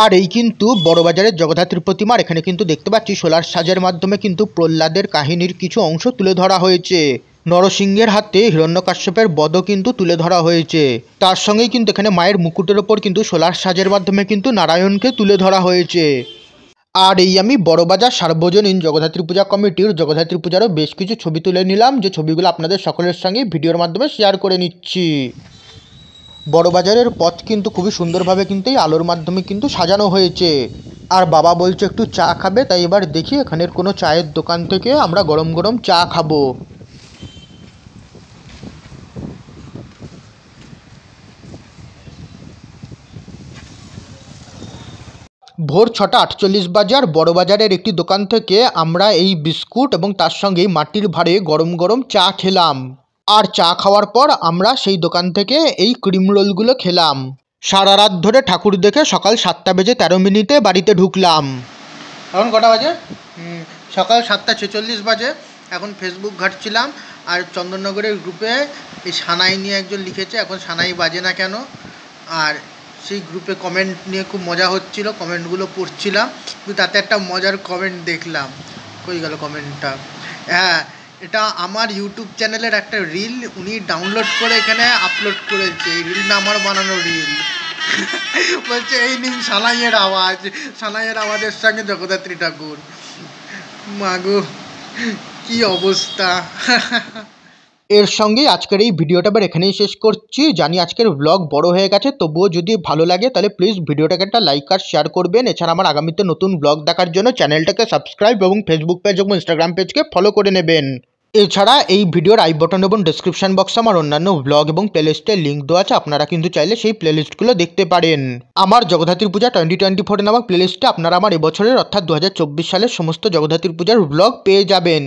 আর এই কিন্তু বড়বাজারের জগদ্ধাত্রী প্রতিমা, আর এখানে কিন্তু দেখতে পাচ্ছি সোলার সাজের মাধ্যমে কিন্তু প্রহ্লাদের কাহিনীর কিছু অংশ তুলে ধরা হয়েছে। নরসিংহের হাতে হিরণ্যকাশ্যপের বধও কিন্তু তুলে ধরা হয়েছে। তার সঙ্গেই কিন্তু এখানে মায়ের মুকুটের ওপর কিন্তু সোলার সাজের মাধ্যমে কিন্তু নারায়ণকে তুলে ধরা হয়েছে। আর এই আমি বড়বাজার সার্বজনীন জগদ্ধাত্রী পূজা কমিটির জগদ্ধাত্রী পূজারও বেশ কিছু ছবি তুলে নিলাম, যে ছবিগুলো আপনাদের সকলের সঙ্গে ভিডিওর মাধ্যমে শেয়ার করে নিচ্ছি। বড়বাজারের পথ কিন্তু খুবই সুন্দরভাবে কিন্তু এই আলোর মাধ্যমে কিন্তু সাজানো হয়েছে। আর বাবা বলছে একটু চা খাবে, তাই এবার দেখি এখানের কোনো চায়ের দোকান থেকে আমরা গরম গরম চা খাবো। ভোর 6:48 বাজে, আর বড়বাজারের একটি দোকান থেকে আমরা এই বিস্কুট এবং তার সঙ্গে মাটির ভাঁড়ে গরম গরম চা খেলাম। আর চা খাওয়ার পর আমরা সেই দোকান থেকে এই ক্রিম রোলগুলো খেলাম। সারা রাত ধরে ঠাকুর দেখে সকাল 7:13 বাড়িতে ঢুকলাম। এখন কটা বাজে? সকাল 7:46 বাজে। এখন ফেসবুক ঘাঁটছিলাম, আর চন্দননগরের গ্রুপে এই সানাই নিয়ে একজন লিখেছে এখন সানাই বাজে না কেন, আর সেই গ্রুপে কমেন্ট নিয়ে খুব মজা হচ্ছিল, কমেন্টগুলো পড়ছিলাম। কিন্তু তাতে একটা মজার কমেন্ট দেখলাম। কই গেল কমেন্টটা? হ্যাঁ, এটা আমার ইউটিউব চ্যানেলের একটা রিল উনি ডাউনলোড করে এখানে আপলোড করেছে। এই রিলটা আমার বানানো রিল। বলছে এই নিন সানাইয়ের আওয়াজ, সানাইয়ের আওয়াজের সঙ্গে জগদ্ধাত্রী ঠাকুর। মাগো কি অবস্থা! এর সঙ্গে আজকের এই ভিডিওটা আবার এখানেই শেষ করছি। জানি আজকের ব্লগ বড় হয়ে গেছে, তবুও যদি ভালো লাগে তাহলে প্লিজ ভিডিওটাকে একটা লাইক আর শেয়ার করবেন। এছাড়া আমার আগামীতে নতুন ব্লগ দেখার জন্য চ্যানেলটাকে সাবস্ক্রাইব এবং ফেসবুক পেজ এবং ইনস্টাগ্রাম পেজকে ফলো করে নেবেন। এছাড়া এই ভিডিওর আই বাটন এবং ডেসক্রিপশন বক্সে আমার অন্যান্য ব্লগ এবং প্লেলিস্টের লিঙ্ক দেওয়া আছে, আপনারা কিন্তু চাইলে সেই প্লেলিস্টগুলো দেখতে পারেন। আমার জগদ্ধাত্রী পূজা 2024 নামক প্লেলিস্টে আপনারা আমার এবছরের অর্থাৎ 2024 সালের সমস্ত জগদ্ধাত্রী পূজার ব্লগ পেয়ে যাবেন।